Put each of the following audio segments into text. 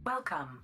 Welcome.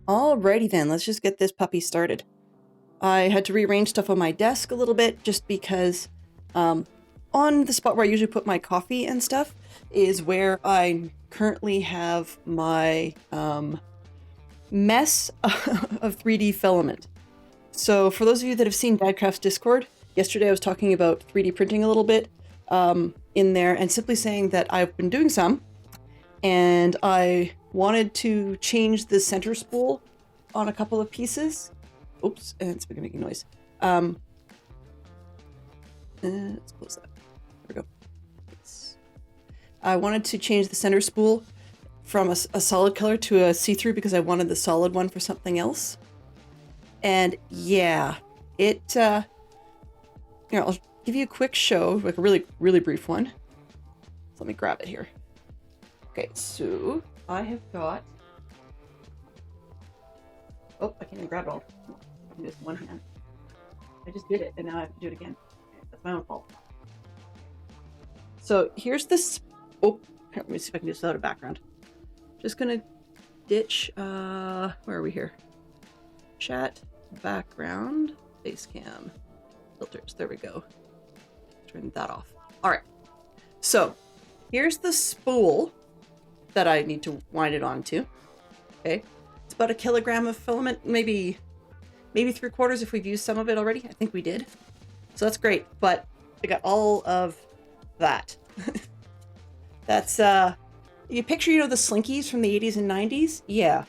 Alrighty then, let's just get this puppy started. I had to rearrange stuff on my desk a little bit just because on the spot where I usually put my coffee and stuff is where I currently have my mess of 3D filament. So for those of you that have seen Dadcraft's Discord, yesterday I was talking about 3D printing a little bit in there and simply saying that I've been doing some and I wanted to change the center spool on a couple of pieces. Oops, and it's making noise. Let's close that. There we go. I wanted to change the center spool from a solid color to a see-through because I wanted the solid one for something else. And yeah, it, here, I'll give you a quick show, like a really, really brief one. So let me grab it here. Okay, so I have got, oh, I can't even grab it all. I can do this with one hand. I just did it and now I have to do it again. Okay, that's my own fault. So here's this, oh, here, let me see if I can do this without a background. Just gonna ditch, where are we here? Chat, background, face cam, filters, there we go. Turn that off. All right, so here's the spool that I need to wind it onto, okay? It's about 1 kilogram of filament, maybe 3/4 if we've used some of it already. I think we did. So that's great, but I got all of that. That's, you picture, you know, the slinkies from the 80s and 90s? Yeah,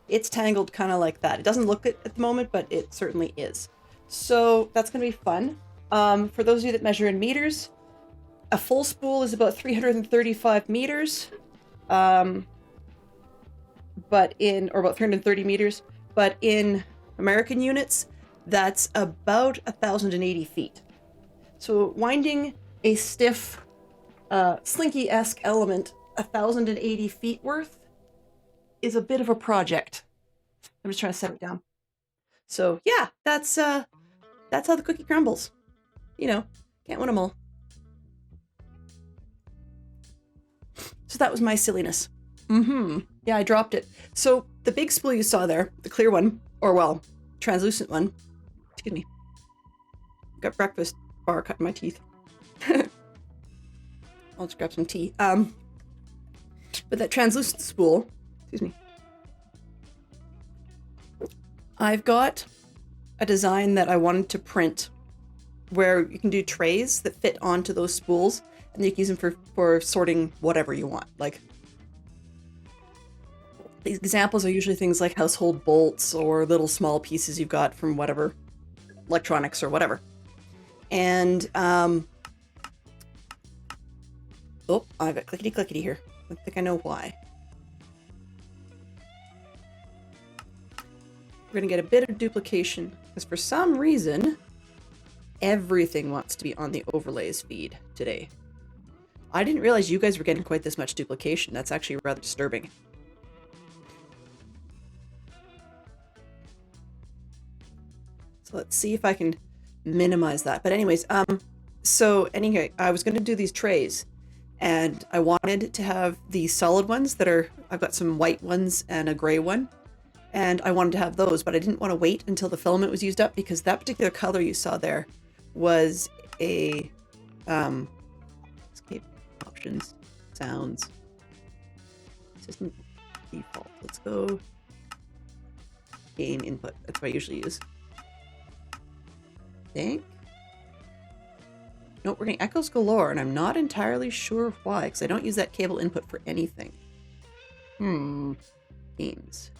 it's tangled kind of like that. It doesn't look it at the moment, but it certainly is. So that's going to be fun. For those of you that measure in meters, a full spool is about 335 meters, or about 330 meters, but in American units, that's about 1,080 feet. So winding a stiff, slinky-esque element 1,080 feet worth is a bit of a project. I'm just trying to set it down. So yeah, that's how the cookie crumbles. You know, can't win them all. So that was my silliness. Yeah, I dropped it. So the big spool you saw there, the clear one, or well, translucent one, excuse me, got breakfast bar cut in my teeth. I'll just grab some tea. But that translucent spool, excuse me, I've got a design that I wanted to print where you can do trays that fit onto those spools and you can use them for sorting whatever you want. Like, these examples are usually things like household bolts or little small pieces you've got from whatever, electronics or whatever. And, oh, I got clickety here. I think I know why. We're gonna get a bit of duplication because for some reason, everything wants to be on the overlays feed today. I didn't realize you guys were getting quite this much duplication. That's actually rather disturbing. So let's see if I can minimize that. But anyways, so anyway, I was gonna do these trays and I wanted to have the solid ones that are, I've got some white ones and a gray one. And I wanted to have those, but I didn't want to wait until the filament was used up because that particular color you saw there was a, escape options, sounds, system default. Let's go game input. That's what I usually use. Think. No, we're getting echoes galore, and I'm not entirely sure why, because I don't use that cable input for anything. Games.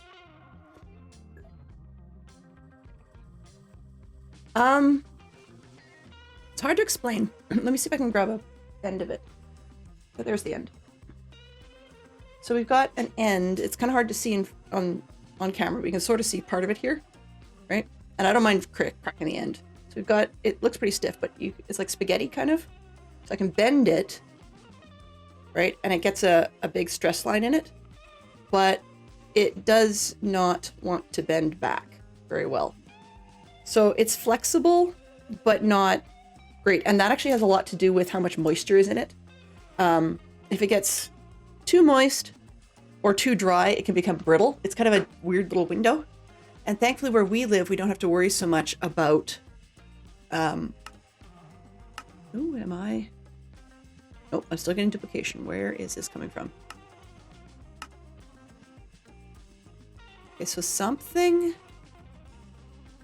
It's hard to explain. Let me see if I can grab a end of it. Oh, there's the end. So we've got an end. It's kind of hard to see on camera. We can sort of see part of it here, right? And I don't mind cracking the end. So we've got, it looks pretty stiff, but it's like spaghetti kind of. So I can bend it, right? And it gets a big stress line in it, but it does not want to bend back very well. So it's flexible, but not great. And that actually has a lot to do with how much moisture is in it. If it gets too moist or too dry, it can become brittle. It's kind of a weird little window. And thankfully where we live, we don't have to worry so much about, am I? Nope, I'm still getting duplication. Where is this coming from? Okay, so something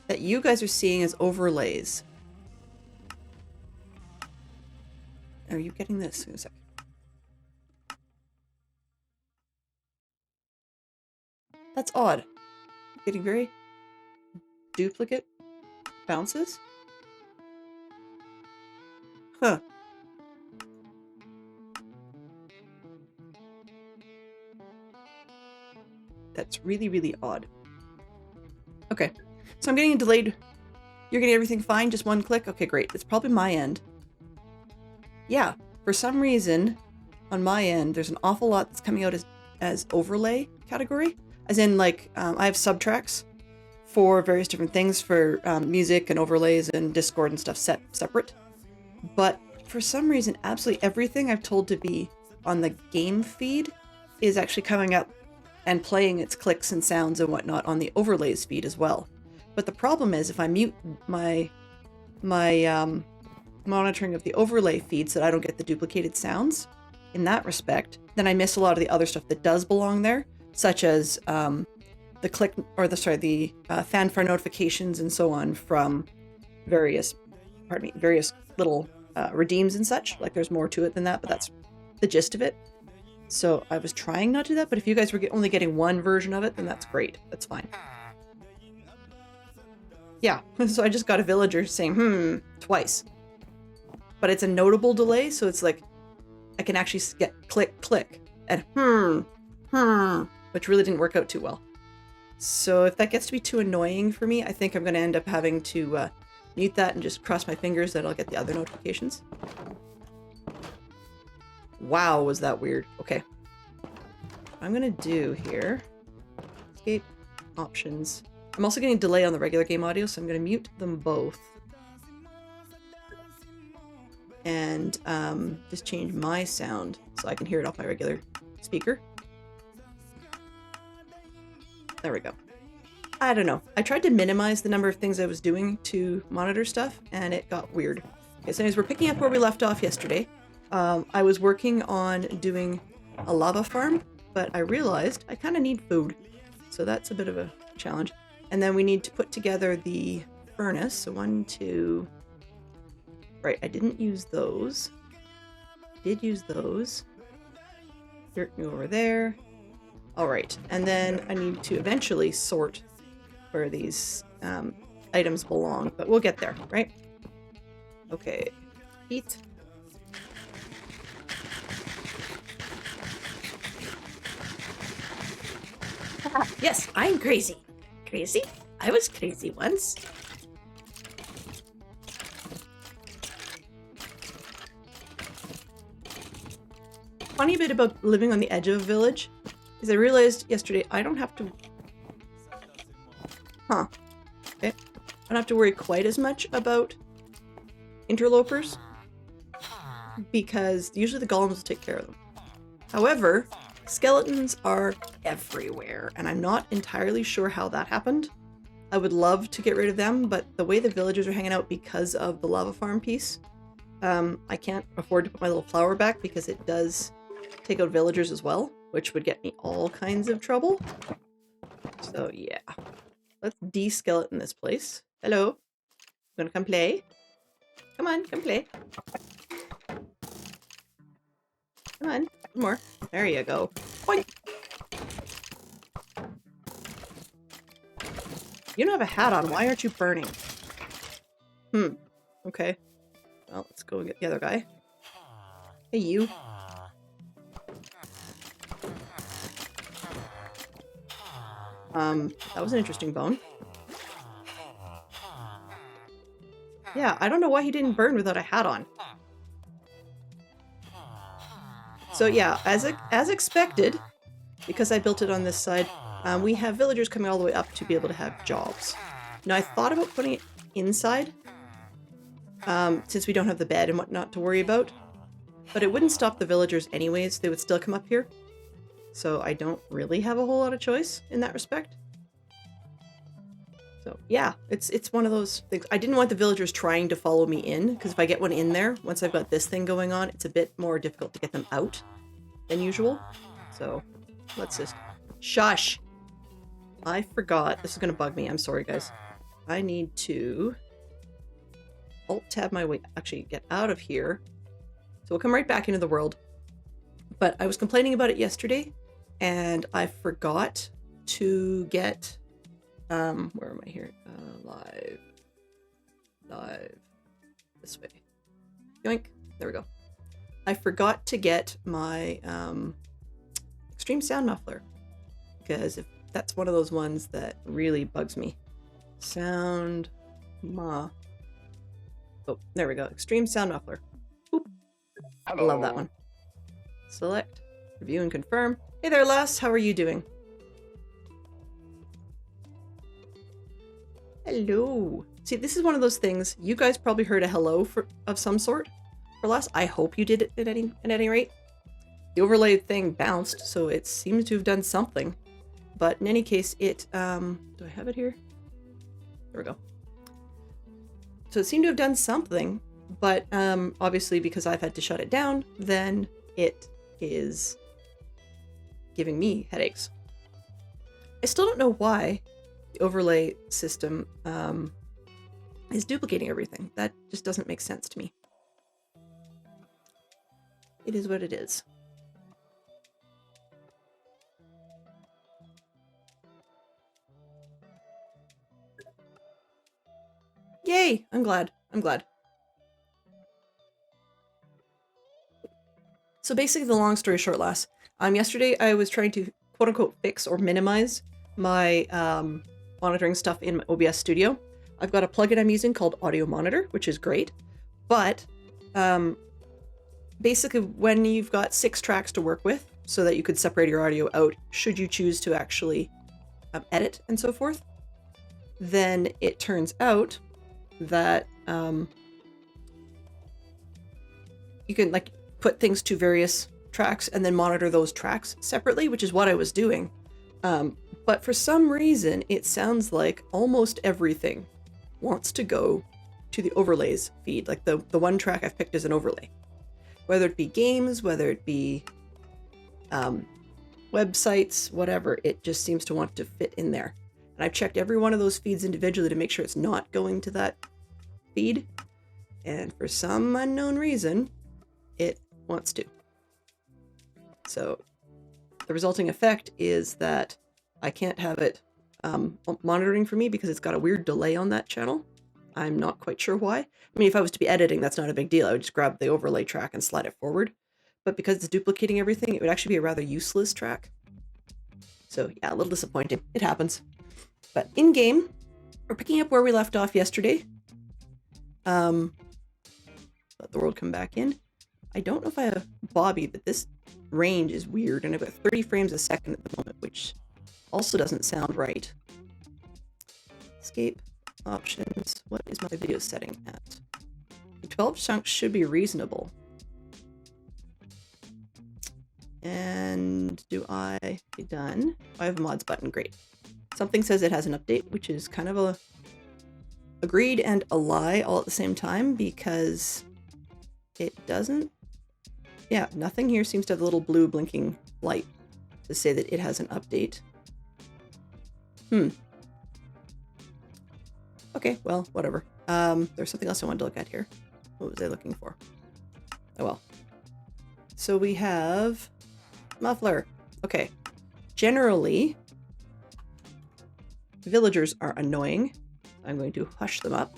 that you guys are seeing as overlays. Are you getting this? In a sec. That's odd. Getting very duplicate bounces. Huh. That's really, really odd. Okay. So I'm getting a delayed. You're getting everything fine? Just one click? Okay, great. It's probably my end. Yeah. For some reason, on my end, there's an awful lot that's coming out as overlay category. As in, like, I have subtracks for various different things for music and overlays and Discord and stuff set separate. But for some reason, absolutely everything I've told to be on the game feed is actually coming up and playing its clicks and sounds and whatnot on the overlays feed as well. But the problem is if I mute my monitoring of the overlay feed so that I don't get the duplicated sounds in that respect, then I miss a lot of the other stuff that does belong there, such as the click or the fanfare notifications and so on from various little redeems and such. Like there's more to it than that, but that's the gist of it. So I was trying not to do that, but if you guys were only getting one version of it, then that's great. That's fine. Yeah, so I just got a villager saying, twice. But it's a notable delay, so it's like, I can actually get click, click, and which really didn't work out too well. So if that gets to be too annoying for me, I think I'm going to end up having to mute that and just cross my fingers that I'll get the other notifications. Wow, was that weird. Okay. What I'm going to do here, escape options. I'm also getting delay on the regular game audio, so I'm going to mute them both. And just change my sound so I can hear it off my regular speaker. There we go. I don't know. I tried to minimize the number of things I was doing to monitor stuff, and it got weird. Okay, so anyways, we're picking up where we left off yesterday. I was working on doing a lava farm, but I realized I kind of need food. So that's a bit of a challenge. And then we need to put together the furnace. So 1, 2... Right, I didn't use those. Did use those. Dirt over there. All right, and then I need to eventually sort where these items belong, but we'll get there, right? Okay, eat. Yes, I'm crazy. Crazy? I was crazy once. Funny bit about living on the edge of a village is I realized yesterday I don't have to... Okay. I don't have to worry quite as much about interlopers because usually the golems will take care of them. However, skeletons are everywhere and I'm not entirely sure how that happened. I would love to get rid of them, but the way the villagers are hanging out because of the lava farm piece, I can't afford to put my little flower back because it does take out villagers as well, which would get me all kinds of trouble. So yeah, let's de-skeleton this place. Hello, you gonna come play? Come on, come play. Come on, more. There you go. Boink. You don't have a hat on. Why aren't you burning? Okay. Well, let's go get the other guy. Hey, you. That was an interesting bone. Yeah, I don't know why he didn't burn without a hat on. So yeah, as expected, because I built it on this side, we have villagers coming all the way up to be able to have jobs. Now, I thought about putting it inside, since we don't have the bed and whatnot to worry about, but it wouldn't stop the villagers anyways. They would still come up here. So I don't really have a whole lot of choice in that respect. So yeah, it's one of those things. I didn't want the villagers trying to follow me in, because if I get one in there, once I've got this thing going on, it's a bit more difficult to get them out than usual. So let's just... Shush! I forgot. This is going to bug me. I'm sorry, guys. I need to Alt-tab my way... Actually, get out of here. So we'll come right back into the world. But I was complaining about it yesterday, and I forgot to get... where am I here? Live. This way. Yoink. There we go. I forgot to get my extreme sound muffler, because if that's one of those ones that really bugs me. Sound Oh, there we go. Extreme sound muffler. Oop. I love that one. Select, review, and confirm. Hey there, Les. How are you doing? Hello. See, this is one of those things. You guys probably heard a hello of some sort for Les. I hope you did it at any rate. The overlay thing bounced, so it seems to have done something. But in any case, it do I have it here? There we go. So it seemed to have done something, but obviously because I've had to shut it down, then it is giving me headaches. I still don't know why the overlay system is duplicating everything. That just doesn't make sense to me. It is what it is. Yay! I'm glad. I'm glad. So basically, the long story short, lass. Yesterday I was trying to quote-unquote fix or minimize my monitoring stuff in my OBS studio. I've got a plugin I'm using called Audio Monitor, which is great. But basically, when you've got 6 tracks to work with, so that you could separate your audio out, should you choose to actually edit and so forth, then it turns out that you can like put things to various tracks and then monitor those tracks separately, which is what I was doing. But for some reason, it sounds like almost everything wants to go to the overlays feed, like the one track I've picked as an overlay. Whether it be games, whether it be websites, whatever, it just seems to want to fit in there. And I've checked every one of those feeds individually to make sure it's not going to that feed. And for some unknown reason, it wants to. So the resulting effect is that I can't have it monitoring for me because it's got a weird delay on that channel. I'm not quite sure why. I mean, if I was to be editing, that's not a big deal. I would just grab the overlay track and slide it forward. But because it's duplicating everything, it would actually be a rather useless track. So yeah, a little disappointing. It happens. But in-game, we're picking up where we left off yesterday. Let the world come back in. I don't know if I have Bobby, but this range is weird, and I've got 30 frames a second at the moment, which also doesn't sound right. Escape, options. What is my video setting at? 12 chunks should be reasonable. And do I be done? I have a mods button, great. Something says it has an update, which is kind of a agreed and a lie all at the same time, because it doesn't. Yeah, nothing here seems to have a little blue blinking light to say that it has an update. Okay, well, whatever. There's something else I wanted to look at here. What was I looking for? Oh well. So we have muffler. Okay. Generally, villagers are annoying. I'm going to hush them up.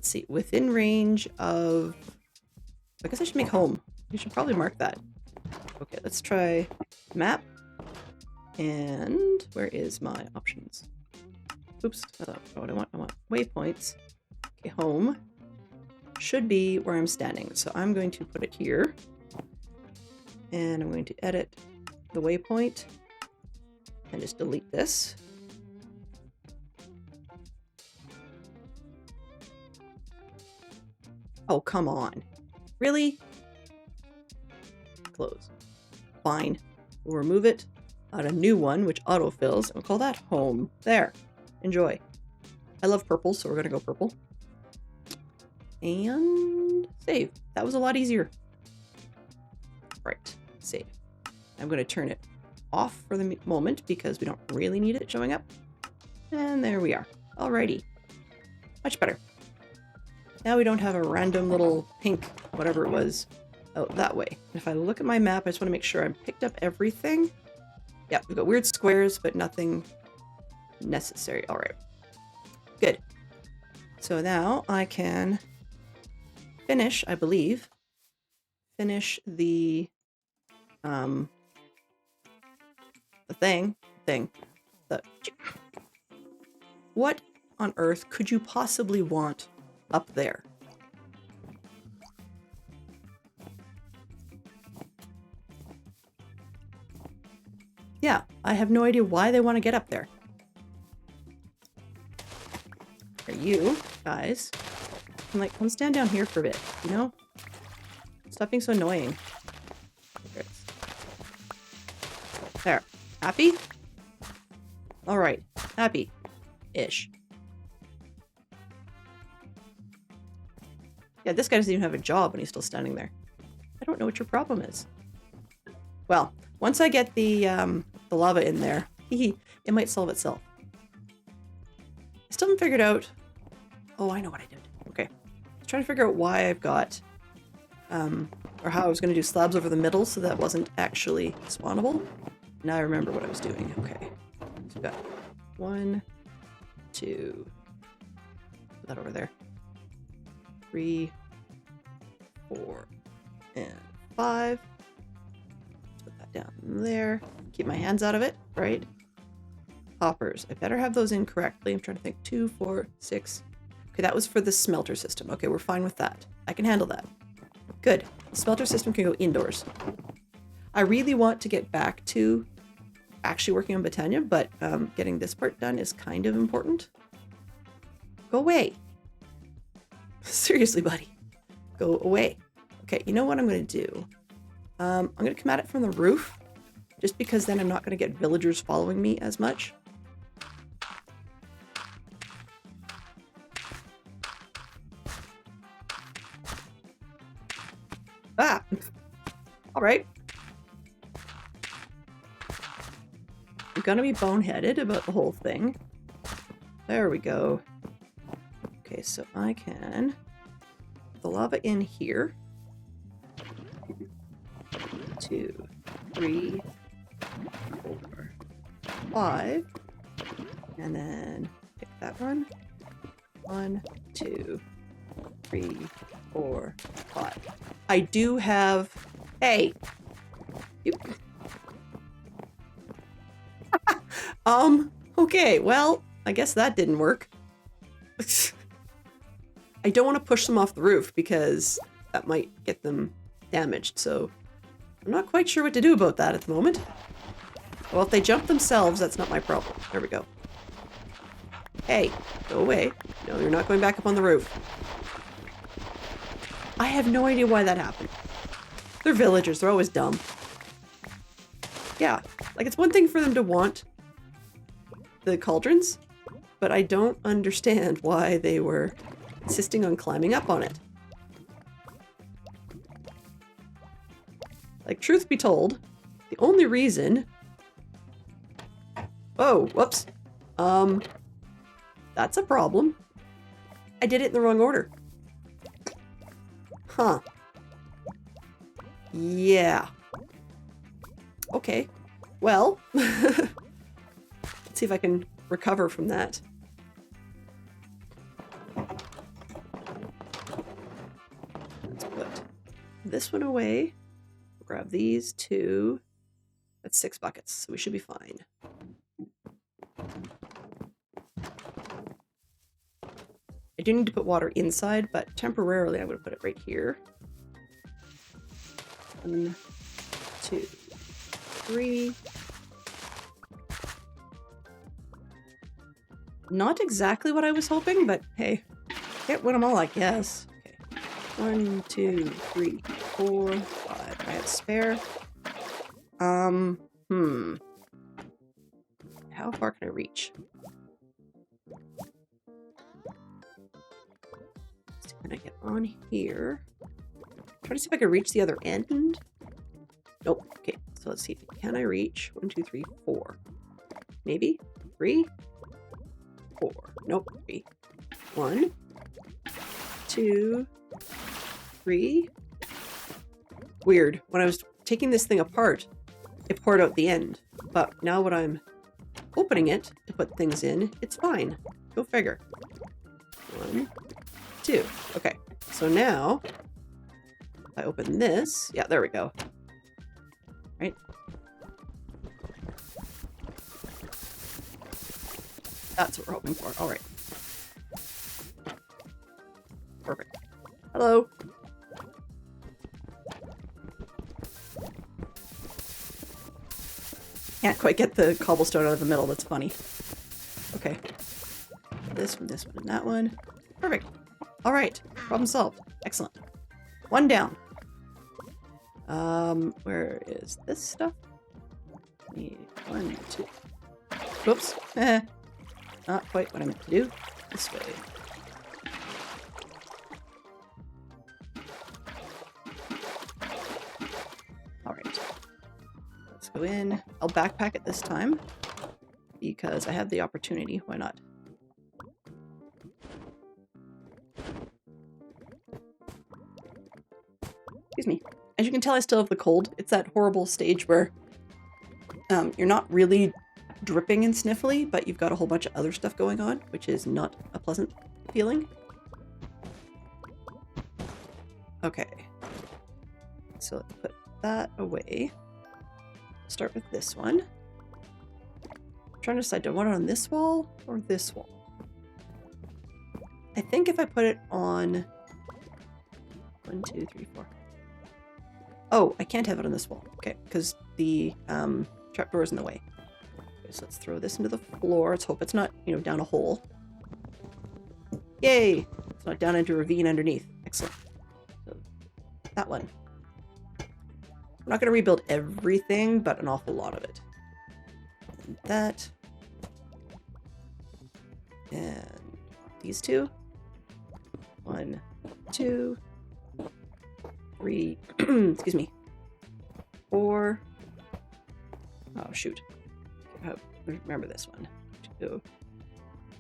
let's see, within range of, I guess I should make home. You should probably mark that. Okay, let's try map. And where is my options? Oops, that's not what I want. I want waypoints. Okay, home should be where I'm standing. So I'm going to put it here. And I'm going to edit the waypoint and just delete this. Oh, come on. Really? Close. Fine. We'll remove it. Add a new one, which autofills, and we'll call that home. There. Enjoy. I love purple, so we're going to go purple. And save. That was a lot easier. Right. Save. I'm going to turn it off for the moment because we don't really need it showing up. And there we are. Alrighty. Much better. Now we don't have a random little pink, whatever it was, out that way. If I look at my map, I just want to make sure I've picked up everything. Yeah, we've got weird squares, but nothing necessary. All right. Good. So now I can finish, I believe, finish the thing. What on earth could you possibly want up there? Yeah, I have no idea why they want to get up there. Are you guys? I'm like, come stand down here for a bit, you know? Stop being so annoying. There. Happy? Alright. Happy-ish. Yeah, this guy doesn't even have a job and he's still standing there. I don't know what your problem is. Well, once I get the lava in there, it might solve itself. I still haven't figured out... Oh, I know what I did. Okay. I was trying to figure out why I've got... or how I was going to do slabs over the middle so that wasn't actually spawnable. Now I remember what I was doing. Okay. So we've got 1, 2... Put that over there. 3, 4, and 5. Put that down there. Keep my hands out of it, right? Hoppers. I better have those in correctly. I'm trying to think. 2, 4, 6. Okay, that was for the smelter system. Okay, we're fine with that. I can handle that. Good. The smelter system can go indoors. I really want to get back to actually working on Botania, but getting this part done is kind of important. Go away. Seriously, buddy. Go away. Okay, you know what I'm going to do? I'm going to come at it from the roof, just because then I'm not going to get villagers following me as much. Ah! Alright. I'm gonna be boneheaded about the whole thing. There we go. Okay, so I can put the lava in here. 2, 3, 4, 5. And then pick that one. 1, 2, 3, 4, 5. I do have... Hey! You... Okay, well, I guess that didn't work. I don't want to push them off the roof because that might get them damaged, so I'm not quite sure what to do about that at the moment. Well, if they jump themselves, that's not my problem. There we go. Hey, go away. No, you're not going back up on the roof. I have no idea why that happened. They're villagers. They're always dumb. Yeah, like it's one thing for them to want the cauldrons, but I don't understand why they were insisting on climbing up on it. Like, truth be told, the only reason... Oh, whoops. That's a problem. I did it in the wrong order. Huh. Yeah. Okay. Well, let's see if I can recover from that. this one away. Grab these 2. That's 6 buckets, so we should be fine. I do need to put water inside, but temporarily I'm going to put it right here. 1, 2, 3. Not exactly what I was hoping, but hey, can't win them all, I guess. Okay. 1, 2, 3, 4, 5. I have spare. How far can I reach? Can I get on here? Try to see if I can reach the other end. Nope. Okay, so let's see. Can I reach 1, 2, 3, 4? Maybe 3, 4. Nope. 3. 1, 2, 3. Weird. When I was taking this thing apart, it poured out the end. But now when I'm opening it to put things in, it's fine. Go figure. 1, 2. Okay. So now, if I open this, yeah, there we go. Right? That's what we're hoping for. All right. Perfect. Hello. Can't quite get the cobblestone out of the middle. That's funny. Okay. This one, and that one. Perfect. All right. Problem solved. Excellent. 1 down. Where is this stuff? Need 1, 2. Whoops. Not quite what I meant to do. This way. All right. Let's go in. I'll backpack it this time because I have the opportunity. Why not? Excuse me. As you can tell, I still have the cold. It's that horrible stage where you're not really dripping and sniffly, but you've got a whole bunch of other stuff going on, which is not a pleasant feeling. Okay. So let's put that away. Start with this one. I'm trying to decide, do I want it on this wall or this wall? I think if I put it on 1, 2, 3, 4. Oh, I can't have it on this wall. Okay, because the trapdoor is in the way. Okay, so let's throw this into the floor. Let's hope it's not, down a hole. Yay! It's not down into a ravine underneath. Excellent. So, that one. I'm not going to rebuild everything, but an awful lot of it. And that. And these 2. 1, 2, 3. Excuse me. 4. Oh, shoot. Oh, remember this one. 2.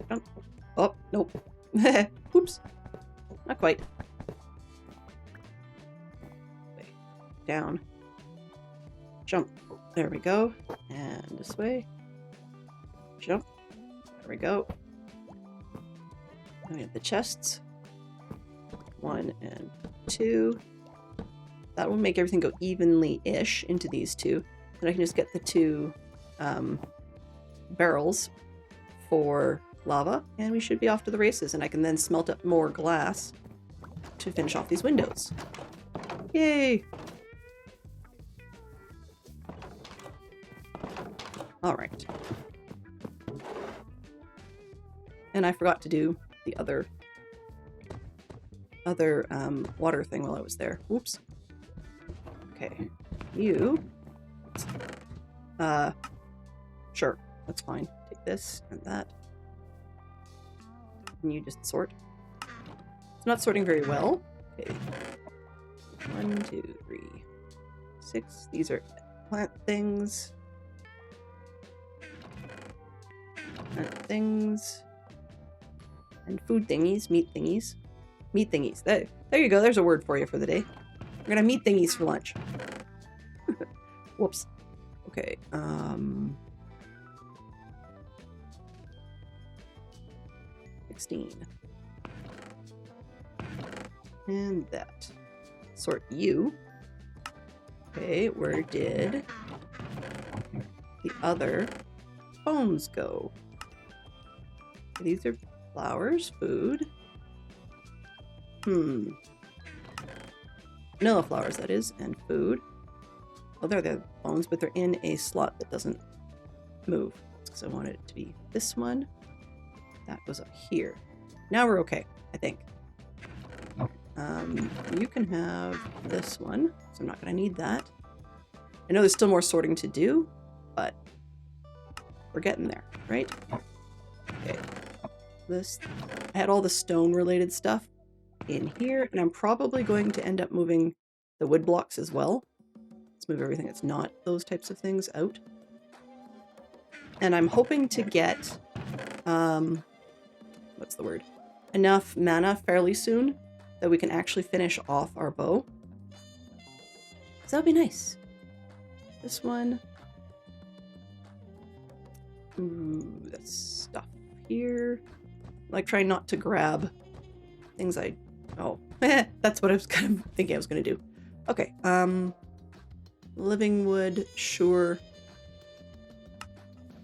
Jump. Oh, nope. Oops. Not quite. Okay. Down. Jump. There we go. And this way. Jump. There we go. And we have the chests. 1 and 2. That will make everything go evenly-ish into these 2. Then I can just get the 2 barrels for lava, and we should be off to the races, and I can then smelt up more glass to finish off these windows. Yay! Alright. And I forgot to do the other water thing while I was there. Whoops. Okay. You. Sure. That's fine. Take this and that. And you just sort. It's not sorting very well. Okay. 1, 2, 3, 6. These are plant things. Plant things. And food thingies. Meat thingies. Meat thingies. There you go. There's a word for you for the day. We're gonna meat thingies for lunch. Whoops. Okay. 16. And that. Sort you. Okay, where did the other bones go? These are flowers, food. Vanilla flowers, that is, and food. Oh, they're the bones, but they're in a slot that doesn't move. Because I wanted it to be this one. That goes up here. Now we're okay, I think. You can have this one, so I'm not going to need that. I know there's still more sorting to do, but we're getting there, right? Okay. I had all the stone-related stuff in here, and I'm probably going to end up moving the wood blocks as well. Let's move everything that's not those types of things out. And I'm hoping to get, what's the word? Enough mana fairly soon that we can actually finish off our bow. So that would be nice. This one. Ooh, that's stuff here. Like, trying not to grab things oh, that's what I was kind of thinking I was going to do. Okay, living wood, sure.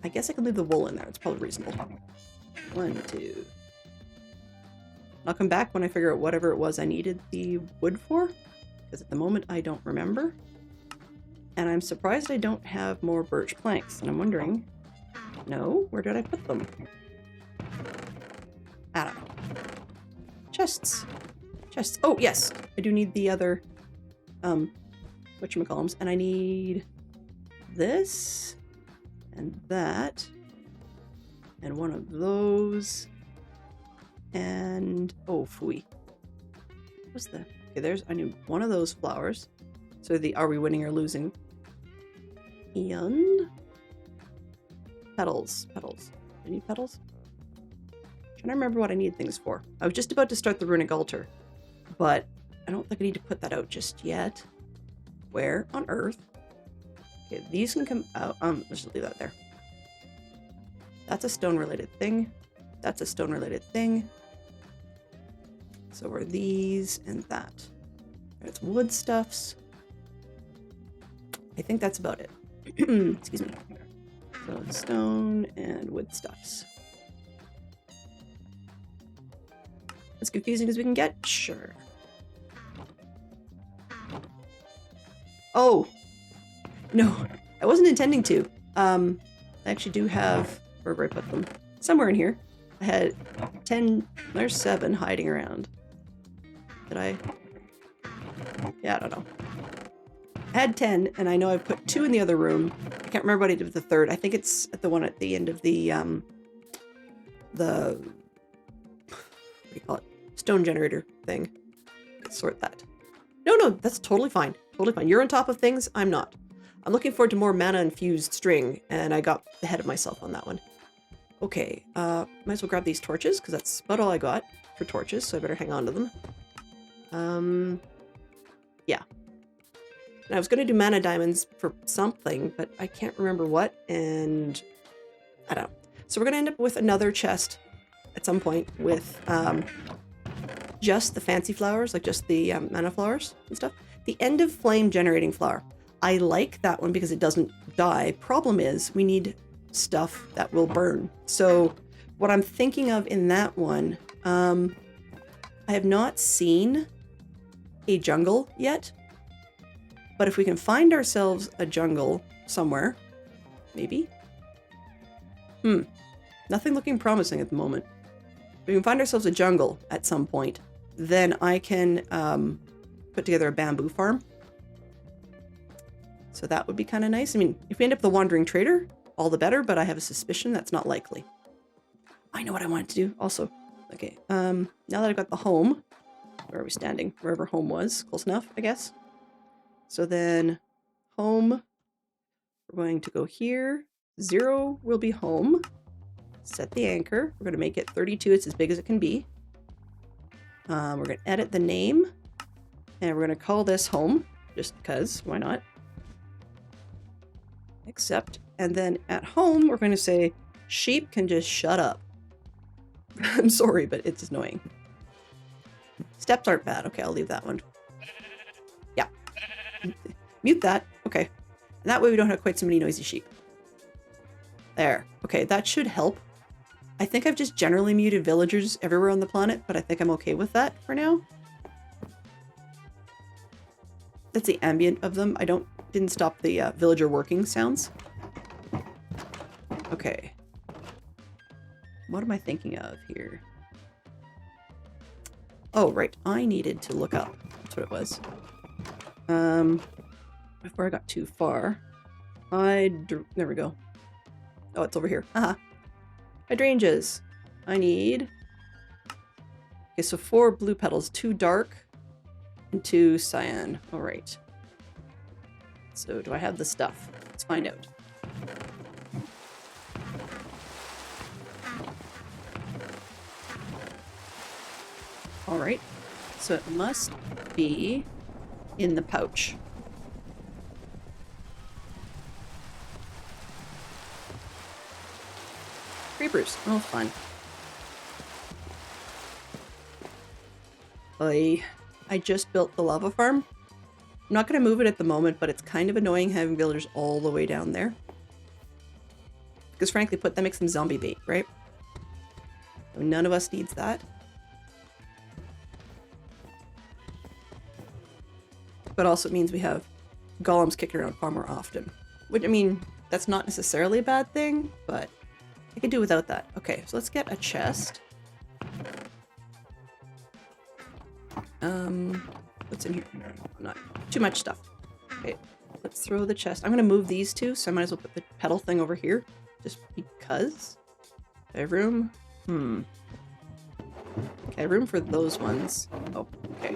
I guess I can leave the wool in there. It's probably reasonable. 1, 2. I'll come back when I figure out whatever it was I needed the wood for, because at the moment I don't remember. And I'm surprised I don't have more birch planks, and I'm wondering, no, where did I put them? I don't know. Chests. Chests. Oh, yes, I do need the other, whatchamacallums, and I need this, and that, and one of those. And oh, phooey. What's the? Okay, I need one of those flowers. So are we winning or losing? And petals. I need petals. Trying to remember what I need things for. I was just about to start the runic altar, but I don't think I need to put that out just yet. Where on earth? Okay, these can come out. Let's just leave that there. That's a stone-related thing. That's a stone-related thing. So are these and that. There's wood stuffs. I think that's about it. Excuse me. So stone and wood stuffs. As confusing as we can get? Sure. Oh! No, I wasn't intending to. I actually do have, wherever I put them, somewhere in here. I had 10, there's 7 hiding around. Did I? Yeah, I don't know. I had 10, and I know I put 2 in the other room. I can't remember what I did with the third. I think it's at the one at the end of the, what do you call it? Stone generator thing. Let's sort that. No, that's totally fine. Totally fine. You're on top of things. I'm not. I'm looking forward to more mana-infused string, and I got ahead of myself on that one. Okay, might as well grab these torches, because that's about all I got for torches, so I better hang on to them. Yeah. And I was going to do mana diamonds for something, but I can't remember what, and I don't know. So we're going to end up with another chest at some point with just the fancy flowers, like just the mana flowers and stuff. The end of flame generating flower. I like that one because it doesn't die. Problem is we need stuff that will burn. So what I'm thinking of in that one, I have not seen a jungle yet, but if we can find ourselves a jungle somewhere, maybe. Nothing looking promising at the moment. If we can find ourselves a jungle at some point, then I can put together a bamboo farm. So that would be kind of nice. I mean, if we end up the wandering trader, all the better, but I have a suspicion that's not likely. I know what I wanted to do also. Okay, now that I've got the home, where are we standing? Wherever home was, close enough, I guess. So then home, we're going to go here. 0 will be home. Set the anchor. We're going to make it 32. It's as big as it can be. We're going to edit the name, and we're going to call this home, just because, why not? Accept. And then at home, we're going to say, sheep can just shut up. I'm sorry, but it's annoying. Steps aren't bad. Okay, I'll leave that one. mute that. Okay. And that way we don't have quite so many noisy sheep. There. Okay, that should help. I think I've just generally muted villagers everywhere on the planet, but I think I'm okay with that for now. That's the ambient of them. I didn't stop the villager working sounds. Okay. What am I thinking of here? Oh, right. I needed to look up. That's what it was. Before I got too far, there we go. Oh, it's over here. Haha. Hydrangeas. I need... Okay, so 4 blue petals, 2 dark, and 2 cyan. All right. So do I have the stuff? Let's find out. All right. So it must be in the pouch. Creepers. Oh, fun. I just built the lava farm. I'm not going to move it at the moment, but it's kind of annoying having villagers all the way down there. Because frankly put, that makes them zombie bait, right? So none of us needs that. But also it means we have golems kicking around far more often. Which, I mean, that's not necessarily a bad thing, but I could do without that. Okay, so let's get a chest. What's in here? Not too much stuff. Okay, let's throw the chest. I'm gonna move these two, so I might as well put the petal thing over here. Just because. Do I have room? Okay, room for those ones. Oh, okay.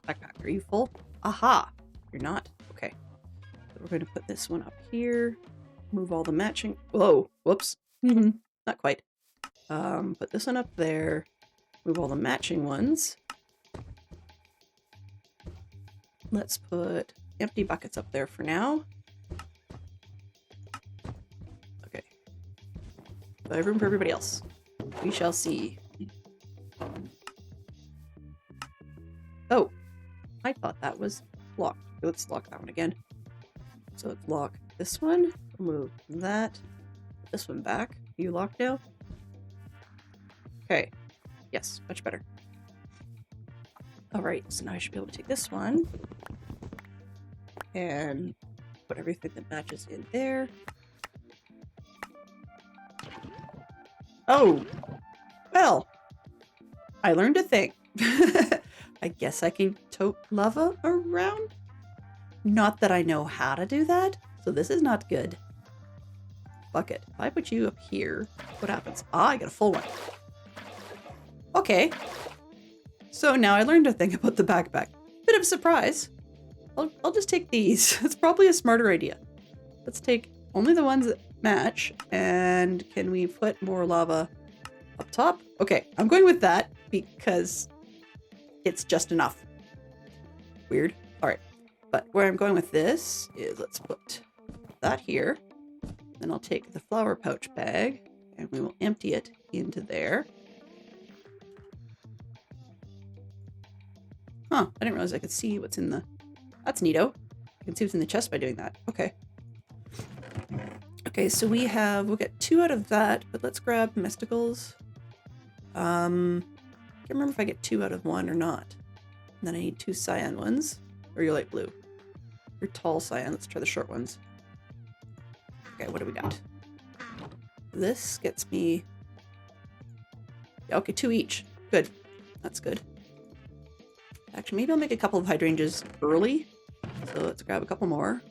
Backpack, are you full? Aha! You're not? Okay. So we're going to put this one up here. Move all the matching... Whoa! Whoops. Not quite. Put this one up there. Move all the matching ones. Let's put empty buckets up there for now. Okay. Do I have room for everybody else? We shall see. Oh! I thought that was locked. Let's lock that one again. So let's lock this one. Move that. This one back. Are you locked now? Okay. Yes, much better. Alright, so now I should be able to take this one and put everything that matches in there. Oh! Well, I learned a thing. I guess I can tote lava around? Not that I know how to do that, so this is not good. Bucket. If I put you up here, what happens? Ah, I get a full one. Okay. So now I learned a thing about the backpack. Bit of a surprise. I'll just take these. It's probably a smarter idea. Let's take only the ones that match. And can we put more lava up top? Okay, I'm going with that because it's just enough. Weird. All right. But where I'm going with this is let's put that here. Then I'll take the flower pouch bag and we will empty it into there. Huh, I didn't realize I could see what's in the... That's neato. I can see what's in the chest by doing that. Okay. Okay, so we'll get 2 out of that, but let's grab mesticles. Can't remember if I get 2 out of 1 or not. And then I need 2 cyan ones. Or you're light blue. You're tall cyan. Let's try the short ones. Okay, what do we got? This gets me... Yeah, okay, 2 each. Good. That's good. Actually, maybe I'll make a couple of hydrangeas early. So let's grab a couple more.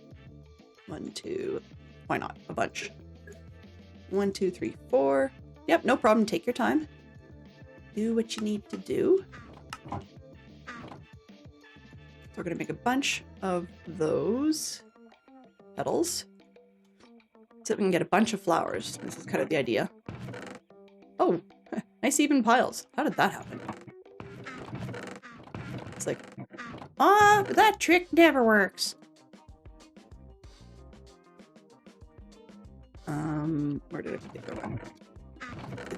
1, 2... Why not? A bunch. 1, 2, 3, 4. Yep, no problem. Take your time. Do what you need to do. So we're going to make a bunch of those petals. So we can get a bunch of flowers. This is kind of the idea. Oh, nice even piles. How did that happen? It's like, that trick never works. Where did I put the other one?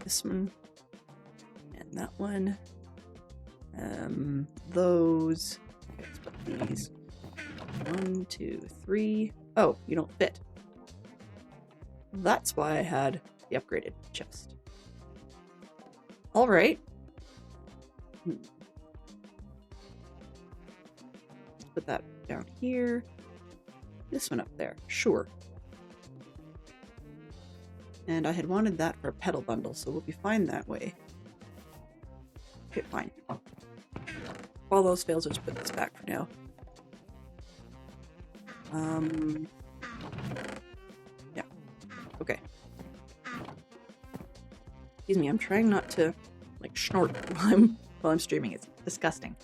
This one. And that one. Those. Okay, let's put these. 1, 2, 3. Oh, you don't fit. That's why I had the upgraded chest. All right. Let's put that down here. This one up there. Sure. And I had wanted that for a petal bundle, so we'll be fine that way. Okay, fine. All those fails, let's put this back for now. Yeah. Okay. Excuse me, I'm trying not to like snort while I'm streaming. It's disgusting.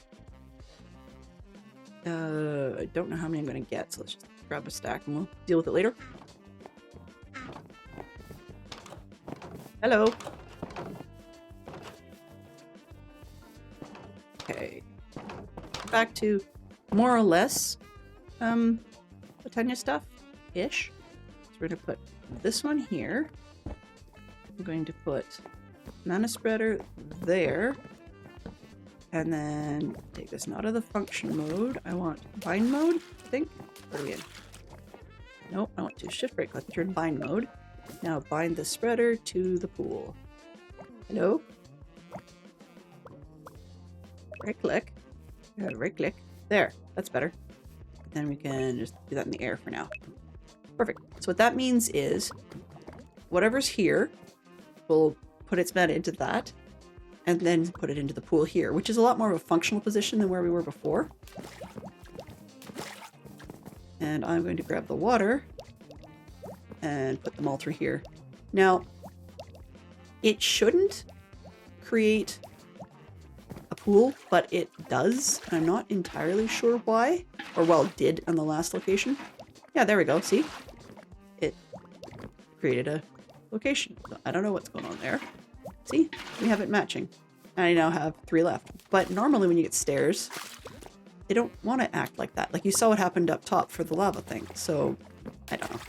I don't know how many I'm gonna get, so let's just grab a stack and we'll deal with it later. Hello. Okay. Back to more or less Botania stuff-ish. So we're gonna put this one here. I'm going to put mana spreader there. And then take this out of the function mode. I want bind mode, I think. Where are we in? Nope, I want to shift right click, turn bind mode. Now bind the spreader to the pool. Hello? Right click. Right click. There, that's better. Then we can just do that in the air for now. Perfect. So what that means is whatever's here, we'll put its mana into that, and then put it into the pool here, which is a lot more of a functional position than where we were before. And I'm going to grab the water and put them all through here. Now, it shouldn't create a pool, but it does. I'm not entirely sure why, or well, it did on the last location. Yeah, there we go, see? It created a location. I don't know what's going on there. See? We have it matching. And I now have 3 left. But normally when you get stairs, they don't want to act like that. Like you saw what happened up top for the lava thing. So, I don't know.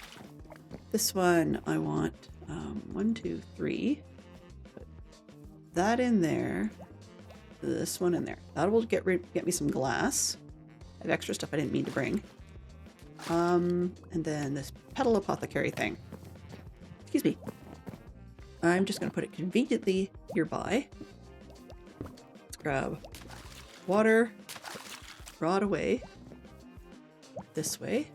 This one, I want 1, 2, 3. Put that in there. This one in there. That will get me some glass. I have extra stuff I didn't mean to bring. And then this petal apothecary thing. Excuse me. I'm just going to put it conveniently nearby. Let's grab water, draw it away this way.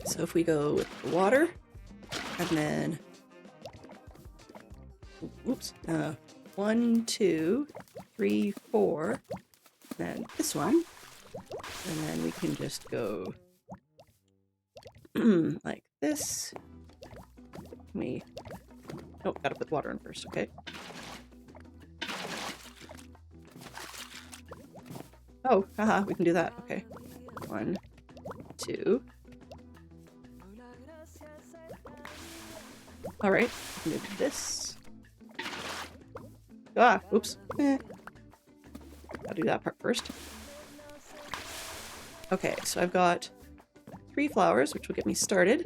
So if we go with the water, and then, oops, 1, 2, 3, 4, then this one, and then we can just go like this. Oh, gotta put water in first, okay. Oh, haha, we can do that, okay. 1, 2. Alright, we can do this. Ah, oops. I'll do that part first. Okay, so I've got 3 flowers, which will get me started.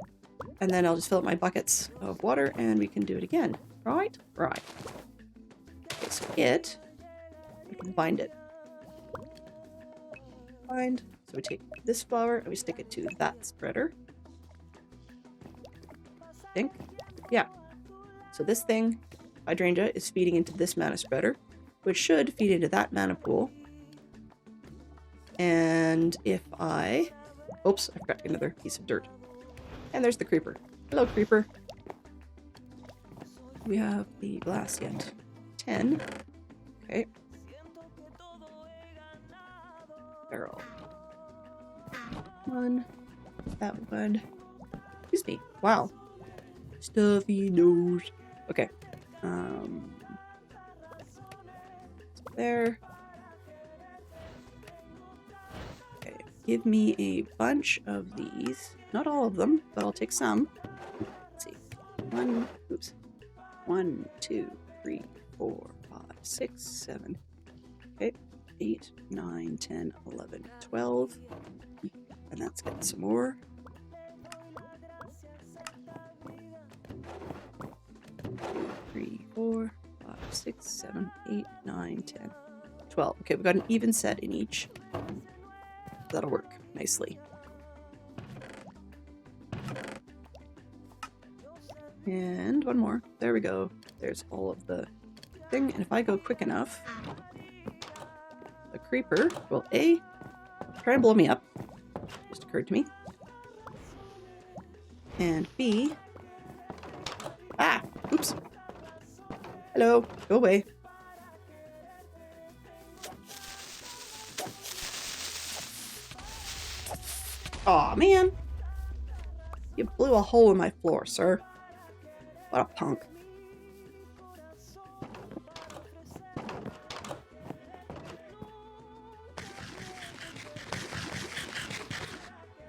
And then I'll just fill up my buckets of water and we can do it again. Right? Right. Okay, so we can bind it. Bind. So we take this flower and we stick it to that spreader. I think. Yeah. So this thing, hydrangea, is feeding into this mana spreader, which should feed into that mana pool. And if I... Oops, I forgot another piece of dirt. And there's the creeper. Hello, creeper. We have the glass yet. 10. Okay. Barrel. 1. That one. Excuse me. Wow. Stuffy nose. Okay. There. Okay. Give me a bunch of these. Not all of them, but I'll take some. Let's see. 1, 2, 3, 4, 5, 6, 7. Okay. 8, 9, 10, 11, 12. And that's getting some more. 2, 3, 4, 5, 6, 7, 8, 9, 10, 12. Okay, we've got an even set in each. That'll work nicely. And one more. There we go. There's all of the thing. And if I go quick enough, the creeper will A, try and blow me up. Just occurred to me. And B, ah, oops. Hello, go away. Aw, man. You blew a hole in my floor, sir. What a punk.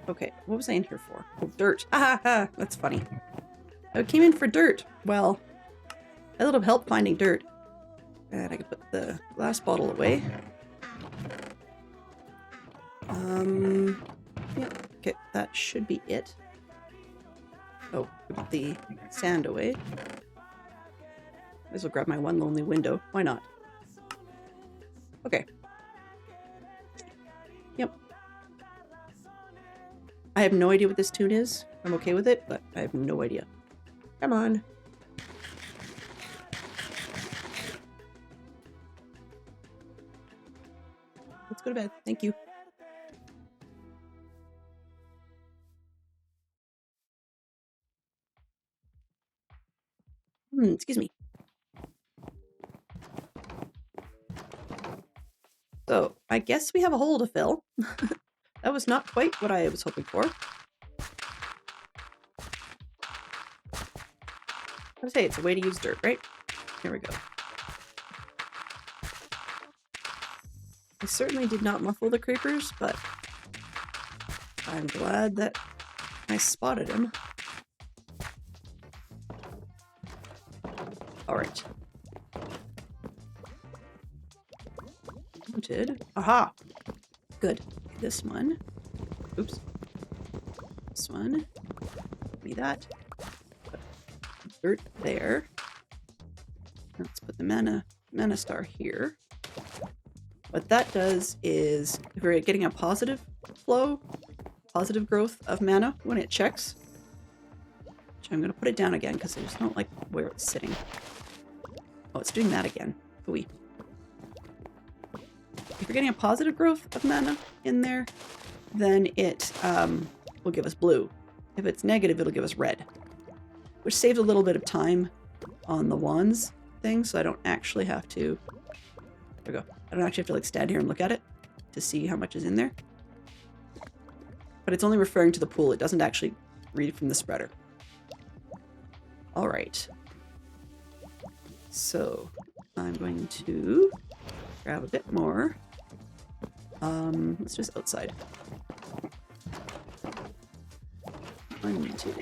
Okay, what was I in here for? Oh, dirt. Ah, ha, ha, that's funny. I came in for dirt. Well, a little help finding dirt. And I can put the glass bottle away. Yeah, okay, that should be it. Oh, put the sand away. Might as well grab my one lonely window. Why not? Okay. Yep. I have no idea what this tune is. I'm okay with it, but I have no idea. Come on. Let's go to bed. Thank you. Excuse me. So, I guess we have a hole to fill. That was not quite what I was hoping for. I say it's a way to use dirt, right? Here we go. I certainly did not muffle the creepers, but I'm glad that I spotted him. Alright. Wanted. Aha! Good. This one. Oops. This one. Give me that. Put dirt there. Let's put the mana star here. What that does is, if we're getting a positive flow, positive growth of mana when it checks, which I'm going to put it down again because I just don't like where it's sitting. Oh, it's doing that again. Ooey. If you're getting a positive growth of mana in there, then it will give us blue. If it's negative, it'll give us red. Which saves a little bit of time on the wands thing, so I don't actually have to... There we go. I don't actually have to like stand here and look at it to see how much is in there. But it's only referring to the pool. It doesn't actually read from the spreader. Alright. So, I'm going to grab a bit more. Let's just outside. 1, 2,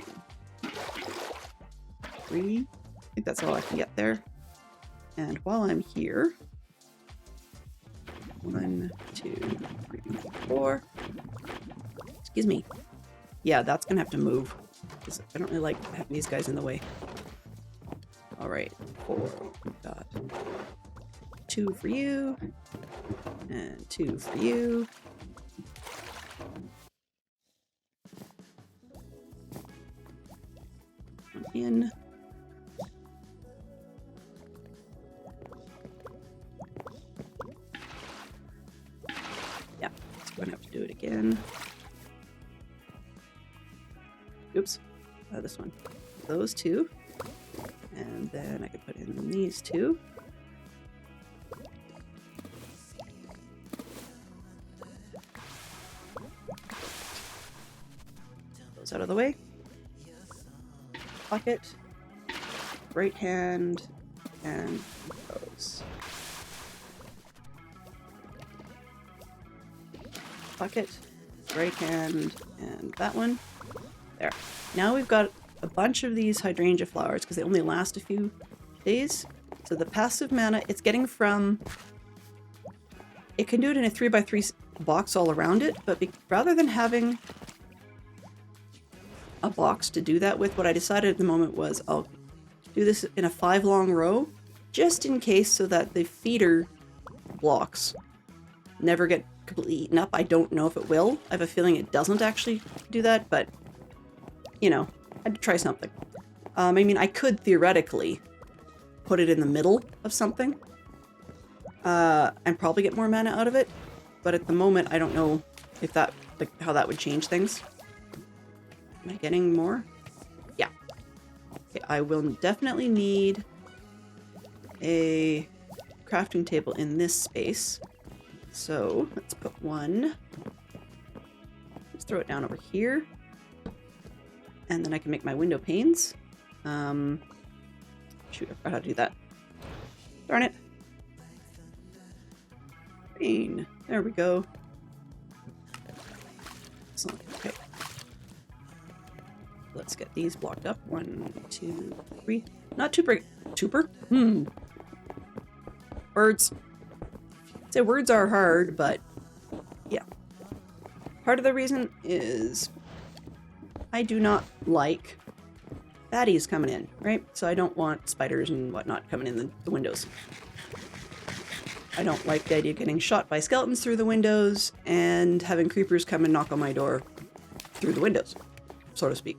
3. I think that's all I can get there. And while I'm here, 1, 2, 3, 4. Excuse me. Yeah, that's gonna have to move because I don't really like having these guys in the way. All right, 4. We've got 2 for you, and 2 for you. One in. Yeah, so we're gonna have to do it again. Oops, this one. Those 2. And then I could put in these 2. Those out of the way. Pocket. Right hand. And those. Pocket. Right hand. And that one. There. Now we've got a bunch of these hydrangea flowers because they only last a few days. So the passive mana, it's getting from... It can do it in a 3x3 box all around it, but rather than having a box to do that with, what I decided at the moment was I'll do this in a 5 long row, just in case so that the feeder blocks never get completely eaten up. I don't know if it will. I have a feeling it doesn't actually do that, but, you know, I had to try something. I mean, I could theoretically put it in the middle of something and probably get more mana out of it, but at the moment, I don't know if that, like, how that would change things. Am I getting more? Yeah. Okay, I will definitely need a crafting table in this space. So let's put one. Let's throw it down over here. And then I can make my window panes. Shoot, I forgot how to do that. Darn it. Pane. There we go. Excellent. Okay. Let's get these blocked up. 1, 2, 3. Not too big. Tooper? Words. I'd say words are hard, but yeah. Part of the reason is I do not like baddies coming in, right? So I don't want spiders and whatnot coming in the windows. I don't like the idea of getting shot by skeletons through the windows and having creepers come and knock on my door through the windows, so to speak.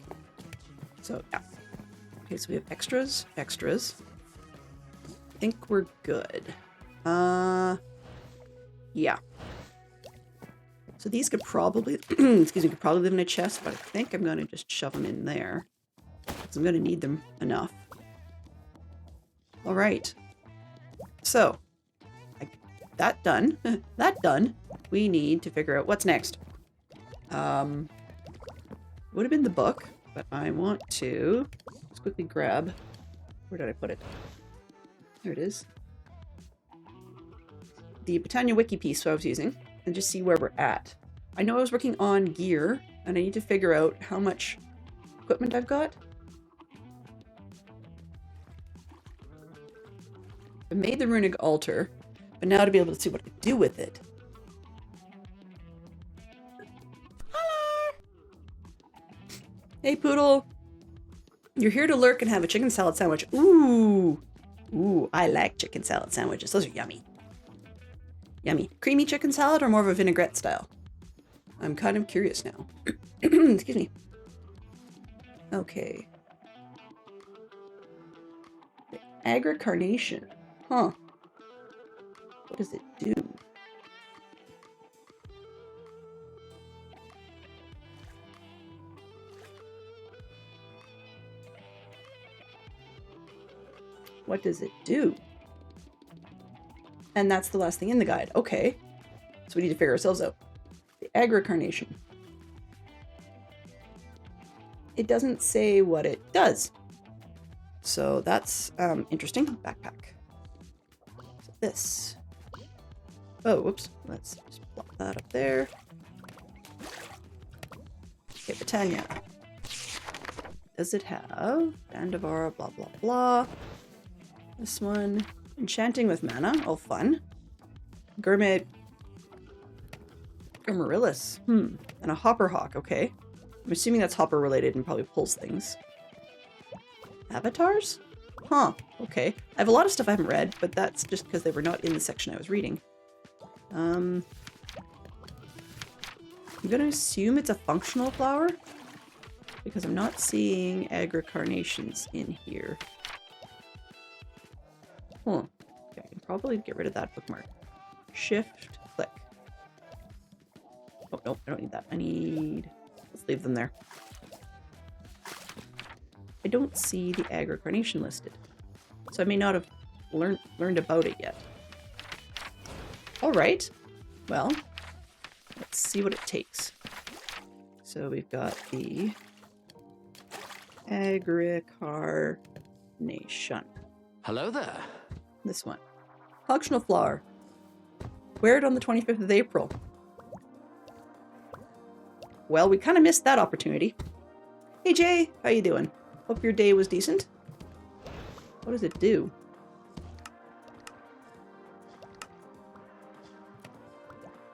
So, yeah. Okay, so we have extras. I think we're good. Yeah. So these could probably, excuse me, could probably live in a chest, but I think I'm going to just shove them in there. Because I'm going to need them enough. All right. So, that done. That done. We need to figure out what's next. Would have been the book, but I want to just quickly grab. Where did I put it? There it is. The Botania wiki piece I was using, and just see where we're at. I know I was working on gear, and I need to figure out how much equipment I've got. I made the runic altar, but now to be able to see what to do with it. Hello! Hey, Poodle. You're here to lurk and have a chicken salad sandwich. Ooh. Ooh, I like chicken salad sandwiches. Those are yummy. Yummy. Creamy chicken salad or more of a vinaigrette style? I'm kind of curious now. Excuse me. Okay. The Agra Carnation. Huh. What does it do? What does it do? And that's the last thing in the guide. Okay. So we need to figure ourselves out. The Agra Carnation. It doesn't say what it does. So that's interesting. Backpack. So this. Oh, whoops. Let's just plop that up there. Okay, Botania. Does it have Bandavara, blah, blah, blah. This one. Enchanting with mana. Oh, fun. Gourmet. Gurmarillis. And a hopper hawk. Okay. I'm assuming that's hopper related and probably pulls things. Avatars? Huh. Okay. I have a lot of stuff I haven't read, but that's just because they were not in the section I was reading. I'm going to assume it's a functional flower because I'm not seeing Agra Carnations in here. Huh. Okay, I can probably get rid of that bookmark. Shift, click. Oh, nope, I don't need that. I need... Let's leave them there. I don't see the Agra Carnation listed. So I may not have learned about it yet. Alright. Well, let's see what it takes. So we've got the Agra Carnation. Hello there. This one. Functional flower. Wear it on the 25th of April. Well, we kind of missed that opportunity. Hey Jay, how you doing? Hope your day was decent. What does it do?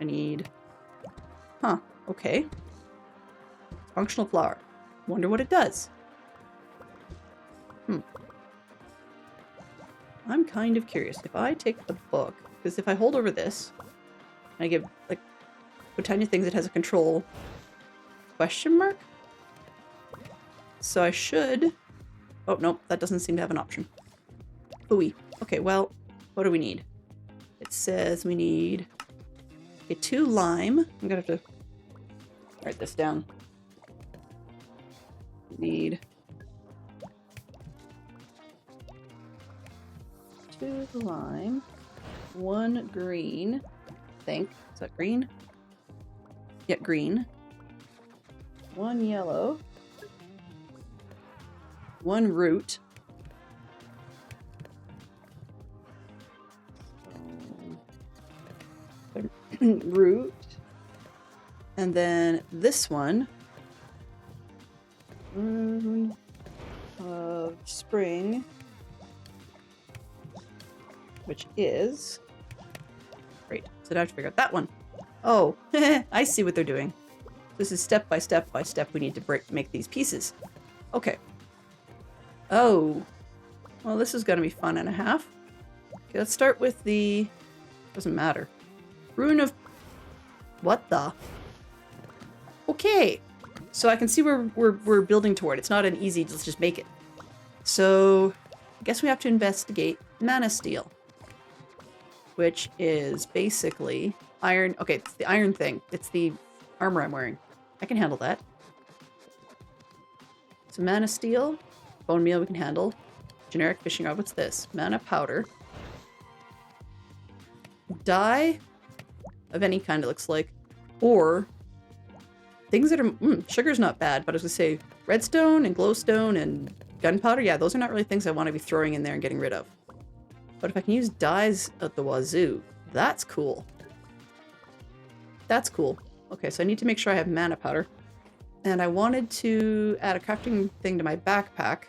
I need... Huh, okay. Functional flower. Wonder what it does. I'm kind of curious. If I take the book, because if I hold over this, and I give, like, Botania things it has a control question mark? So I should... Oh, nope, that doesn't seem to have an option. Ooey. Okay, well, what do we need? It says we need... Okay, 2 lime. I'm gonna have to write this down. We need... 2 lime. 1 green. I think. Is that green? Yeah, green. 1 yellow. 1 root. Root. And then this one. Of spring. Which is... Great. So now I have to figure out that one. Oh, I see what they're doing. This is step by step by step. We need to make these pieces. Okay. Oh. Well, this is going to be fun and a half. Okay, let's start with the... Doesn't matter. Rune of... What the? Okay. So I can see where we're building toward. It's not an easy, let's just make it. So, I guess we have to investigate mana steel. Which is basically iron. Okay, it's the iron thing. It's the armor I'm wearing. I can handle that. So mana steel, bone meal we can handle. Generic fishing rod. What's this? Mana powder. Dye of any kind it looks like. Or things that are... sugar's not bad, but I was going to say redstone and glowstone and gunpowder. Yeah, those are not really things I want to be throwing in there and getting rid of. But if I can use dyes at the wazoo, that's cool. That's cool. Okay, so I need to make sure I have mana powder. And I wanted to add a crafting thing to my backpack.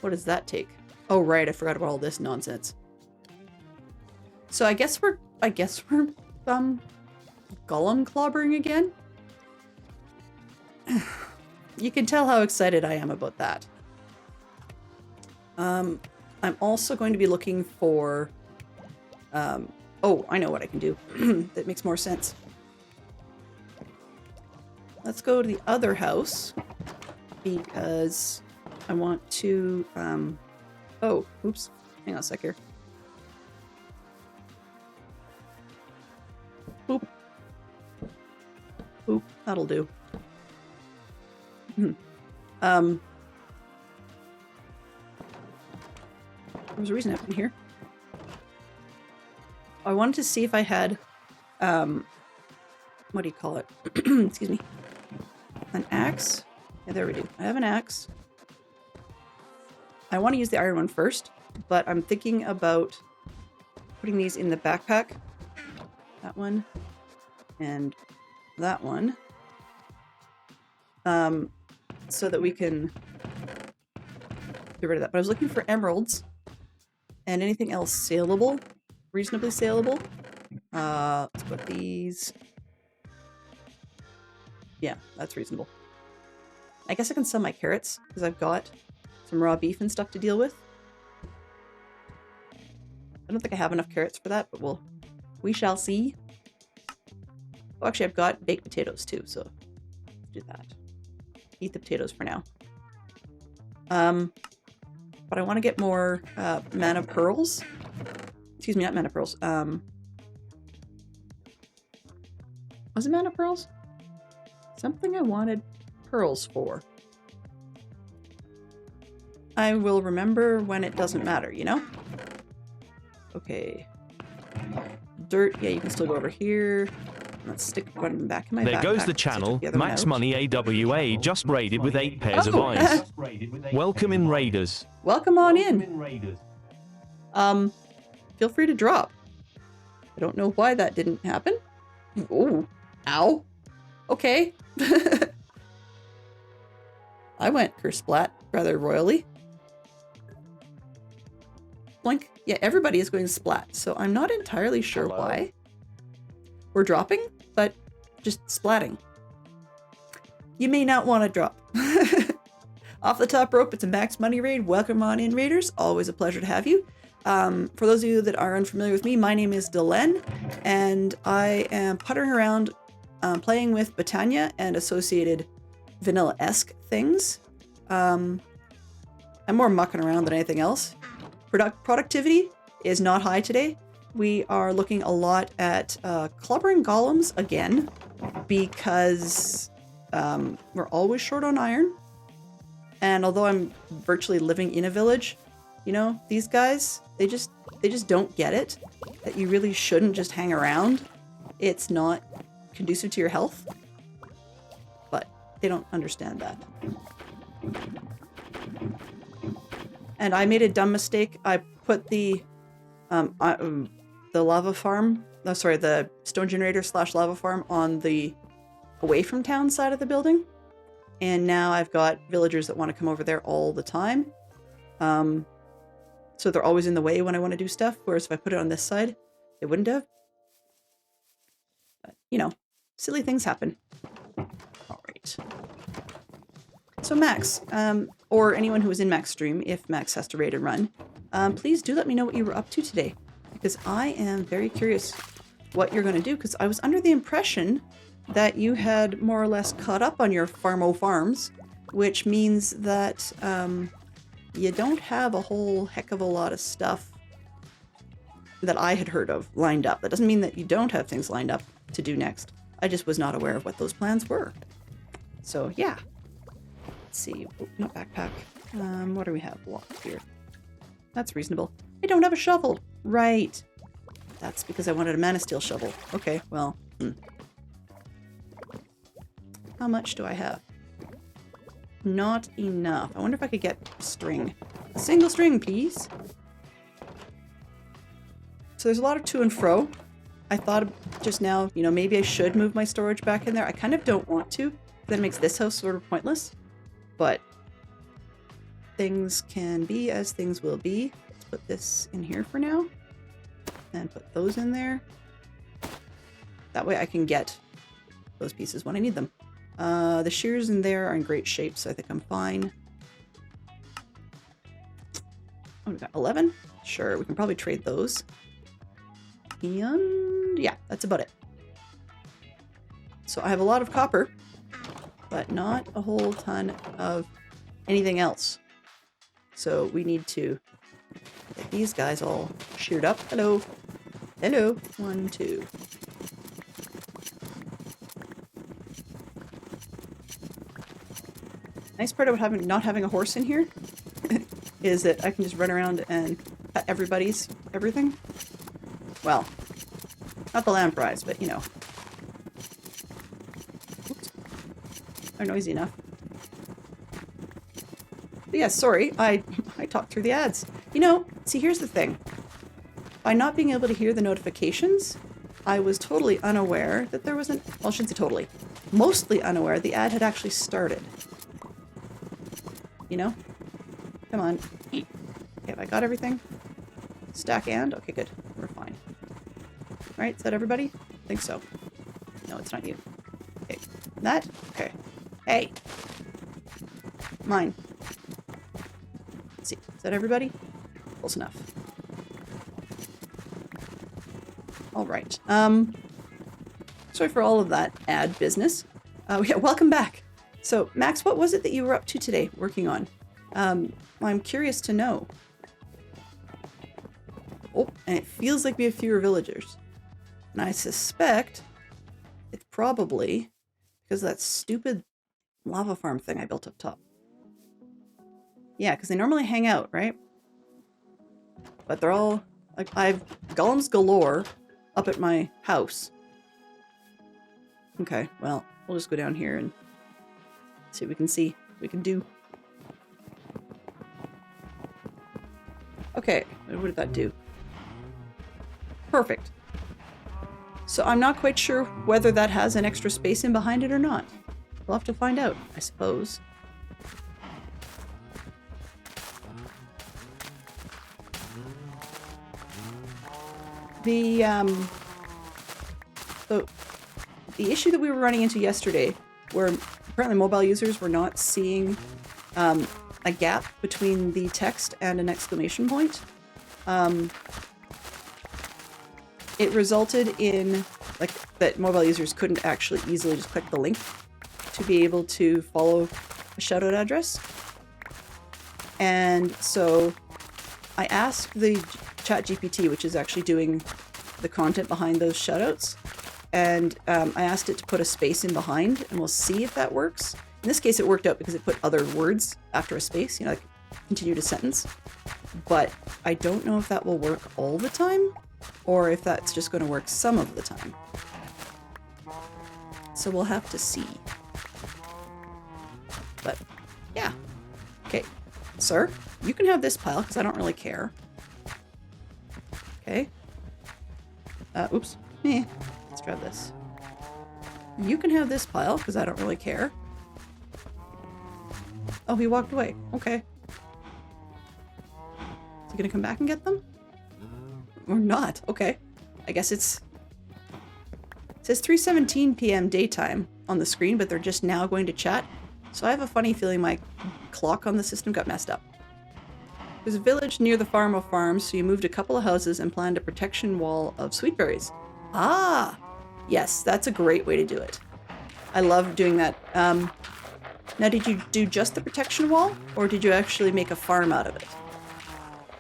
What does that take? Oh, right, I forgot about all this nonsense. So I guess we're golem clobbering again? You can tell how excited I am about that. I'm also going to be looking for... oh, I know what I can do. That makes more sense. Let's go to the other house. Because I want to... oh, oops. Hang on a sec here. Boop. Boop. That'll do. There's a reason I haven't here. I wanted to see if I had, what do you call it? Excuse me. An axe? Yeah, there we do. I have an axe. I want to use the iron one first, but I'm thinking about putting these in the backpack. That one. And that one. So that we can get rid of that. But I was looking for emeralds. And anything else saleable? Reasonably saleable? Let's put these... Yeah, that's reasonable. I guess I can sell my carrots, because I've got some raw beef and stuff to deal with. I don't think I have enough carrots for that, but we shall see. Oh, actually, I've got baked potatoes too, so let's do that. Eat the potatoes for now. But I want to get more mana pearls. Excuse me, not mana pearls. Was it mana pearls? Something I wanted pearls for. I will remember when it doesn't matter, you know? Okay. Dirt, yeah, you can still go over here. Let's stick one back in my backpack. There goes the channel. Max Money AWA just raided with 8 pairs of eyes. Welcome in, Raiders. Welcome on in. Feel free to drop. I don't know why that didn't happen. Ooh. Ow. Okay. I went kersplat rather royally. Blink. Yeah, everybody is going splat, so I'm not entirely sure why. We're dropping, but just splatting. You may not want to drop. Off the top rope, it's a Max Money raid. Welcome on in, raiders. Always a pleasure to have you. For those of you that are unfamiliar with me, my name is Delenn, and I am puttering around playing with Botania and associated vanilla-esque things. I'm more mucking around than anything else. Productivity is not high today. We are looking a lot at clubbering golems again, because we're always short on iron. And although I'm virtually living in a village, you know, these guys, they just don't get it, that you really shouldn't just hang around. It's not conducive to your health. But they don't understand that. And I made a dumb mistake. I put the lava farm, the stone generator / lava farm on the away from town side of the building. And now I've got villagers that want to come over there all the time. So they're always in the way when I want to do stuff. Whereas if I put it on this side, they wouldn't have. But, you know, silly things happen. All right. So Max, or anyone who was in Max stream, if Max has to raid and run, please do let me know what you were up to today. Because I am very curious what you're going to do. Because I was under the impression that you had more or less caught up on your farms, which means that you don't have a whole heck of a lot of stuff that I had heard of lined up. That doesn't mean that you don't have things lined up to do next. I just was not aware of what those plans were. So yeah. Let's see. Oh, no backpack. What do we have locked here? That's reasonable. I don't have a shovel. Right. That's because I wanted a mana steel shovel. Okay, well. How much do I have? Not enough. I wonder if I could get string. A single string, please. So there's a lot of to and fro. I thought just now, you know, maybe I should move my storage back in there. I kind of don't want to. That makes this house sort of pointless. But things can be as things will be. Let's put this in here for now. And put those in there. That way I can get those pieces when I need them. The shears in there are in great shape, so I think I'm fine. Oh, we got 11? Sure, we can probably trade those. And yeah, that's about it. So I have a lot of copper, but not a whole ton of anything else. So we need to get these guys all sheared up. Hello. Hello. 1, 2. Nice part about not having a horse in here is that I can just run around and cut everybody's everything. Well, not the lamb prize, but you know. Oops. They're noisy enough. But yeah, sorry, I talked through the ads. You know, see, here's the thing. By not being able to hear the notifications, I was totally unaware that there was well, I shouldn't say totally. Mostly unaware the ad had actually started. You know? Come on. Eat. Okay, have I got everything? Stack and? Okay, good. We're fine. Right? Is that everybody? I think so. No, it's not you. Okay. That? Okay. Hey! Mine. Let's see. Is that everybody? Close enough. Alright. Sorry for all of that ad business. Yeah, welcome back. So, Max, what was it that you were up to today, working on? I'm curious to know. Oh, and it feels like we have fewer villagers. And I suspect it's probably because of that stupid lava farm thing I built up top. Yeah, because they normally hang out, right? But they're all, like, I've golems galore up at my house. Okay, well, we'll just go down here and see what we can see. We can do. Okay, what did that do? Perfect. So I'm not quite sure whether that has an extra space in behind it or not. We'll have to find out, I suppose. The issue that we were running into yesterday, where apparently mobile users were not seeing a gap between the text and an exclamation point, it resulted in like that mobile users couldn't actually easily just click the link to be able to follow a shoutout address. And so I asked the ChatGPT, which is actually doing the content behind those shoutouts, and I asked it to put a space in behind, and we'll see if that works. In this case, it worked out because it put other words after a space, you know, like continued a sentence. But I don't know if that will work all the time, or if that's just going to work some of the time. So we'll have to see. But, yeah. Okay. Sir, you can have this pile, because I don't really care. Okay. Oops. Let's grab this. You can have this pile, because I don't really care. Oh, he walked away. Okay. Is he gonna come back and get them? Or not? Okay. I guess it says 3:17 p.m. daytime on the screen, but they're just now going to chat. So I have a funny feeling my clock on the system got messed up. There's a village near the farm of farms, so you moved a couple of houses and planned a protection wall of sweetberries. Ah! Yes, that's a great way to do it. I love doing that. Now, did you do just the protection wall, or did you actually make a farm out of it?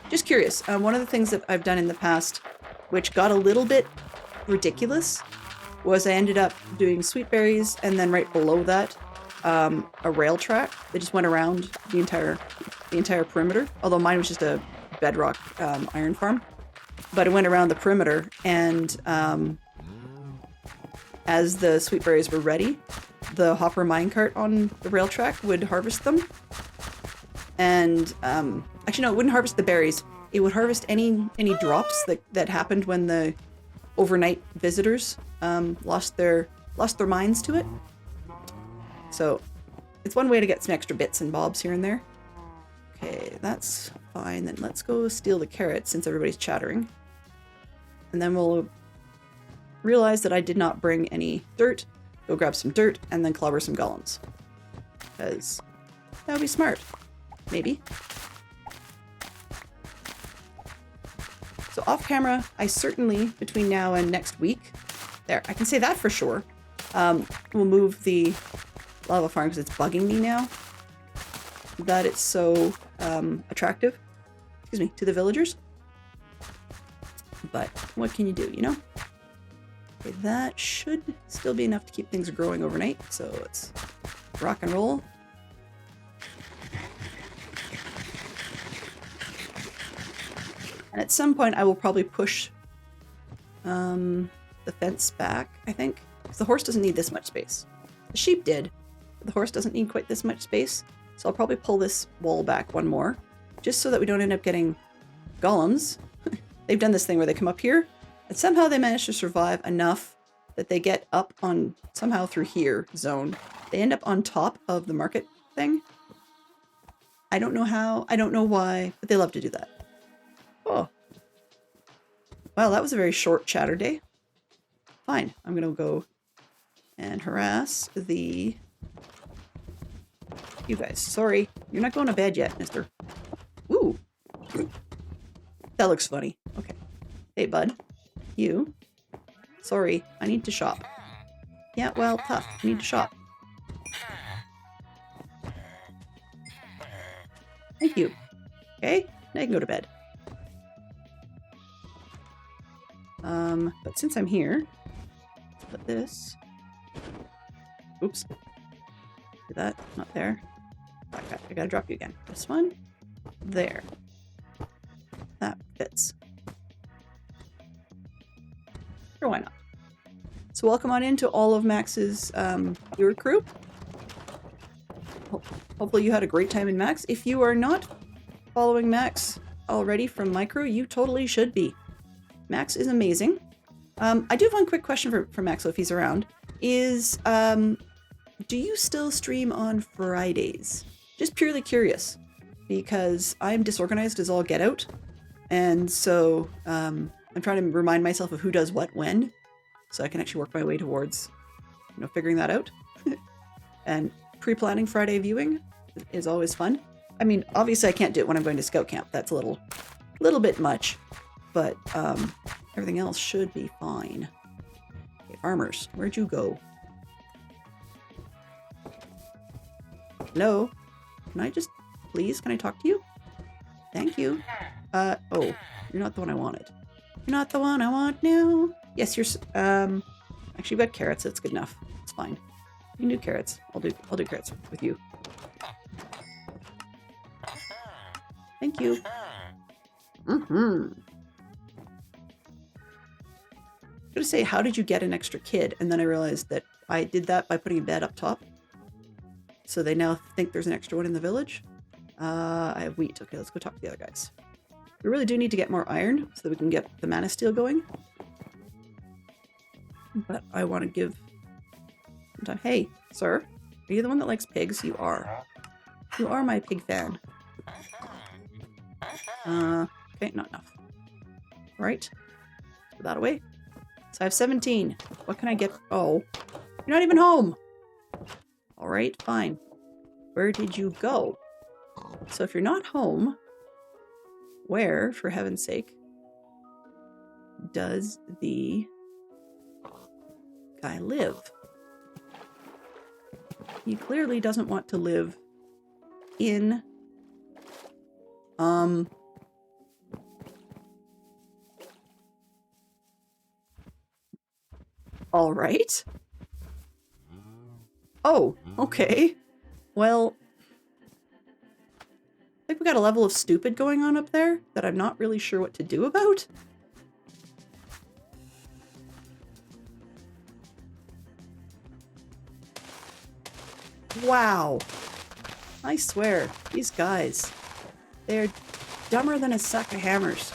Just curious. One of the things that I've done in the past, which got a little bit ridiculous, was I ended up doing sweetberries, and then right below that, a rail track that just went around the entire perimeter. Although mine was just a bedrock iron farm, but it went around the perimeter, and as the sweetberries were ready, the hopper minecart on the rail track would harvest them. And actually, no, it wouldn't harvest the berries. It would harvest any drops that happened when the overnight visitors lost their minds to it. So it's one way to get some extra bits and bobs here and there. Okay, that's fine. Then let's go steal the carrots since everybody's chattering. And then we'll realize that I did not bring any dirt. Go grab some dirt and then clobber some golems. Because that would be smart. Maybe. So off camera, I certainly, between now and next week, there, I can say that for sure, we'll move the lava farm because it's bugging me now that it's so attractive, excuse me, to the villagers. But what can you do, you know? Okay, that should still be enough to keep things growing overnight, so let's rock and roll. And at some point I will probably push the fence back, I think. Because the horse doesn't need this much space. The sheep did, but the horse doesn't need quite this much space. So I'll probably pull this wall back one more, just so that we don't end up getting golems. They've done this thing where they come up here, and somehow they manage to survive enough that they get up on, somehow through here, zone. They end up on top of the market thing. I don't know how, I don't know why, but they love to do that. Oh. Well, that was a very short chatter day. Fine, I'm gonna go and harass you guys. Sorry, you're not going to bed yet, mister. Ooh. That looks funny. Okay. Hey, bud. You. Sorry, I need to shop. Yeah, well, tough. I need to shop. Thank you. Okay, now you can go to bed. But since I'm here, let's put this. Oops. Do that. Not there. I gotta drop you again. This one. There. That fits. Sure, why not? So welcome on into all of Max's viewer crew. Hopefully you had a great time in Max. If you are not following Max already from my crew, you totally should be. Max is amazing. I do have one quick question for Max, so if he's around. Do you still stream on Fridays? Just purely curious, because I'm disorganized as all get out. And so I'm trying to remind myself of who does what when, so I can actually work my way towards, figuring that out. And pre-planning Friday viewing is always fun. I mean, obviously I can't do it when I'm going to scout camp. That's a little little bit much, but everything else should be fine. Okay, farmers, where'd you go? Hello? Can I just, please, can I talk to you? Thank you. Oh, you're not the one I wanted. You're not the one I want now. Yes, you're, actually, you've got carrots. That's good enough. It's fine. You can do carrots. I'll do carrots with you. Thank you. I'm gonna say, how did you get an extra kid? And then I realized that I did that by putting a bed up top. So they now think there's an extra one in the village. I have wheat. Okay, let's go talk to the other guys. We really do need to get more iron so that we can get the mana steel going. But I want to give some time. Hey, sir, are you the one that likes pigs? You are. You are my pig fan. Okay, not enough. Right. Put that away. So I have 17. What can I get? Oh, you're not even home. All right, fine. Where did you go? So if you're not home, where, for heaven's sake, does the guy live? He clearly doesn't want to live in, all right. Oh, okay. Well, I think we got a level of stupid going on up there that I'm not really sure what to do about. Wow. I swear, these guys, they're dumber than a sack of hammers.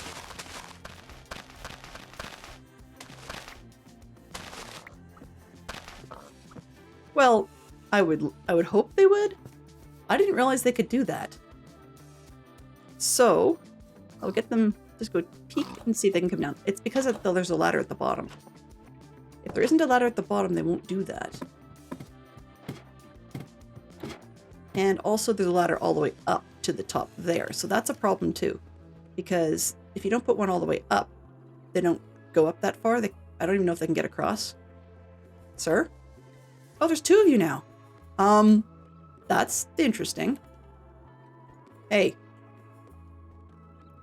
Well, I would hope they would. I didn't realize they could do that. So, I'll get them, just go peek and see if they can come down. It's because there's a ladder at the bottom. If there isn't a ladder at the bottom, they won't do that. And also there's a ladder all the way up to the top there. So that's a problem too. Because if you don't put one all the way up, they don't go up that far. I don't even know if they can get across. Sir? Oh, there's two of you now. That's interesting. Hey.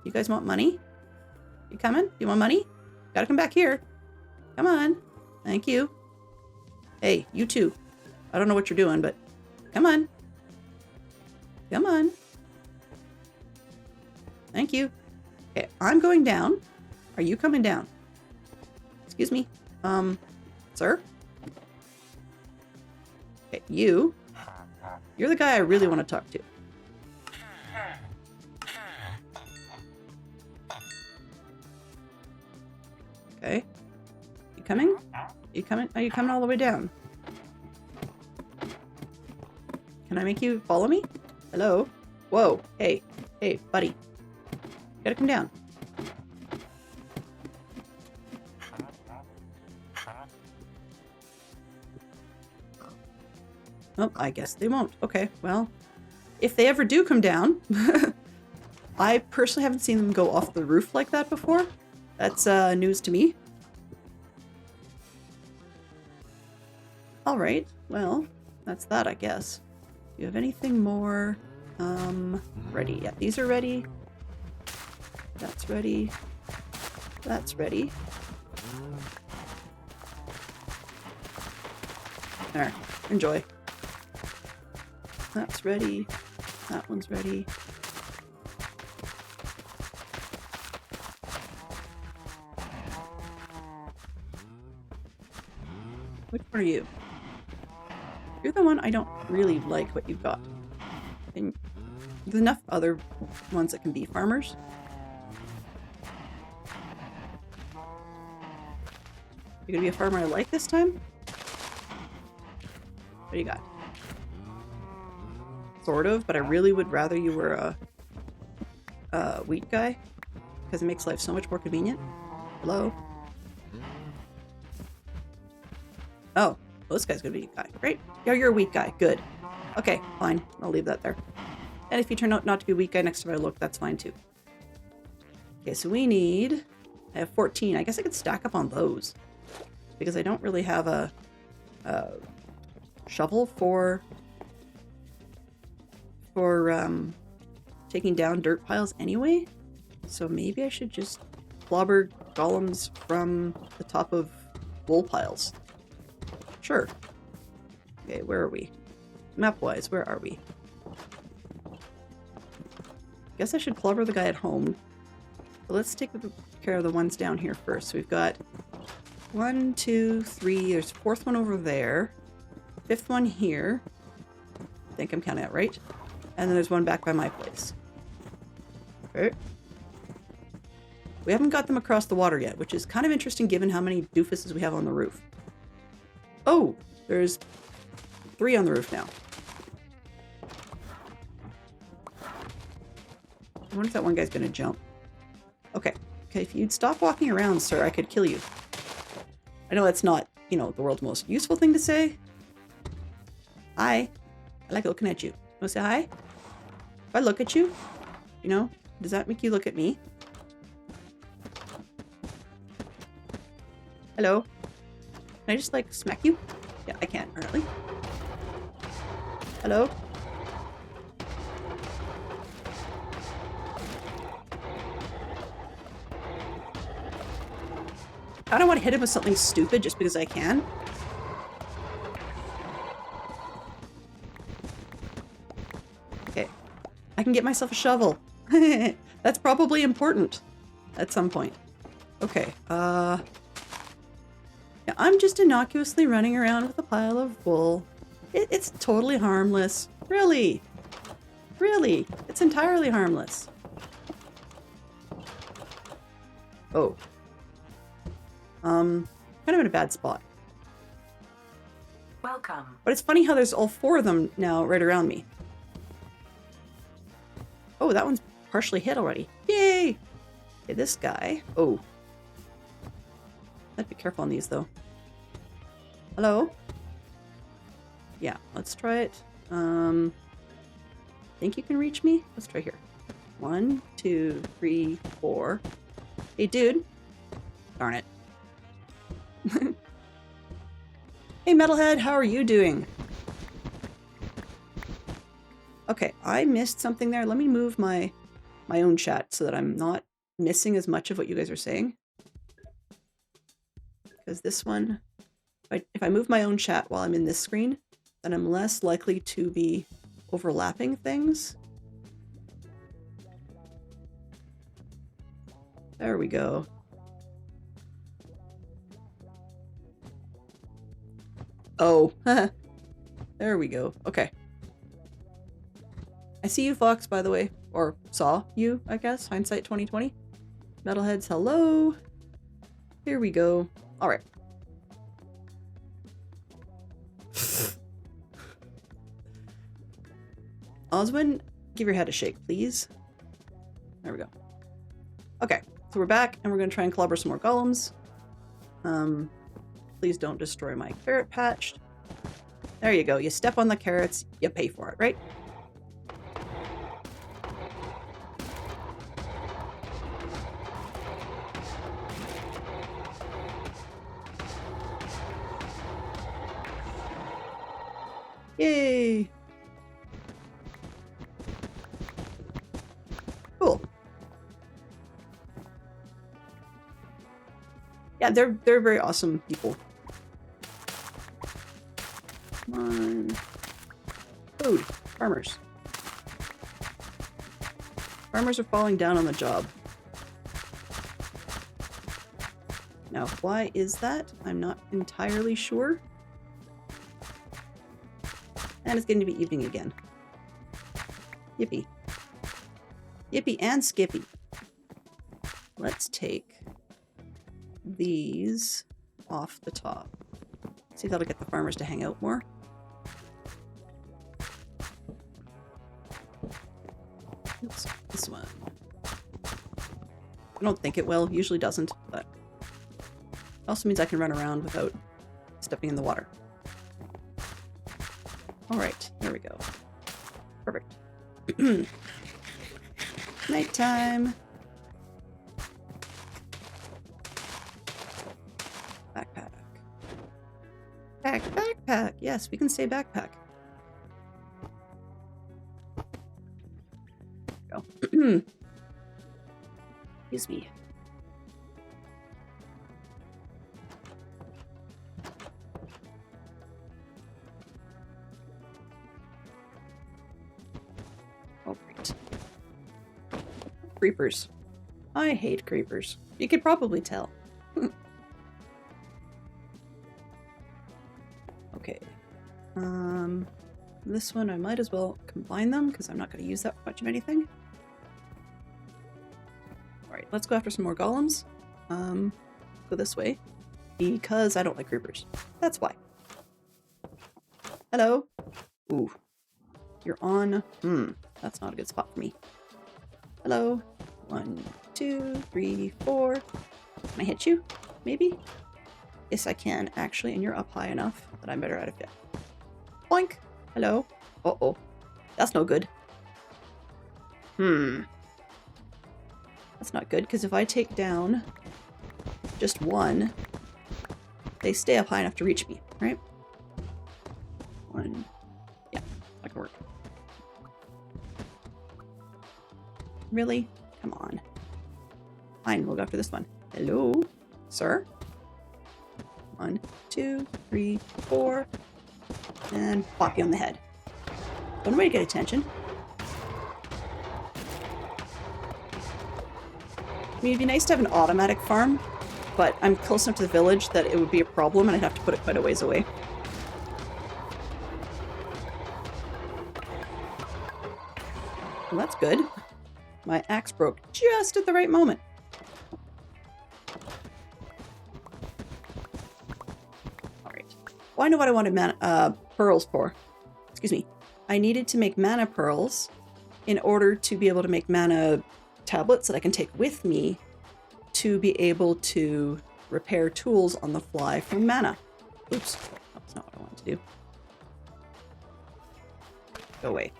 You guys want money? You coming? You want money? Gotta come back here. Come on. Thank you. Hey, you too. I don't know what you're doing, but come on. Come on. Thank you. Okay, I'm going down. Are you coming down? Excuse me. Sir? Okay, you're the guy I really want to talk to. Okay. You coming? You coming? Are you coming all the way down? Can I make you follow me? Hello? Whoa. Hey. Hey, buddy. You gotta come down. Oh, I guess they won't. Okay, well, if they ever do come down, I personally haven't seen them go off the roof like that before. That's news to me. All right, well, that's that, I guess. Do you have anything more? Ready. Yeah, these are ready. That's ready. That's ready. There, enjoy. That's ready. That one's ready. Which one are you? You're the one I don't really like what you've got. And there's enough other ones that can be farmers. You're gonna be a farmer I like this time? What do you got? Sort of, but I really would rather you were a wheat guy, because it makes life so much more convenient. Hello? Oh, well, this guy's gonna be a guy. Great. Yeah, you're a wheat guy. Good. Okay, fine. I'll leave that there. And if you turn out not to be a wheat guy next time I look, that's fine too. Okay, so we need... I have 14. I guess I could stack up on those. Because I don't really have a shovel for taking down dirt piles anyway. So maybe I should just clobber golems from the top of wool piles. Sure. Okay, where are we? Map-wise, where are we? Guess I should clobber the guy at home. But let's take care of the ones down here first. So we've got 1, 2, 3. There's a fourth one over there. Fifth one here. I think I'm counting that right. And then there's one back by my place. Okay. We haven't got them across the water yet, which is kind of interesting given how many doofuses we have on the roof. Oh, there's 3 on the roof now. I wonder if that one guy's gonna jump. Okay. Okay, if you'd stop walking around, sir, I could kill you. I know that's not, you know, the world's most useful thing to say. Hi. I like looking at you. Wanna say hi? If I look at you, you know, does that make you look at me? Hello? Can I just, like, smack you? Yeah, I can, apparently. Hello? I don't want to hit him with something stupid just because I can. Okay. I can get myself a shovel. That's probably important at some point. Okay, yeah, I'm just innocuously running around with a pile of wool. It's totally harmless. Really? Really? It's entirely harmless. Oh. Kind of in a bad spot. Welcome. But it's funny how there's all 4 of them now right around me. Oh, that one's partially hit already. Yay! Okay, this guy. Oh. I'd be careful on these, though. Hello? Yeah, let's try it. Think you can reach me? Let's try here. 1, 2, 3, 4. Hey, dude. Darn it. Hey, Metalhead, how are you doing? Okay, I missed something there. Let me move my own chat so that I'm not missing as much of what you guys are saying. Because this one, if I move my own chat while I'm in this screen, then I'm less likely to be overlapping things. There we go. Oh, there we go. Okay. I see you, Fox, by the way. Or saw you, I guess. Hindsight 2020. Metalheads, hello. Here we go. All right. Oswin, give your head a shake, please. There we go. Okay, so we're back, and we're going to try and clobber some more golems. Please don't destroy my carrot patch. There you go. You step on the carrots, you pay for it, right? Yay! Cool. Yeah, they're very awesome people. Come on. Food. Farmers. Farmers are falling down on the job. Now, why is that? I'm not entirely sure. And it's getting to be evening again. Yippee. Yippee and Skippy. Let's take these off the top. See if that'll get the farmers to hang out more. Oops, this one. I don't think it will. Usually doesn't, but it also means I can run around without stepping in the water. Alright, there we go. Perfect. Nighttime. backpack. Yes, we can say backpack. Go. Excuse me. Oh, great. Creepers. I hate creepers. You could probably tell. Okay. This one I might as well combine them because I'm not going to use that for much of anything. Alright, let's go after some more golems. Go this way. Because I don't like creepers. That's why. Hello? Ooh. You're on... that's not a good spot for me. Hello? 1, 2, 3, 4. Can I hit you? Maybe? Yes, I can, actually, and you're up high enough that I'm better at it yet. Boink! Hello? Uh-oh. That's no good. That's not good, because if I take down just one, they stay up high enough to reach me, right? 1. Yeah, that can work. Really? Come on. Fine, we'll go after this one. Hello? Sir? 1, 2, 3, 4. And pop you on the head. One way to get attention. I mean, it'd be nice to have an automatic farm, but I'm close enough to the village that it would be a problem and I'd have to put it quite a ways away. Well, that's good. My axe broke just at the right moment. Alright. Well, I know what I wanted pearls for. Excuse me. I needed to make mana pearls in order to be able to make mana tablets that I can take with me to be able to repair tools on the fly from mana. Oops. That's not what I wanted to do. Go away.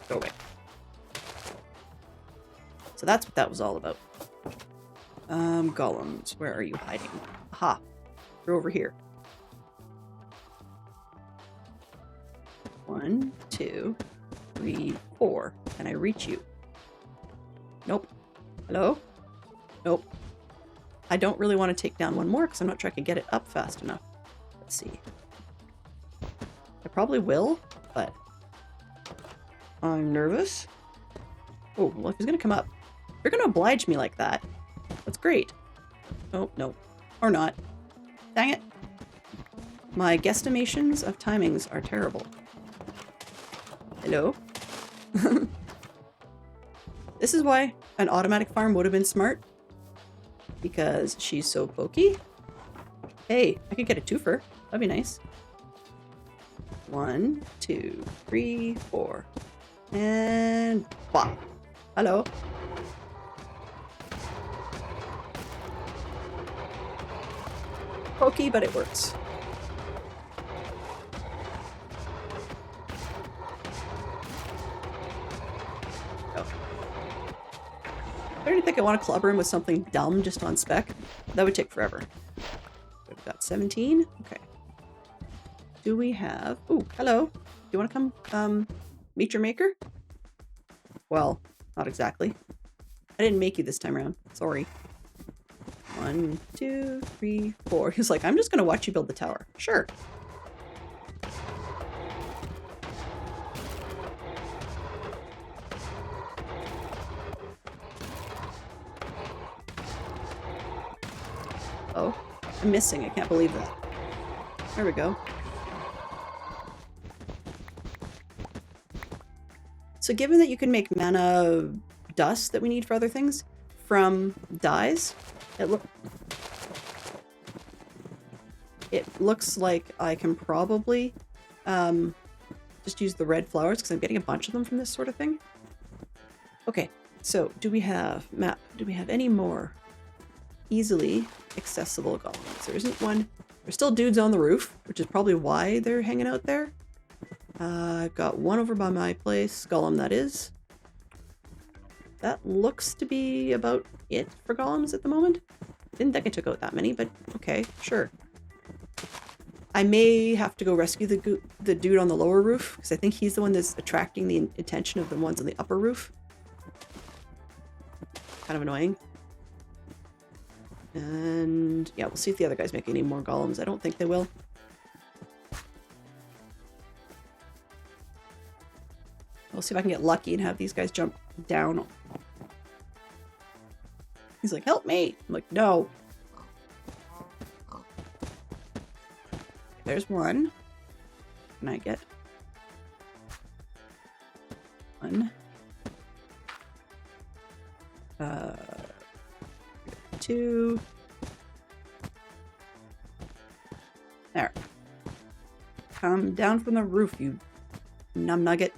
Go away. So that's what that was all about. Golems, where are you hiding? Aha. You're over here. 1, 2, 3, 4. Can I reach you? Nope. Hello? Nope. I don't really want to take down one more because I'm not sure I can get it up fast enough. Let's see. I probably will, but I'm nervous. Oh, well, if he's going to come up. You're going to oblige me like that. That's great. Oh, no. Or not. Dang it. My guesstimations of timings are terrible. Hello? This is why an automatic farm would have been smart. Because she's so pokey. Hey, I could get a twofer. That'd be nice. 1, 2, 3, 4. And bop. Hello. Pokey, but it works. Oh. I don't think I want to clubber him with something dumb just on spec. That would take forever. We've got 17. Okay. Do we have... Ooh, hello. Do you want to come meet your maker? Well, not exactly. I didn't make you this time around. Sorry. 1, 2, 3, 4. He's like, I'm just going to watch you build the tower. Sure. Oh, I'm missing. I can't believe that. There we go. So given that you can make mana dust that we need for other things from dyes, it looks like I can probably just use the red flowers because I'm getting a bunch of them from this sort of thing. Okay, so do we have any more easily accessible golems? There isn't one. There's still dudes on the roof, which is probably why they're hanging out there. I've got one over by my place, golem that is. That looks to be about it for golems at the moment. Didn't think I took out that many, but okay, sure. I may have to go rescue the dude on the lower roof, because I think he's the one that's attracting the attention of the ones on the upper roof. Kind of annoying. And yeah, we'll see if the other guys make any more golems. I don't think they will. We'll see if I can get lucky and have these guys jump down. He's like, help me! I'm like, no. There's one. Can I get one? Two. There. Come down from the roof, you numb nugget.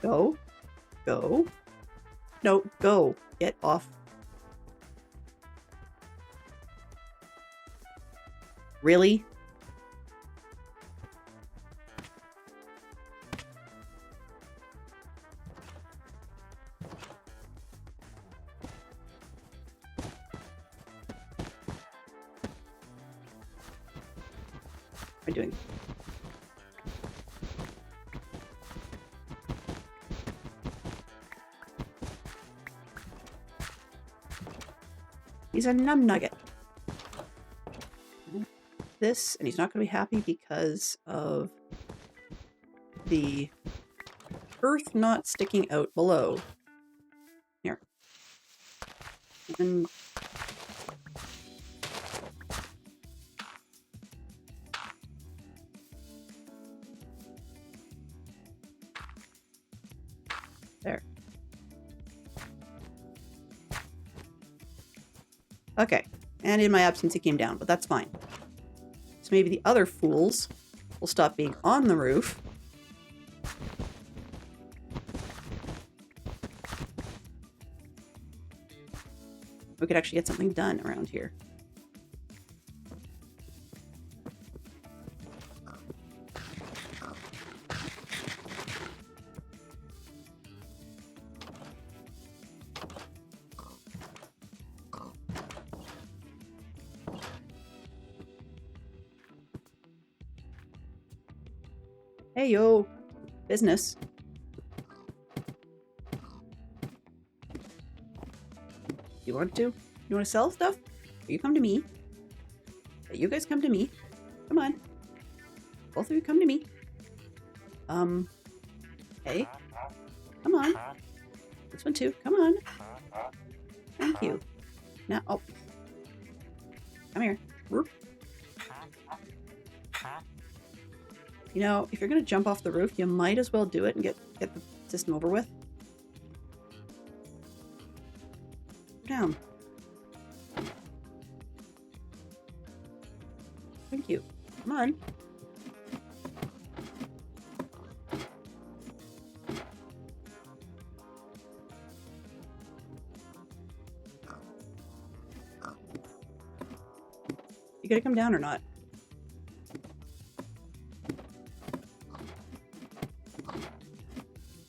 Go. Go. No, go. Get off. Really? What am I doing? He's a numb nugget. This, and he's not going to be happy because of the earth not sticking out below. Here. And there. Okay. And in my absence, he came down, but that's fine. So maybe the other fools will stop being on the roof. We could actually get something done around here. Hey, yo. Business. You want to? You want to sell stuff? You come to me. You guys come to me. Come on. Both of you come to me. Hey. Come on. This one too. Come on. Thank you. Now, oh. Come here. Whoop. You know, if you're going to jump off the roof, you might as well do it and get the system over with. Down. Thank you. Come on. You gonna come down or not?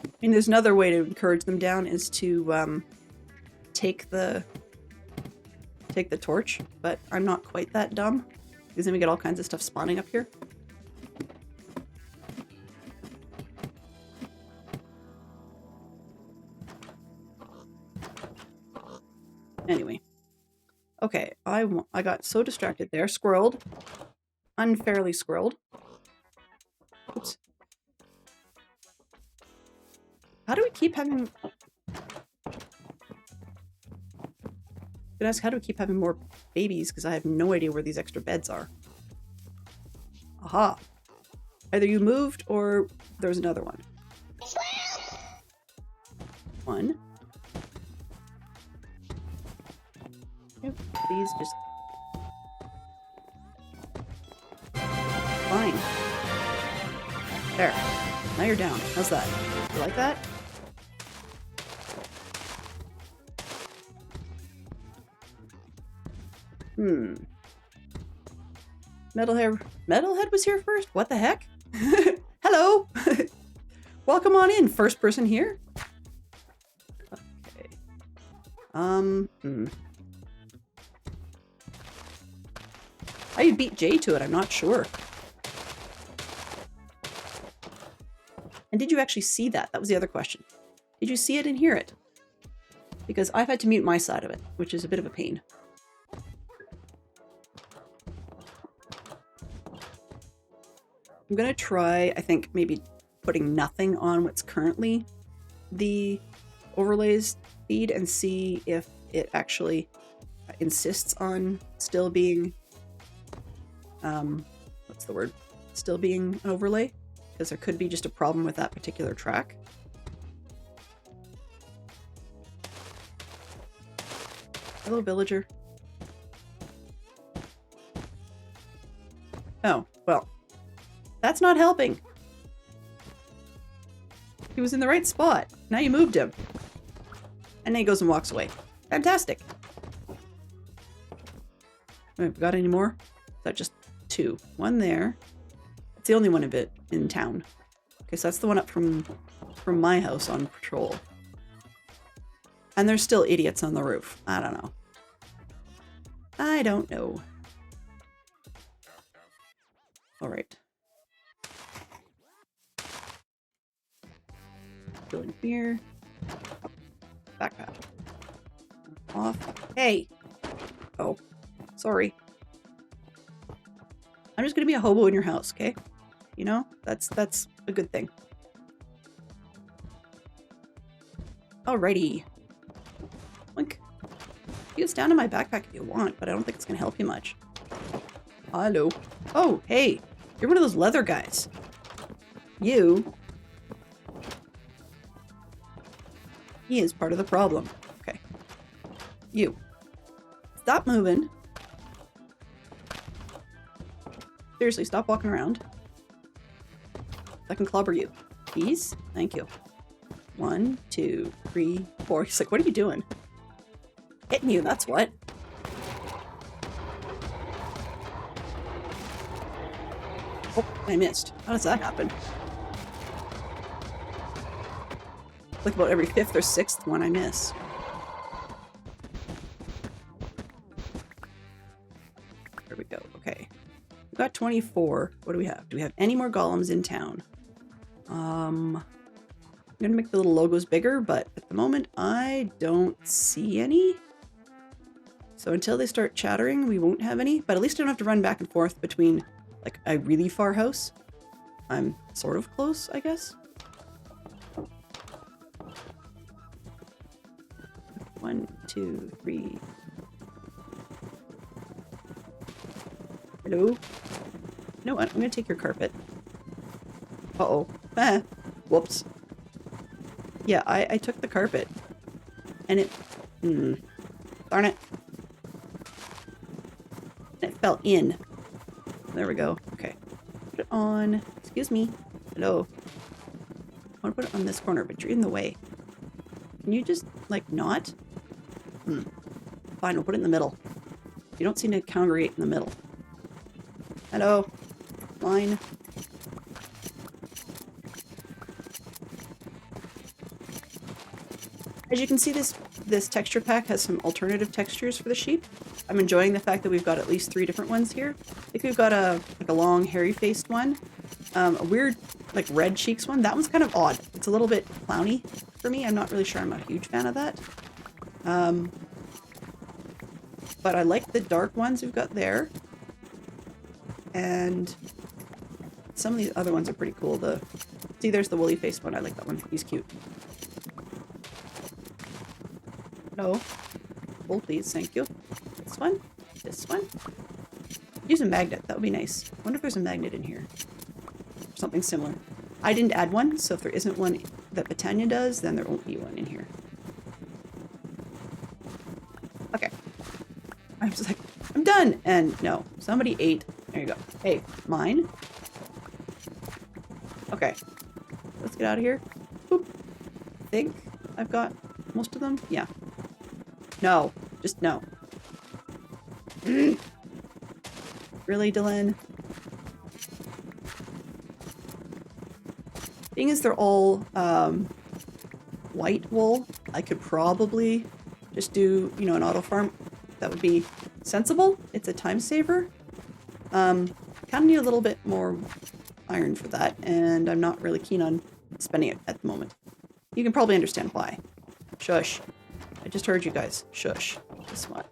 I mean, there's another way to encourage them down is to take the torch, but I'm not quite that dumb because then we get all kinds of stuff spawning up here. Anyway, okay, I got so distracted there, squirreled, unfairly squirreled. Oops. How do we keep having... I ask, how do we keep having more babies? Because I have no idea where these extra beds are. Aha. Either you moved or there's another one. One. Yep, please just... Fine. There. Now you're down. How's that? You like that? Metalhead was here first? What the heck? Hello! Welcome on in, first person here. Okay. I How you beat Jay to it, I'm not sure. And did you actually see that? That was the other question. Did you see it and hear it? Because I've had to mute my side of it, which is a bit of a pain. I'm gonna try, I think, maybe putting nothing on what's currently the overlays feed and see if it actually insists on still being, what's the word? Still being an overlay, because there could be just a problem with that particular track. Hello, villager. Oh, well, that's not helping. He was in the right spot. Now you moved him. And then he goes and walks away. Fantastic. Right, got any more? Is that just 2? 1 there. It's the only one of it in town. Okay, so that's the one up from my house on patrol. And there's still idiots on the roof. I don't know. I don't know. All right. Filling beer. Backpack. Off. Hey! Oh, sorry. I'm just gonna be a hobo in your house, okay? You know? That's a good thing. Alrighty. Link. You can stand on my backpack if you want, but I don't think it's gonna help you much. Hello. Oh, hey! You're one of those leather guys. You. He is part of the problem. Okay. You. Stop moving. Seriously, stop walking around. I can clobber you. Please? Thank you. 1, 2, 3, 4. He's like, what are you doing? Hitting you, that's what. Oh, I missed. How does that happen? Like about every 5th or 6th one I miss. There we go. Okay. We've got 24. What do we have? Do we have any more golems in town? I'm gonna make the little logos bigger, but at the moment I don't see any. So until they start chattering, we won't have any, but at least I don't have to run back and forth between like a really far house. I'm sort of close, I guess. 1, 2, 3. Hello? You know what? I'm gonna take your carpet. Uh-oh. Ah. Whoops. Yeah, I took the carpet. And it... Darn it. It fell in. There we go. Okay. Put it on. Excuse me. Hello. I want to put it on this corner, but you're in the way. Can you just, like, not? Fine, we'll put it in the middle. You don't seem to congregate in the middle. Hello. Line. As you can see, this texture pack has some alternative textures for the sheep. I'm enjoying the fact that we've got at least 3 different ones here. I think we've got a long, hairy-faced one. A weird, like, red cheeks one. That one's kind of odd. It's a little bit clowny for me. I'm not really sure I'm a huge fan of that. But I like the dark ones we've got there. And some of these other ones are pretty cool. See, there's the woolly-faced one. I like that one. He's cute. No. Full, please. Thank you. This one. This one. Use a magnet. That would be nice. I wonder if there's a magnet in here. Or something similar. I didn't add one, so if there isn't one that Botania does, then there won't be one in here. Okay. I was like, I'm done! And no. Somebody ate. There you go. Hey, mine? Okay. Let's get out of here. Boop. I think I've got most of them. Yeah. No. Just no. Really, Dylan? Being as they're all white wool, I could probably just do, you know, an auto farm. That would be sensible. It's a time saver. Kind of need a little bit more iron for that, and I'm not really keen on spending it at the moment. You can probably understand why. Shush. I just heard you guys. Shush. This one.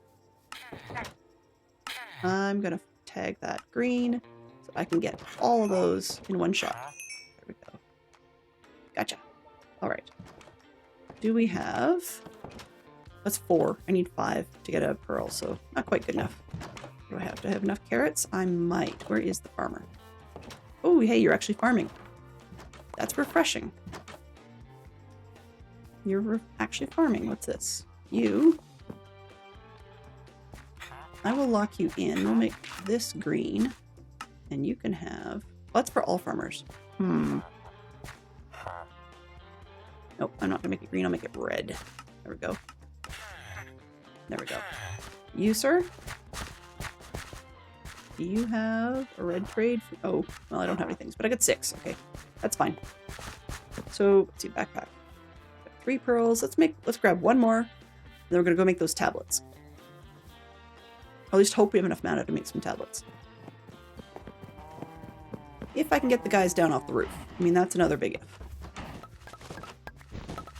I'm gonna tag that green so I can get all of those in one shot. There we go. Gotcha. Alright. Do we have... That's 4. I need 5 to get a pearl, so not quite good enough. Do I have to have enough carrots? I might. Where is the farmer? Oh, hey, you're actually farming. That's refreshing. You're actually farming. What's this? You. I will lock you in. We'll make this green. And you can have... Oh, that's for all farmers. Nope, I'm not going to make it green. I'll make it red. There we go. There we go. You, sir? Do you have a red trade? Oh, well, I don't have any things, but I got 6. Okay, that's fine. So, let's see, backpack. Got 3 pearls. Let's grab 1 more. And then we're going to go make those tablets. Or at least hope we have enough mana to make some tablets. If I can get the guys down off the roof. I mean, that's another big if.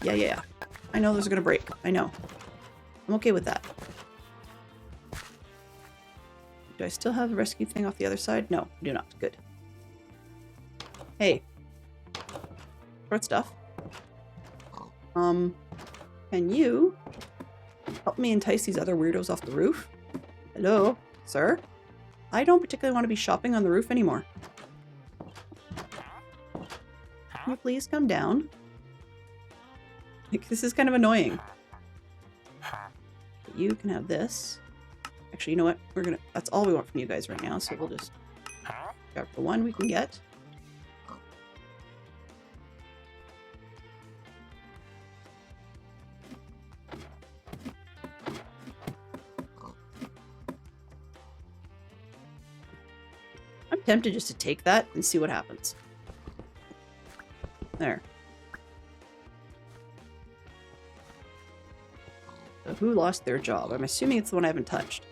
Yeah. I know those are going to break. I know. I'm okay with that. Do I still have the rescue thing off the other side? No, I do not. Good. Hey. Short stuff. Can you help me entice these other weirdos off the roof? Hello, sir? I don't particularly want to be shopping on the roof anymore. Can you please come down? Like, this is kind of annoying. But you can have this. Actually, you know what? That's all we want from you guys right now, so we'll just grab the 1 we can get. I'm tempted just to take that and see what happens. There. So who lost their job? I'm assuming it's the one I haven't touched.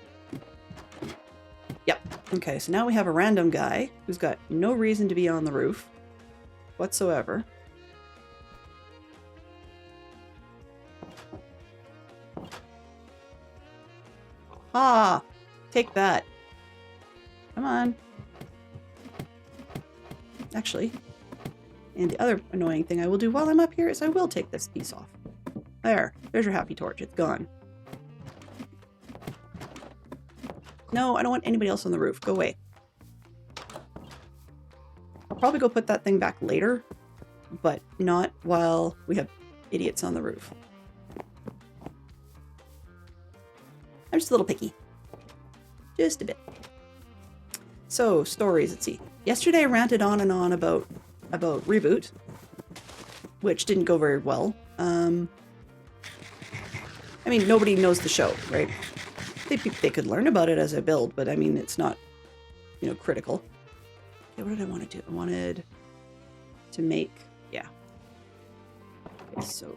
Yep. Okay, so now we have a random guy who's got no reason to be on the roof whatsoever. Ah! Take that. Come on. Actually, and the other annoying thing I will do while I'm up here is I will take this piece off. There's your happy torch. It's gone. No, I don't want anybody else on the roof. Go away. I'll probably go put that thing back later, but not while we have idiots on the roof. I'm just a little picky. Just a bit. So, stories, let's see. Yesterday I ranted on and on about Reboot, which didn't go very well. I mean, nobody knows the show, right? They could learn about it as I build, but I mean, it's not, you know, critical. Okay, what did I want to do? I wanted to make, yeah. Okay, so...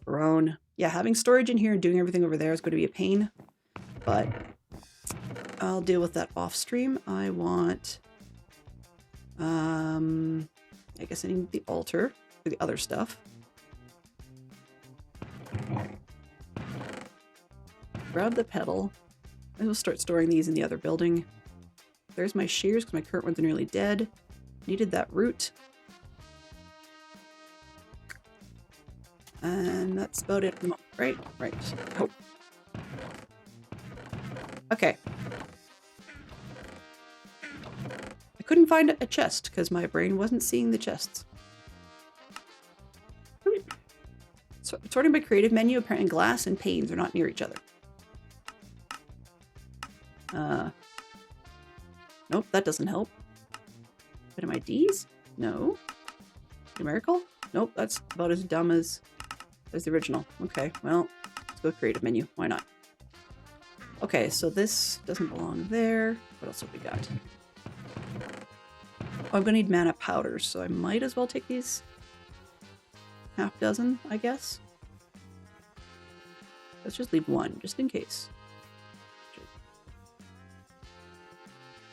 Barone. Yeah, having storage in here and doing everything over there is going to be a pain, but I'll deal with that off stream. I want, I guess I need the altar for the other stuff. Grab the pedal. I will start storing these in the other building. There's my shears because my current ones are nearly dead. Needed that root. And that's about it. Right? Right. Oh. Okay. I couldn't find a chest because my brain wasn't seeing the chests. So, sorting by creative menu, apparently glass and panes are not near each other. Nope, that doesn't help. But am I D's? No. Numerical? Nope, that's about as dumb as the original. Okay, well, let's go creative menu. Why not? Okay, so this doesn't belong there. What else have we got? Oh, I'm gonna need mana powders, so I might as well take these half dozen, I guess. Let's just leave 1, just in case.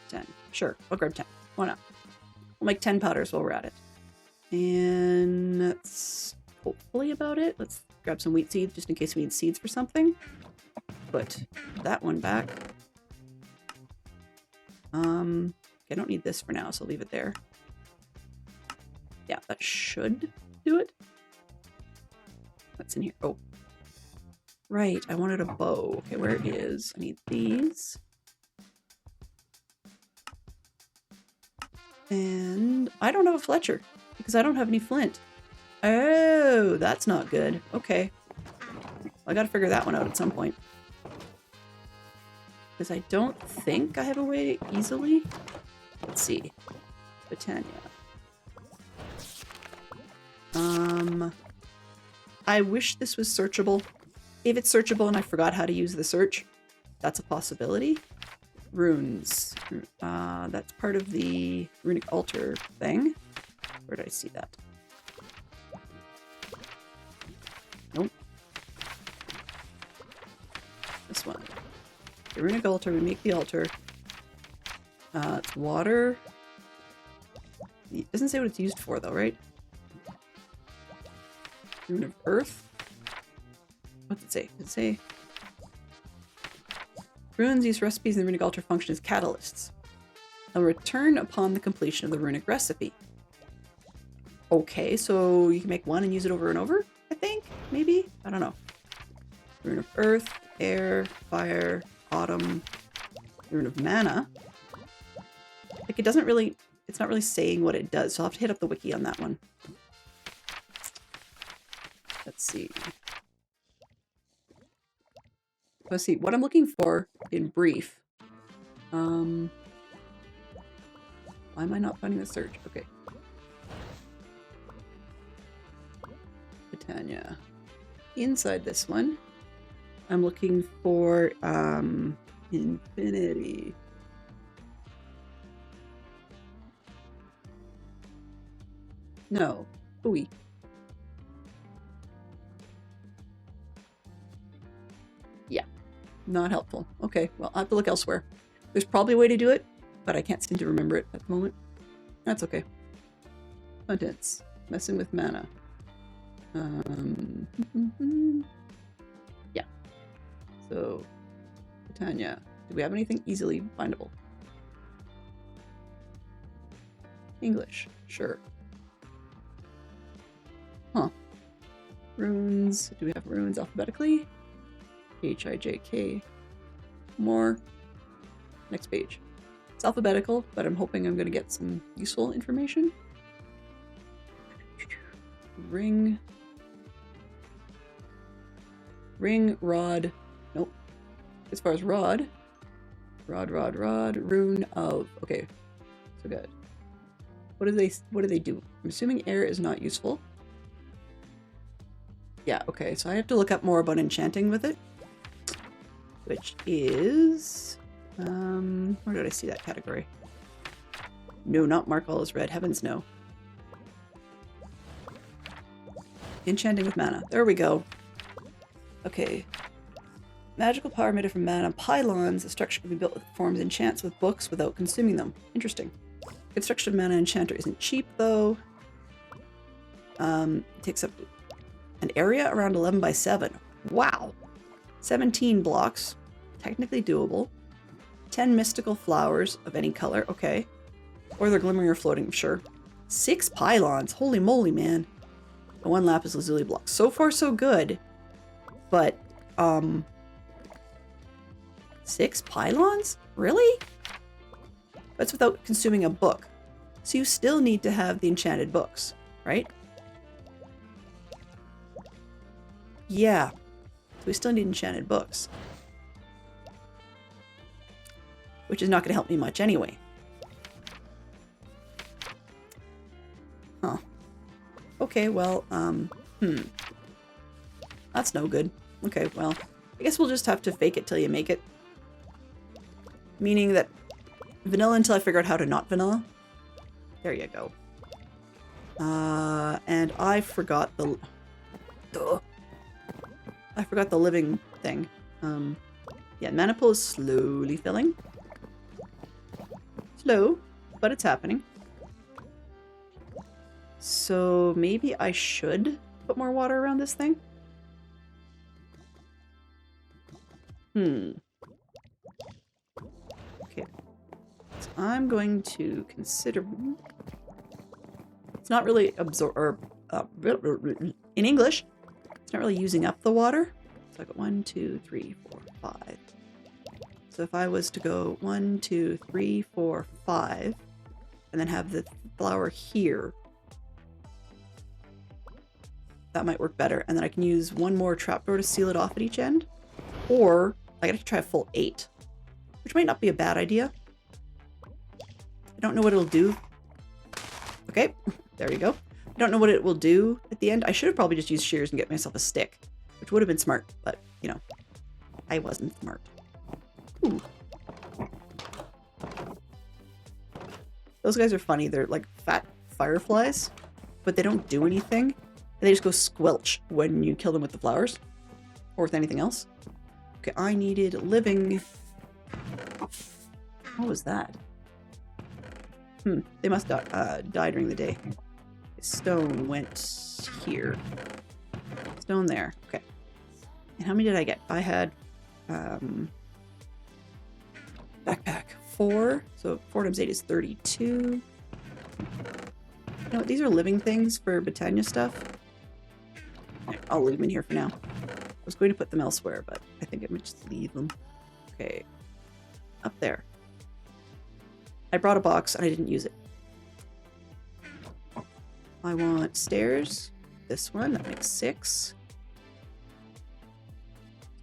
10. Sure, I'll grab 10. Why not? We'll make 10 powders while we're at it. And that's hopefully about it. Let's grab some wheat seeds just in case we need seeds for something. Put that one back. I don't need this for now, so I'll leave it there. Yeah, that should do it. What's in here? Oh. Right, I wanted a bow. Okay, where it is. I need these. And I don't have a Fletcher because I don't have any flint. Oh, that's not good. Okay. I gotta figure that one out at some point. Because I don't think I have a way easily. Let's see. Botania. I wish this was searchable. If it's searchable and I forgot how to use the search, that's a possibility. Runes. That's part of the runic altar thing. Where did I see that? Nope. This one. The runic altar, we make the altar. It's water. It doesn't say what it's used for though, right? Rune of earth. What's it say? Does it say? Runes use recipes in the runic altar function as catalysts. They'll return upon the completion of the runic recipe. Okay, so you can make one and use it over and over, I think? Maybe? I don't know. Rune of earth, air, fire, autumn, rune of mana. Like, it doesn't really, it's not really saying what it does, so I'll have to hit up the wiki on that one. Let's see. Let's see, what I'm looking for in brief. Why am I not finding the search? Okay. Botania. Inside this one, I'm looking for infinity. No. Ooh. Yeah. Not helpful. Okay, well, I'll have to look elsewhere. There's probably a way to do it, but I can't seem to remember it at the moment. That's okay. Contents. Messing with mana. Yeah. So, Botania. Do we have anything easily findable? English. Sure. Huh. Runes. Do we have runes alphabetically? H-I-J-K. More. Next page. It's alphabetical, but I'm hoping I'm going to get some useful information. Ring. Ring, rod. Nope. As far as rod. Rod. Rune of. Okay. So good. What do they do? I'm assuming air is not useful. Yeah, okay. So I have to look up more about enchanting with it. Which is... where did I see that category? No, not mark all as red. Heavens no. Enchanting with mana. There we go. Okay. Magical power emitted from mana pylons. A structure can be built with forms enchants with books without consuming them. Interesting. Construction of mana enchanter isn't cheap though. It takes up an area around 11 by 7. Wow. 17 blocks. Technically doable. 10 mystical flowers of any color. Okay. Or they're glimmering or floating. Sure. 6 pylons. Holy moly, man. And 1 lapis lazuli block. So far, so good. But, 6 pylons? Really? That's without consuming a book. So you still need to have the enchanted books, right? Yeah. So we still need enchanted books. Which is not going to help me much anyway. Huh. Okay, well, That's no good. Okay, well, I guess we'll just have to fake it till you make it. Meaning that vanilla until I figure out how to not vanilla. There you go. And I forgot the... Duh. I forgot the living thing. Yeah, mana pool is slowly filling. Slow, but it's happening. So maybe I should put more water around this thing? Okay. So I'm going to consider... It's not really in English, it's not really using up the water. So I got 1, 2, 3, 4, 5. So if I was to go 1, 2, 3, 4, 5, and then have the flower here, that might work better. And then I can use one more trapdoor to seal it off at each end. Or I gotta try a full 8, which might not be a bad idea. I don't know what it'll do. Okay, there you go. I don't know what it will do at the end. I should have probably just used shears and get myself a stick, which would have been smart, but, you know, I wasn't smart. Ooh. Those guys are funny. They're like fat fireflies, but they don't do anything. They just go squelch when you kill them with the flowers or with anything else. Okay, I needed living. What was that? They must die during the day. Stone went here. Stone there. Okay. And how many did I get? I had backpack 4. So 4 times 8 is 32. You know what? These are living things for Botania stuff. I'll leave them in here for now. I was going to put them elsewhere, but I think I'm going to just leave them. Okay. Up there. I brought a box and I didn't use it. I want stairs. This one, that makes 6.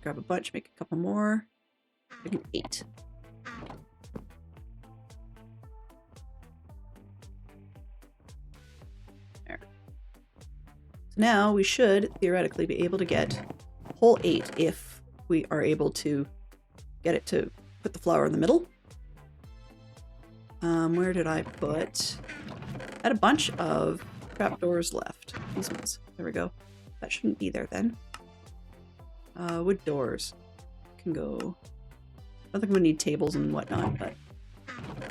Grab a bunch, make a couple more. Make an 8. There. So now we should theoretically be able to get whole 8 if we are able to get it to put the flower in the middle. Where did I put? I had a bunch of trapdoors left. These ones. There we go. That shouldn't be there then. Wood doors. Can go. I don't think I'm gonna need tables and whatnot, but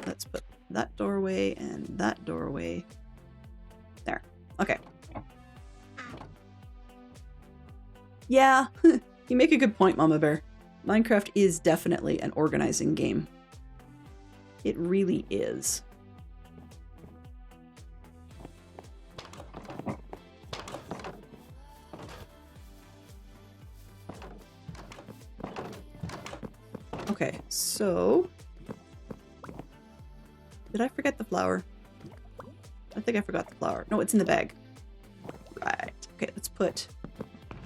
let's put that doorway and that doorway there. Okay. Yeah, you make a good point, Mama Bear. Minecraft is definitely an organizing game. It really is. Okay, so... Did I forget the flower? I think I forgot the flower. No, it's in the bag. Right. Okay, let's put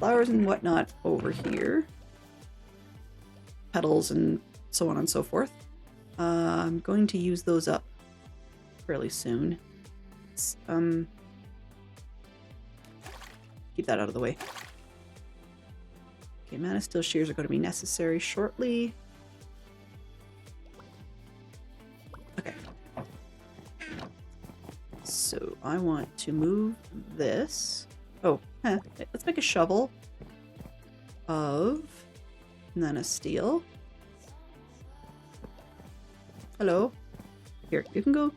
flowers and whatnot over here. Petals and so on and so forth. I'm going to use those up fairly soon. Keep that out of the way. Okay, mana steel shears are going to be necessary shortly. Okay. So I want to move this. Oh, let's make a shovel of, and then a steel. Hello. Here, you can go.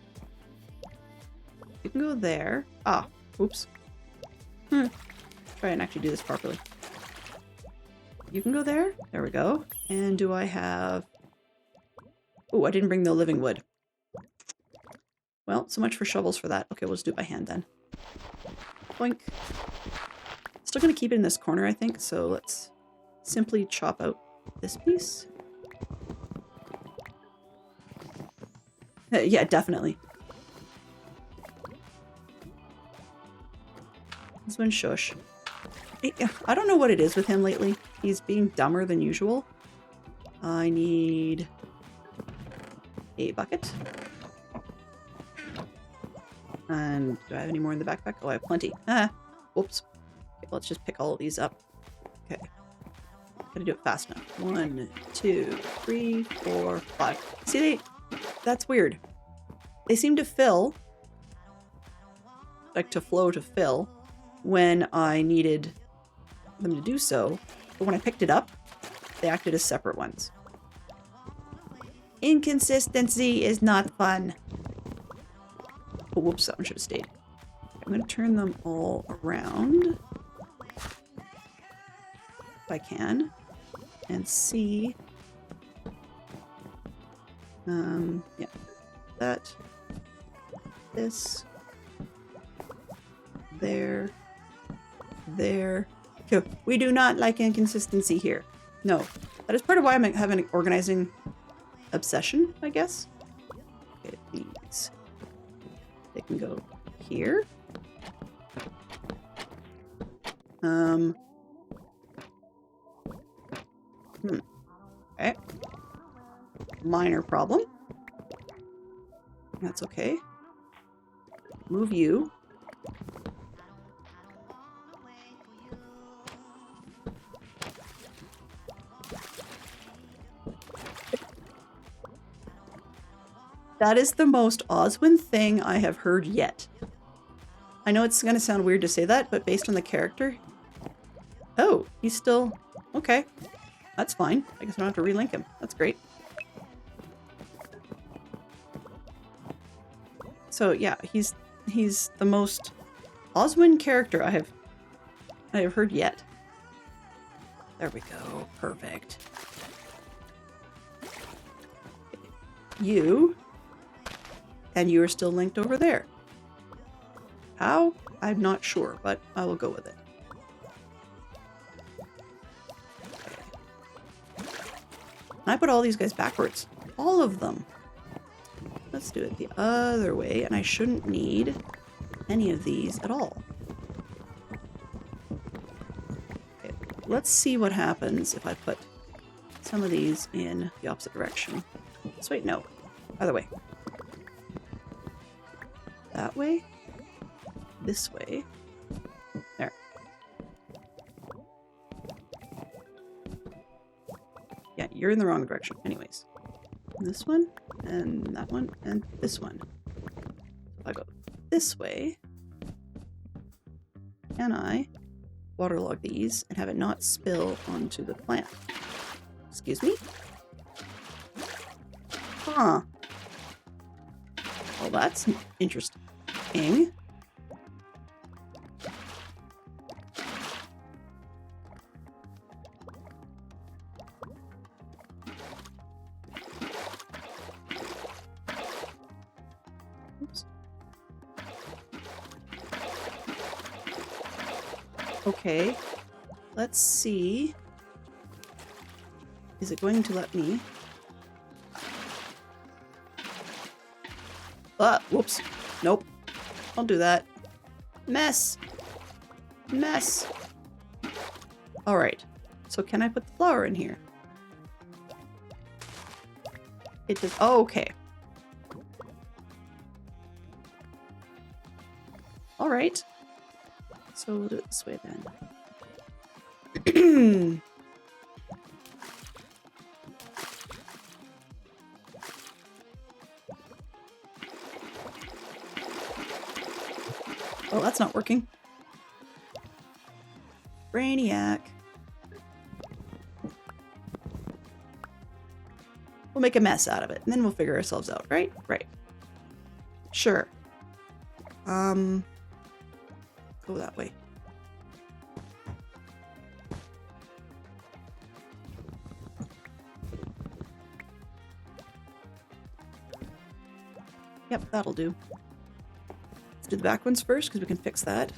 You can go there. Ah, oops. Try and actually do this properly. You can go there. There we go. And do I have... Oh, I didn't bring the living wood. Well, so much for shovels for that. Okay, we'll just do it by hand then. Boink. Still gonna keep it in this corner, I think, so let's simply chop out this piece. Yeah, definitely. This one's shush. I don't know what it is with him lately. He's being dumber than usual. I need a bucket. And do I have any more in the backpack? Oh, I have plenty. Ah, whoops. Okay, let's just pick all of these up. Okay. Gotta do it fast enough. 1, 2, 3, 4, 5. See, that's weird. They seem to fill, like to flow to fill, when I needed them to do so. But when I picked it up, they acted as separate ones. Inconsistency is not fun. Oh, whoops, that one should have stayed. I'm going to turn them all around. If I can. And see. Yeah. That. This. There. There. Okay. We do not like inconsistency here. No. That is part of why I'm having an organizing obsession, I guess. Okay, these. They can go here. Okay. Minor problem. That's okay. Move you. That is the most Oswin thing I have heard yet. I know it's going to sound weird to say that, but based on the character... Oh, he's still... Okay. That's fine. I guess I don't have to relink him. That's great. So yeah, he's the most Oswin character I have heard yet. There we go. Perfect. You... And you are still linked over there. How? I'm not sure, but I will go with it. And I put all these guys backwards. All of them. Let's do it the other way, and I shouldn't need any of these at all. Okay, let's see what happens if I put some of these in the opposite direction. Let's wait, no. Other way. That way. This way. There. Yeah, you're in the wrong direction. Anyways. This one, and that one, and this one. If I go this way, can I waterlog these and have it not spill onto the plant? Excuse me? Huh. Well, that's interesting. Oops. Okay. Let's see. Is it going to let me? Whoops. Nope. Don't do that. Mess. Mess. Alright. So can I put the flower in here? It does. Oh, okay. Alright. So we'll do it this way then. Oh, that's not working. Brainiac. We'll make a mess out of it, and then we'll figure ourselves out, right? Right. Sure. Go that way. Yep, that'll do. Let's do the back ones first, because we can fix that.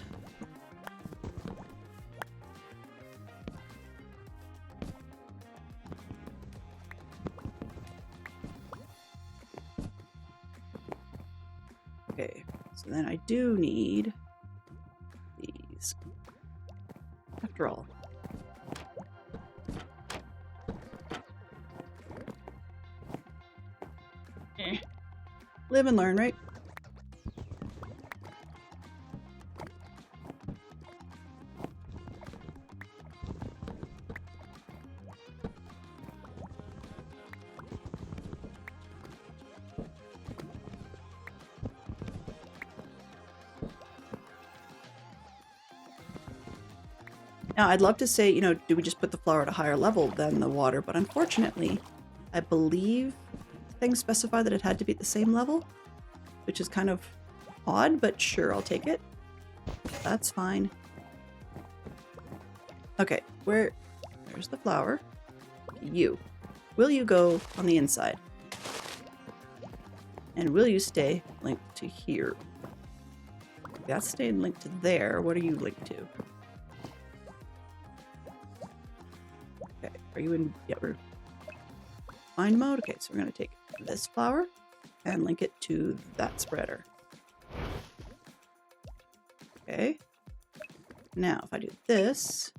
Okay, so then I do need these. After all. Live and learn, right? Now, I'd love to say, you know, do we just put the flower at a higher level than the water? But unfortunately, I thing specify that it had to be at the same level, which is kind of odd, but sure, I'll take it. That's fine. Okay, there's the flower. You. Will you go on the inside? And will you stay linked to here? That's staying linked to there. What are you linked to? Okay, are you in... Yeah, we're... Find mode? Okay, so we're going to take this flower and link it to that spreader. Okay. Now, if I do this...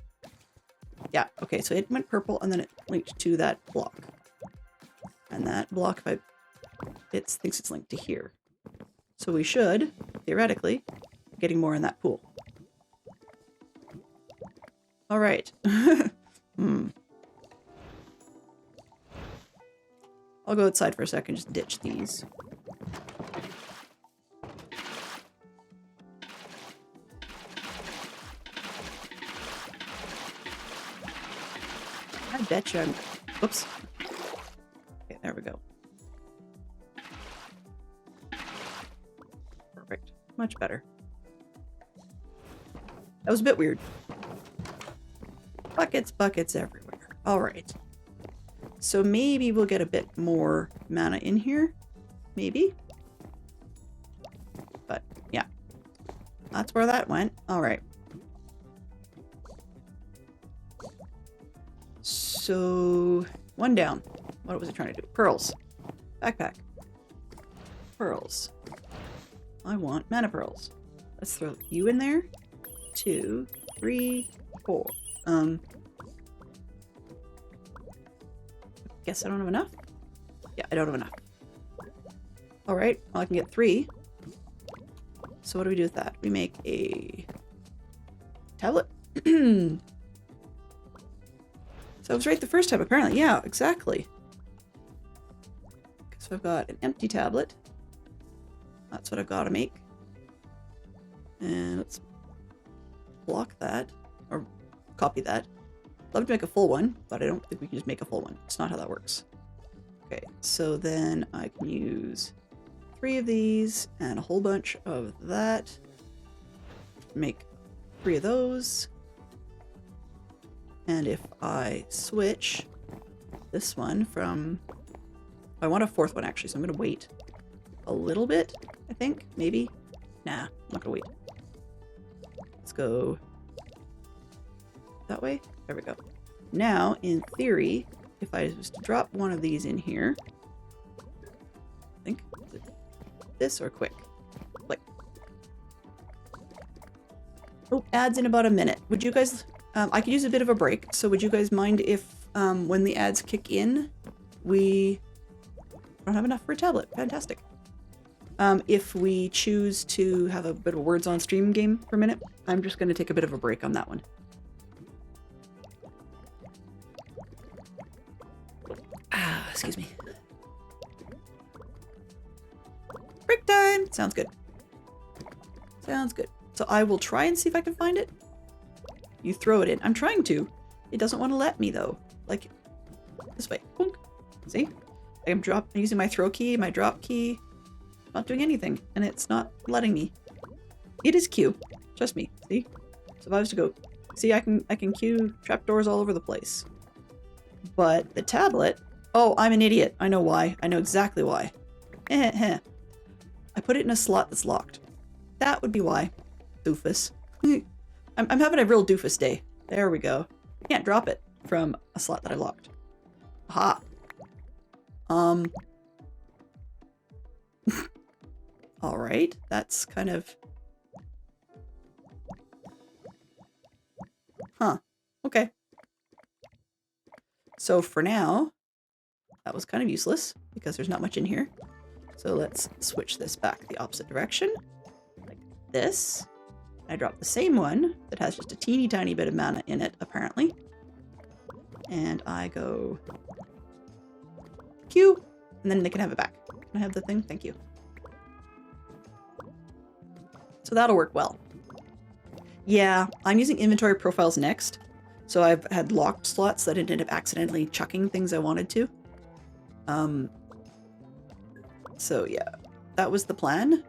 Yeah, okay, so it went purple and then it linked to that block. And that block, if it thinks it's linked to here. So we should, theoretically, be getting more in that pool. All right. I'll go outside for a second, just ditch these. I bet you I'm... Oops. Okay, there we go. Perfect. Much better. That was a bit weird. Buckets, buckets everywhere. All right. So maybe we'll get a bit more mana in here. Maybe. But, yeah. That's where that went. All right. So, one down. What was it trying to do? Pearls. Backpack. Pearls. I want mana pearls. Let's throw you in there. 2, 3, 4. Guess I don't have enough? Yeah, I don't have enough. Alright, well I can get 3. So what do we do with that? We make a tablet? So I was right the first time, apparently. Yeah, exactly. So I've got an empty tablet. That's what I've got to make. And let's block that, or copy that. Love to make a full one, but I don't think we can just make a full one. It's not how that works. Okay, so then I can use 3 of these and a whole bunch of that. Make 3 of those. And if I switch this one from... I want a 4th one, actually, so I'm going to wait a little bit, I think. Maybe? Nah, I'm not going to wait. Let's go that way. There we go. Now, in theory, if I was to drop one of these in here... I think... Is it this or quick? Click. Oh, ads in about a minute. Would you guys... I could use a bit of a break, so would you guys mind if, when the ads kick in, we don't have enough for a tablet? Fantastic. If we choose to have a bit of a words on stream game for a minute, I'm just going to take a bit of a break on that one. Ah, excuse me. Break time! Sounds good. Sounds good. So I will try and see if I can find it. You throw it in. I'm trying to. It doesn't want to let me, though. Like, this way. Boink. See? I'm using my throw key, my drop key. Not doing anything. And it's not letting me. It is Q. Trust me. See? So if I was to go... See, I can Q trapdoors all over the place. But the tablet... Oh, I'm an idiot. I know why. I know exactly why. I put it in a slot that's locked. That would be why. Doofus. I'm having a real doofus day. There we go. I can't drop it from a slot that I locked. Aha. Alright, that's kind of... Huh. Okay. So for now, that was kind of useless because there's not much in here. So let's switch this back the opposite direction. Like this. I drop the same one that has just a teeny tiny bit of mana in it, apparently. And I go... Q! And then they can have it back. Can I have the thing? Thank you. So that'll work well. Yeah, I'm using inventory profiles next. So I've had locked slots that I ended up accidentally chucking things I wanted to. So yeah, that was the plan.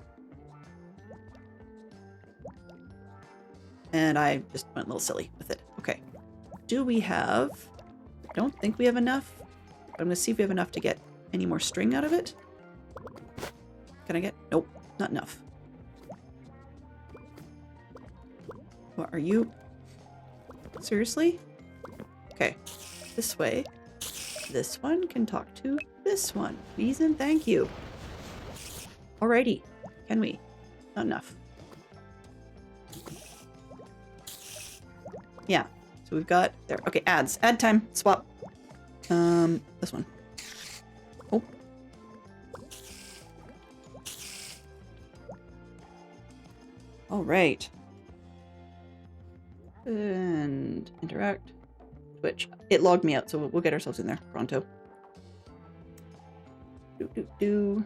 And I just went a little silly with it. Okay. Do we have... I don't think we have enough. But I'm going to see if we have enough to get any more string out of it. Can I get... Nope, not enough. What are you? Seriously? Okay. This way. This one can talk to this one. Please and thank you. Alrighty. Can we? Not enough. Yeah. So we've got there. Okay, ads. Ad time. Swap. This one. Oh. All right. And interact. Twitch. It logged me out, so we'll get ourselves in there pronto. Do.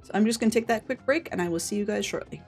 So I'm just going to take that quick break, and I will see you guys shortly.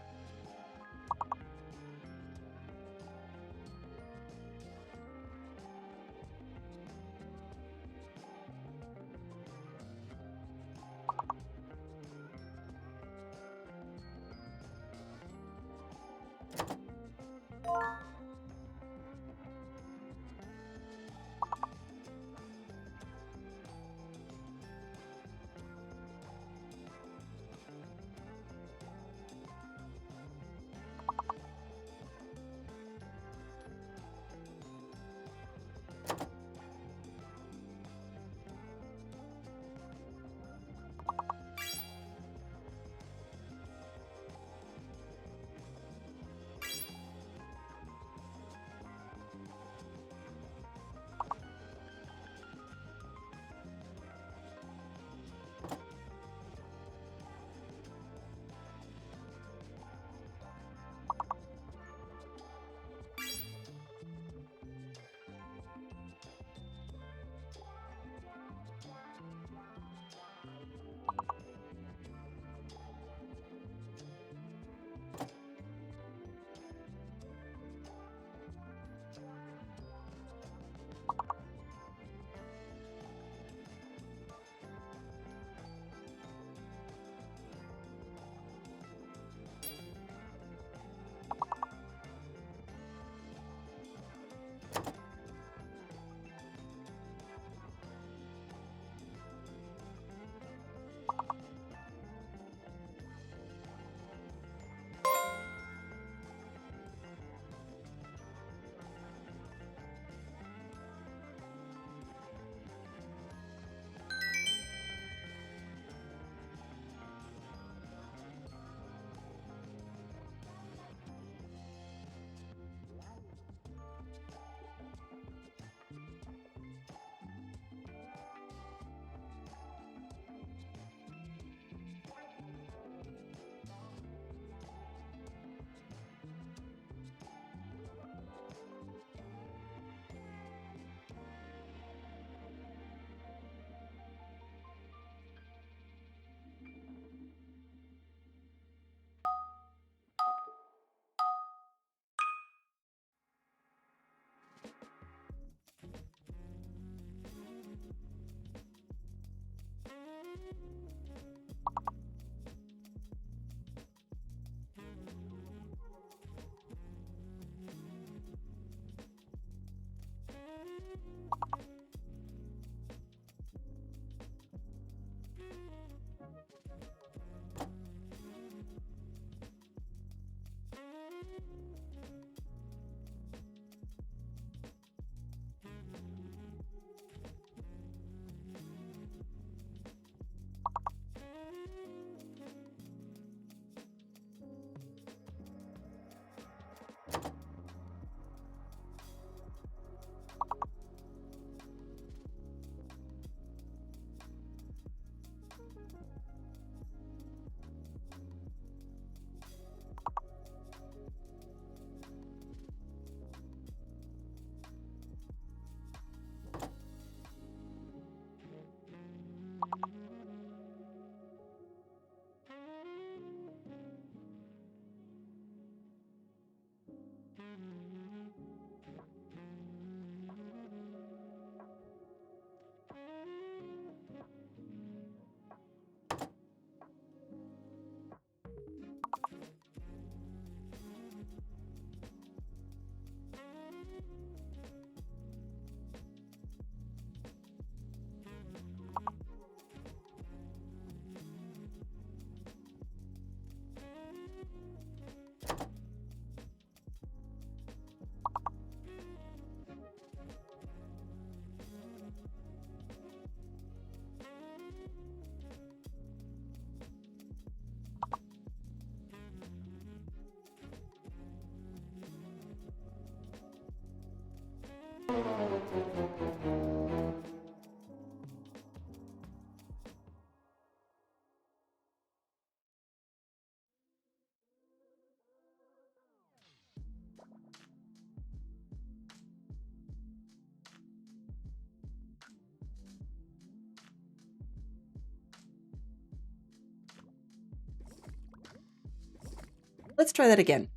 Let's try that again.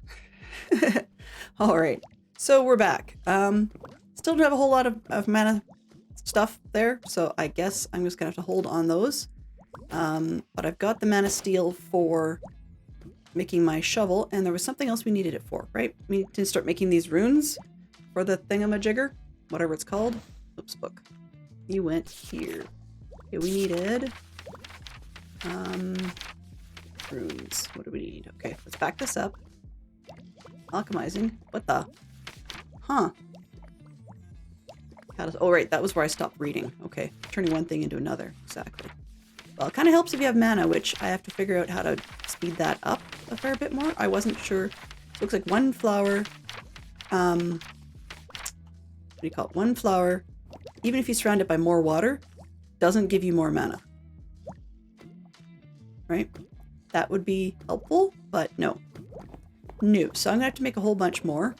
All right. So we're back. Still don't have a whole lot of mana stuff there, so I guess I'm just gonna have to hold on those. But I've got the mana steel for making my shovel, and there was something else we needed it for, right? We need to start making these runes for the thingamajigger, whatever it's called. Oops, book. You went here. Okay, we needed runes. What do we need? Okay, let's back this up. Alchemizing. What the? Huh. Oh, right, that was where I stopped reading. Okay, turning one thing into another. Exactly. Well, it kind of helps if you have mana, which I have to figure out how to speed that up a fair bit more. I wasn't sure. It looks like one flower, what do you call it? One flower, even if you surround it by more water, doesn't give you more mana. Right? That would be helpful, but no. No. So I'm gonna have to make a whole bunch more.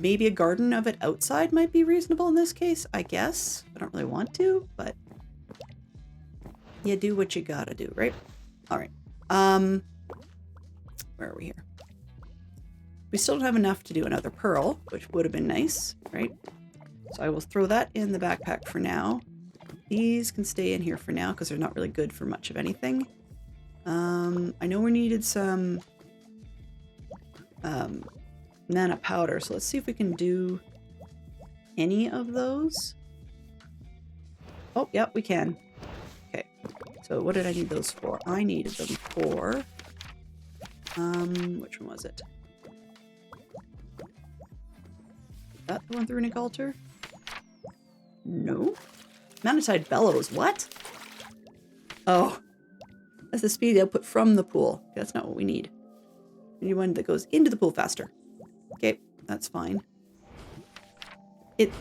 Maybe a garden of it outside might be reasonable in this case, I guess. I don't really want to, but you do what you gotta do, right? All right. Where are we here? We still don't have enough to do another pearl, which would have been nice, right? So I will throw that in the backpack for now. These can stay in here for now because they're not really good for much of anything. I know we needed some mana powder, so let's see if we can do any of those. Oh, yeah, we can. Okay, so what did I need those for? I needed them for, which one was it? Is that the one through Runic Altar? No. Manatide Bellows, what? Oh, that's the speed output from the pool. That's not what we need. We need one that goes into the pool faster. Okay, that's fine.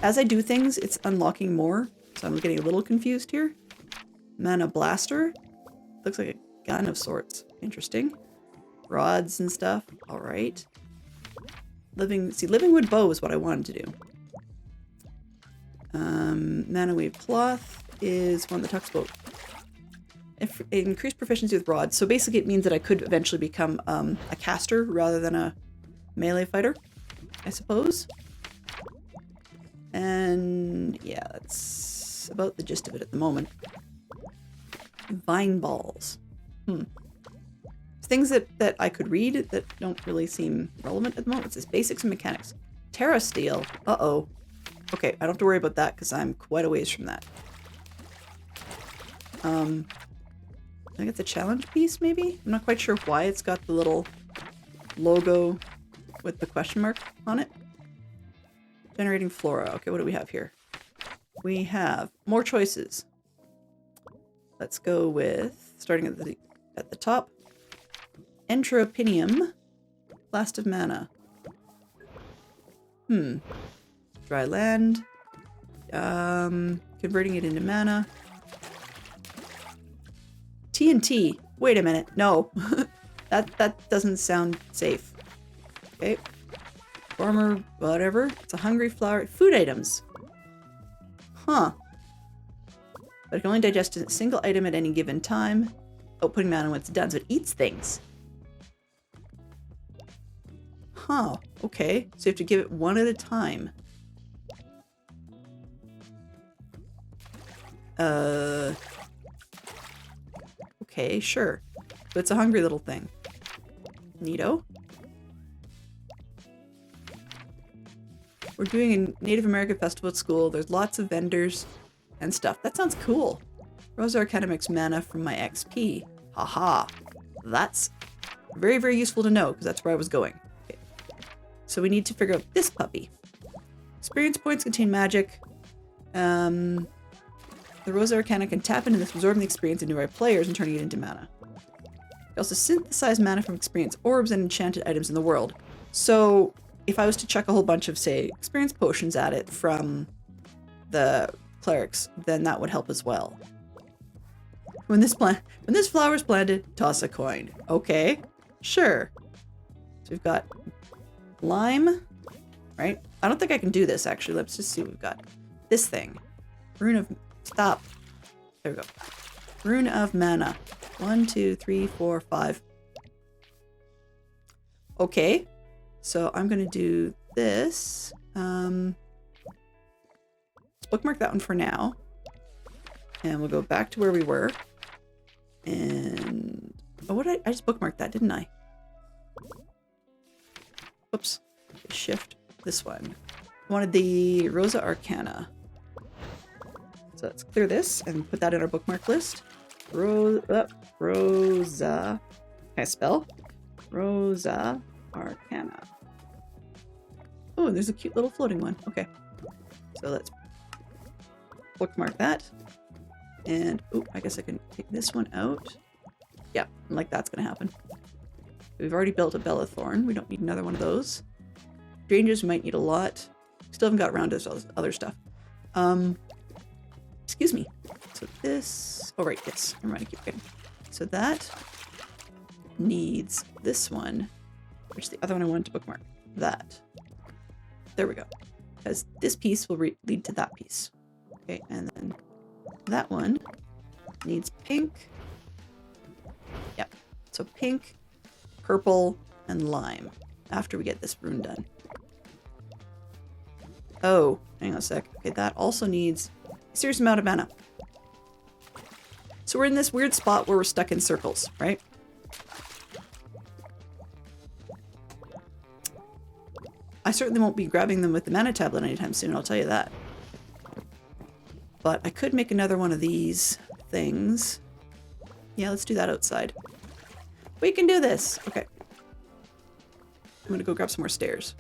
As I do things, it's unlocking more, so I'm getting a little confused here. Mana Blaster. Looks like a gun of sorts. Interesting. Rods and stuff. All right. Living Wood Bow is what I wanted to do. Mana Wave Cloth is one that talks about increased proficiency with rods. So basically it means that I could eventually become a caster rather than a melee fighter, I suppose. And yeah, that's about the gist of it at the moment. Vine balls. Things that I could read that don't really seem relevant at the moment. It says basics and mechanics. Terra Steel. Uh-oh. Okay, I don't have to worry about that because I'm quite a ways from that. I think it's a challenge piece, maybe? I'm not quite sure why it's got the little logo with the question mark on it. Generating flora. Okay, what do we have here? We have more choices. Let's go with, starting at the top, Entropinium, Blast of Mana. Dry land. Converting it into mana. TNT. Wait a minute. No. that doesn't sound safe. Okay. Farmer, whatever. It's a hungry flower. Food items. Huh. But it can only digest a single item at any given time. Outputting mana when it's done, so it eats things. Huh. Okay. So you have to give it one at a time. Okay, sure. So it's a hungry little thing. Neato. We're doing a Native American festival at school. There's lots of vendors and stuff. That sounds cool. Rose Arcana makes mana from my XP. Haha. That's very, very useful to know because that's where I was going. Okay. So we need to figure out this puppy. Experience points contain magic. The Rose Arcana can tap into this, absorbing the experience of nearby players and turning it into mana. It also synthesize mana from experience orbs and enchanted items in the world. So if I was to chuck a whole bunch of, say, experience potions at it from the clerics, then that would help as well. When this flower's planted, toss a coin. Okay, sure. So we've got lime, right? I don't think I can do this actually. Let's just see what we've got. This thing. Rune of stop. There we go. Rune of mana. 1, 2, 3, 4, 5. Okay. So I'm going to do this. Let's bookmark that one for now. And we'll go back to where we were. And... oh, what did I just bookmarked that, didn't I? Oops. Shift this one. I wanted the Rosa Arcana. So let's clear this and put that in our bookmark list. Rosa. Can I spell? Rosa Arcana. Oh, and there's a cute little floating one. Okay. So let's bookmark that. And, oh, I guess I can take this one out. Yeah, like that's going to happen. We've already built a Bellathorn. We don't need another one of those. Strangers we might need a lot. Still haven't got around to this other stuff. Excuse me. So this... oh, right, yes. Never mind, I keep forgetting. So that needs this one, which is the other one I wanted to bookmark. That. There we go. Because this piece will lead to that piece. Okay, and then that one needs pink. Yep. So pink, purple, and lime after we get this rune done. Oh, hang on a sec. Okay, that also needs a serious amount of mana. So we're in this weird spot where we're stuck in circles, right? I certainly won't be grabbing them with the mana tablet anytime soon, I'll tell you that. But I could make another one of these things. Yeah, let's do that outside. We can do this! Okay. I'm gonna go grab some more stairs.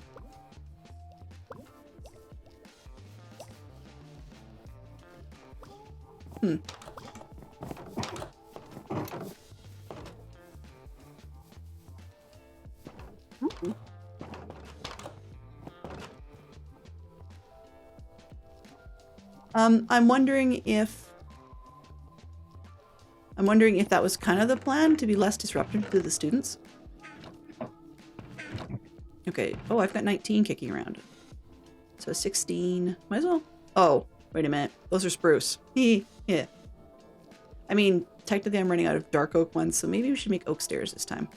Ooh. I'm wondering if that was kind of the plan, to be less disruptive to the students. Okay. Oh, I've got 19 kicking around. So 16. Might as well. Oh, wait a minute. Those are spruce. Yeah. I mean, technically I'm running out of dark oak ones, so maybe we should make oak stairs this time.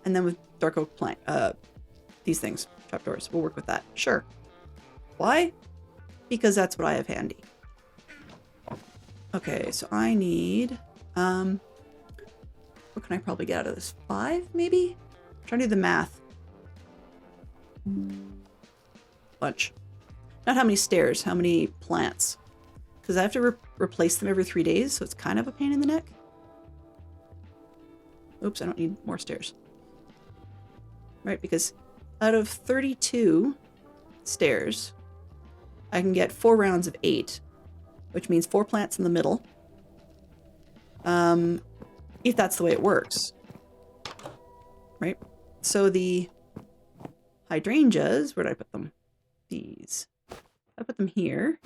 And then with dark oak plank, these things, trapdoors, we'll work with that. Sure. Why? Because that's what I have handy. Okay, so I need, what can I probably get out of this? 5, maybe? I'm trying to do the math. Bunch. Not how many stairs, how many plants. Because I have to replace them every 3 days, so it's kind of a pain in the neck. Oops, I don't need more stairs. Right, because out of 32 stairs, I can get 4 rounds of 8, which means 4 plants in the middle. If that's the way it works. Right? So the hydrangeas, where did I put them? These. I put them here.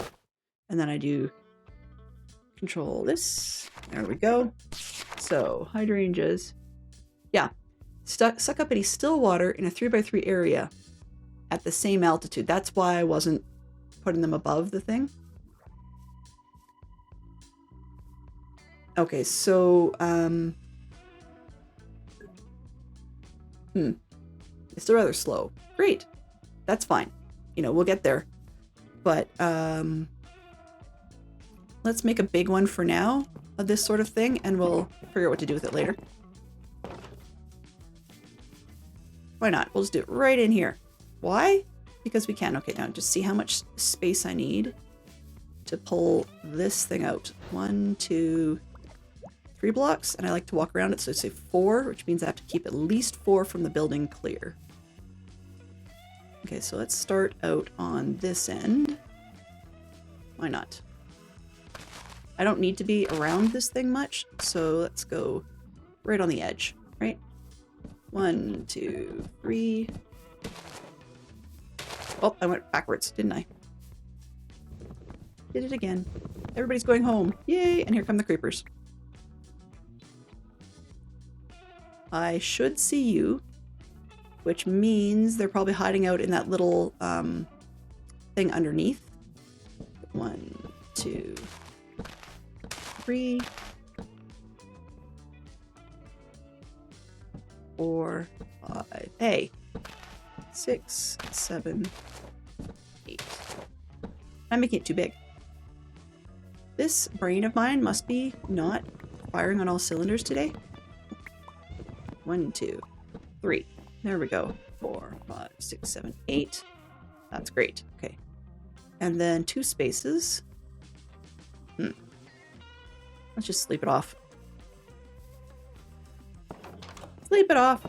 And then I do control this. There we go. So, hydrangeas. Yeah. Suck up any still water in a 3x3 area at the same altitude. That's why I wasn't putting them above the thing. Okay, so, it's still rather slow. Great. That's fine. You know, we'll get there. But, let's make a big one for now of this sort of thing, and we'll figure out what to do with it later. Why not? We'll just do it right in here. Why? Because we can. Okay, now just see how much space I need to pull this thing out. 1, 2, 3 blocks, and I like to walk around it, so I say 4, which means I have to keep at least 4 from the building clear. Okay, so let's start out on this end. Why not? I don't need to be around this thing much, so let's go right on the edge, right? 1, 2, 3. Oh, I went backwards, didn't I? Did it again. Everybody's going home. Yay! And here come the creepers. I should see you, which means they're probably hiding out in that little thing underneath. 1, 2, 3. 4, 5. Hey. 6, 7, 8. I'm making it too big. This brain of mine must be not firing on all cylinders today. 1, 2, 3. There we go. 4, 5, 6, 7, 8. That's great. Okay. And then 2 spaces. Let's just sleep it off. Sleep it off.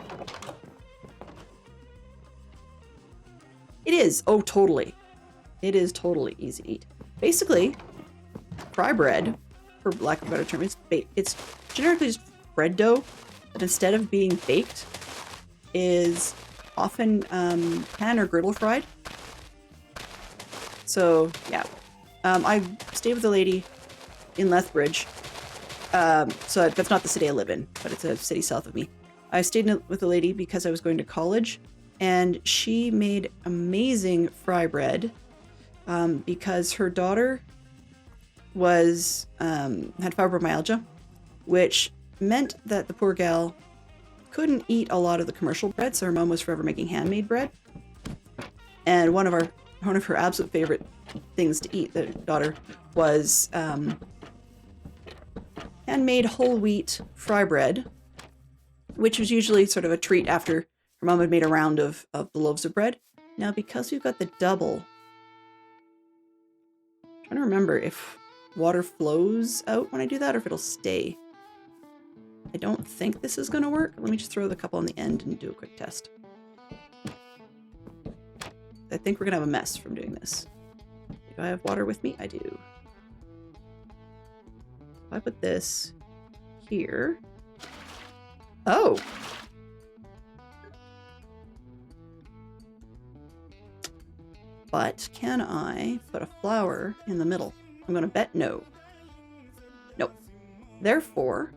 It is. Oh, totally. It is totally easy to eat. Basically, fry bread, for lack of a better term, it's generically just bread dough, but instead of being baked, is often pan or griddle fried. So, yeah. I stayed with a lady in Lethbridge. So that's not the city I live in, but it's a city south of me. I stayed with a lady because I was going to college, and she made amazing fry bread because her daughter was had fibromyalgia, which meant that the poor gal couldn't eat a lot of the commercial bread, so her mom was forever making handmade bread. And one of her absolute favorite things to eat, the daughter, was handmade whole wheat fry bread, which was usually sort of a treat after her mom had made a round of the loaves of bread. Now, because we've got the double, I'm trying to remember if water flows out when I do that or if it'll stay. I don't think this is going to work. Let me just throw the couple on the end and do a quick test. I think we're going to have a mess from doing this. Do I have water with me? I do. If I put this here. Oh! But can I put a flower in the middle? I'm going to bet no. Nope. Therefore,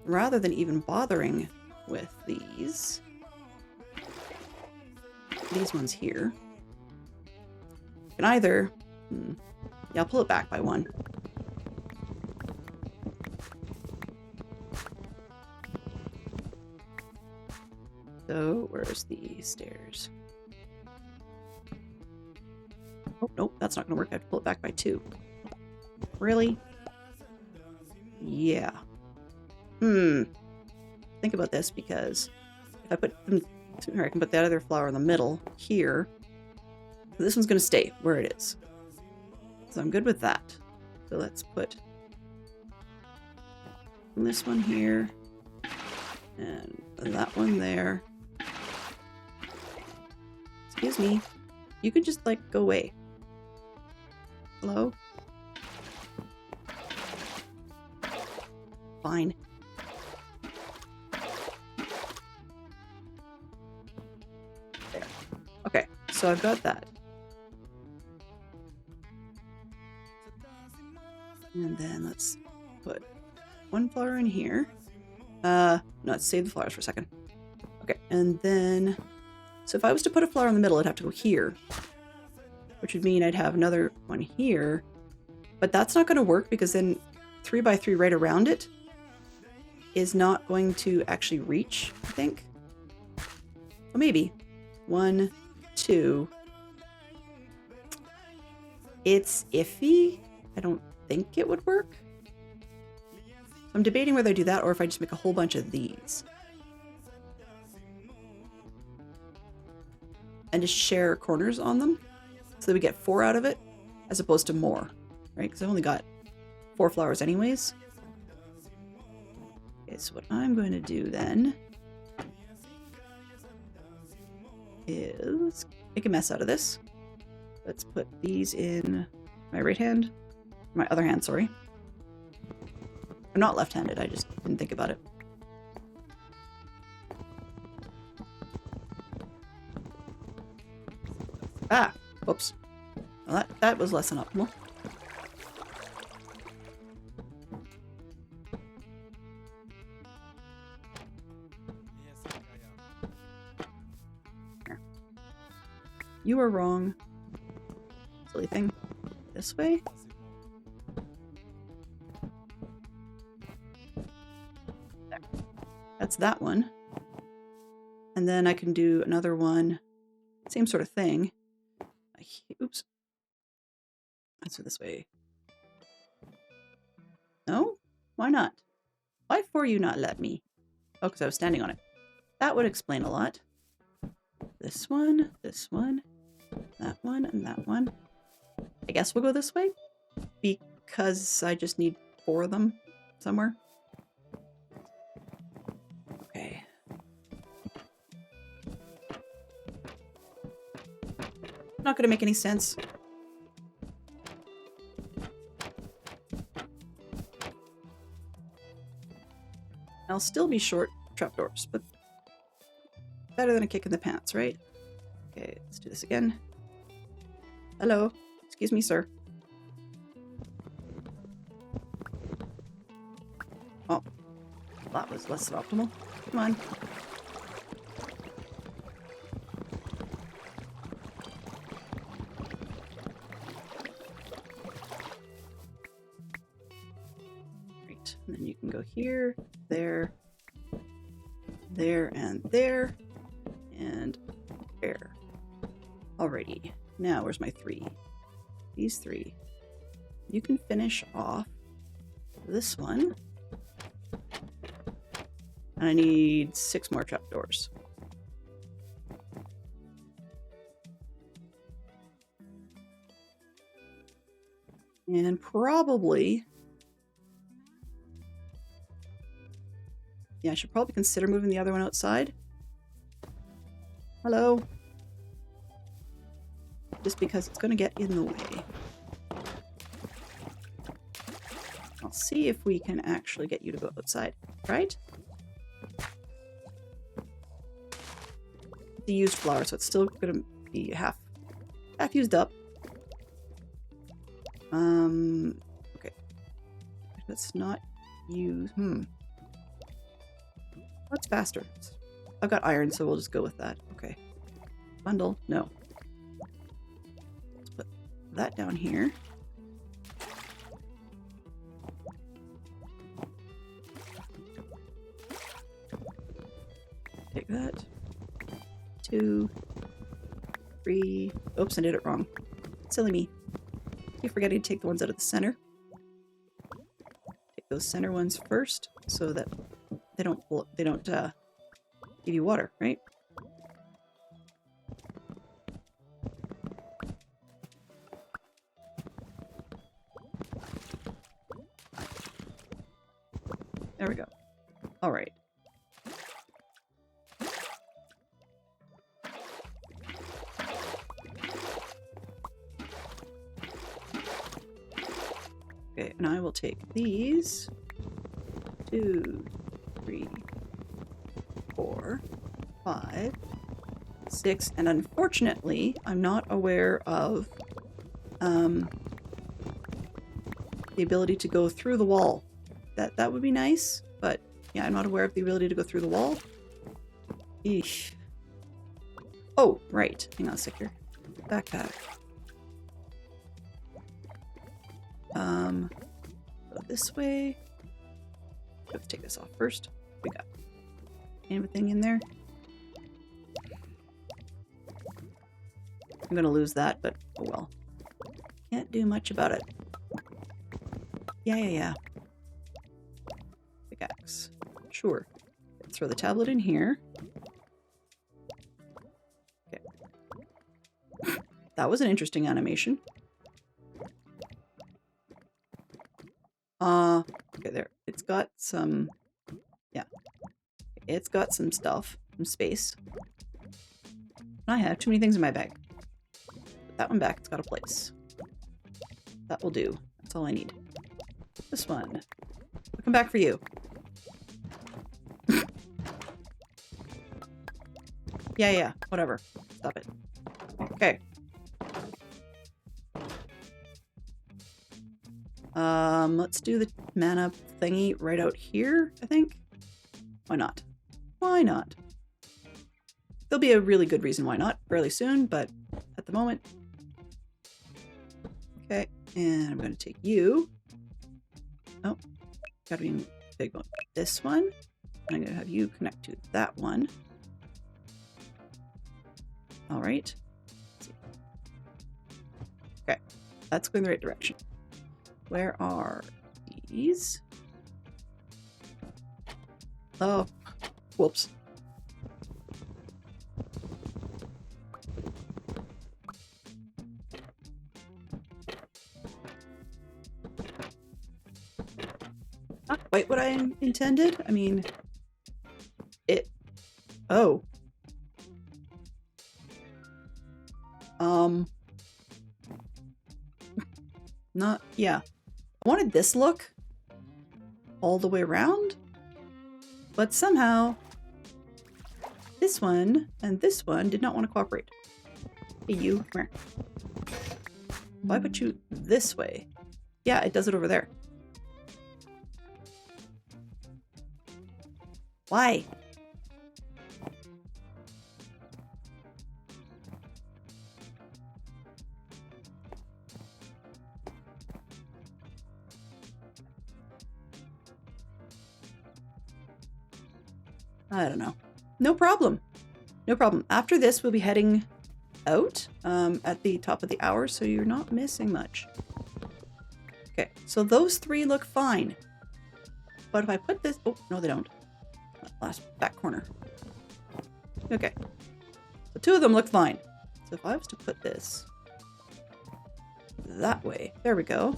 rather than even bothering with these ones here, I can either... yeah, I'll pull it back by 1. So, where's the stairs? Oh, nope, that's not going to work. I have to pull it back by 2. Really? Yeah. Think about this, because if I put them... Here, I can put that other flower in the middle here. This one's going to stay where it is. So I'm good with that. So let's put this one here. And that one there. Excuse me. You could just, like, go away. Hello? Fine. There. Okay, so I've got that. And then let's put 1 flower in here. No, let's save the flowers for a second. Okay, and then... So if I was to put a flower in the middle, I'd have to go here. Which would mean I'd have another one here. But that's not going to work because then 3 by 3 right around it is not going to actually reach, I think. Well, maybe. 1, 2. It's iffy. I don't think it would work. I'm debating whether I do that or if I just make a whole bunch of these. And just share corners on them so that we get 4 out of it as opposed to more, right? Because I've only got 4 flowers anyways. Okay, so what I'm going to do then is make a mess out of this. Let's put these in my right hand. My other hand, sorry. I'm not left-handed, I just didn't think about it. Ah, whoops. Well, that was less than optimal. Here. You are wrong. Silly thing. This way? There. That's that one. And then I can do another one. Same sort of thing. Oops. Let's go this way. No? Why not? Why for you not let me? Oh, because I was standing on it. That would explain a lot. This one, that one, and that one. I guess we'll go this way. Because I just need 4 of them somewhere. Okay. Not going to make any sense. I'll still be short trapdoors, but better than a kick in the pants, right? Okay, let's do this again. Hello. Excuse me, sir. Oh, that was less than optimal. Come on. Right, and then you can go here, there, there, and there, and there. Alrighty. Now, where's my 3? These 3. You can finish off this one. And I need 6 more trapdoors. And probably... yeah, I should probably consider moving the other one outside. Hello? Just because it's going to get in the way. I'll see if we can actually get you to go outside, right? The used flour, so it's still going to be half used up. Okay. Let's not use... What's faster? I've got iron, so we'll just go with that. Okay. Bundle? No. Let's put that down here. Take that. 2, 3. Oops, I did it wrong. Silly me. Keep forgetting to take the ones out of the center. Take those center ones first, so that they don't give you water, right? There we go. All right. Okay, and I will take these. 2, 3, 4, 5, 6, and unfortunately, I'm not aware of the ability to go through the wall. That would be nice, but yeah, I'm not aware of the ability to go through the wall. Eesh. Oh, right. Hang on a sec here. Backpack. Go this way. Let's take this off first. We got anything in there? I'm gonna lose that, but oh well. Can't do much about it. Yeah. Pickaxe. Sure. Throw the tablet in here. Okay. That was an interesting animation. Okay, there. It's got some... yeah. It's got some stuff. Some space. I have too many things in my bag. Put that one back. It's got a place. That will do. That's all I need. This one. I'll come back for you. Yeah. Whatever. Stop it. Okay. Let's do the mana thingy right out here, I think. Why not? Why not? There'll be a really good reason why not fairly soon, but at the moment. Okay, and I'm going to take you. Oh, gotta be a big one. This one. And I'm going to have you connect to that one. All right. Okay, that's going the right direction. Where are these? Oh, whoops. Not quite what I intended. I mean, it... Oh. Not... Yeah. I wanted this look all the way around, but somehow this one and this one did not want to cooperate. Hey, you, come here. Why put you this way? Yeah, it does it over there. Why? I don't know. No problem. No problem. After this, we'll be heading out at the top of the hour, so you're not missing much. Okay, so those three look fine. But if I put this... Oh, no, they don't. Last back corner. Okay. So two of them look fine. So if I was to put this that way, there we go.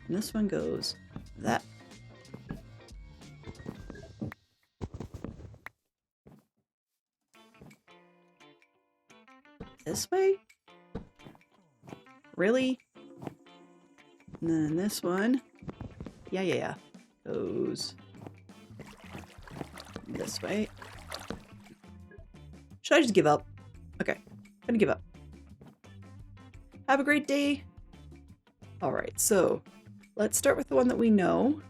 And this one goes that. This way? Really? And then this one. Yeah. Goes this way. Should I just give up? Okay, I'm gonna give up. Have a great day. All right, so let's start with the one that we know.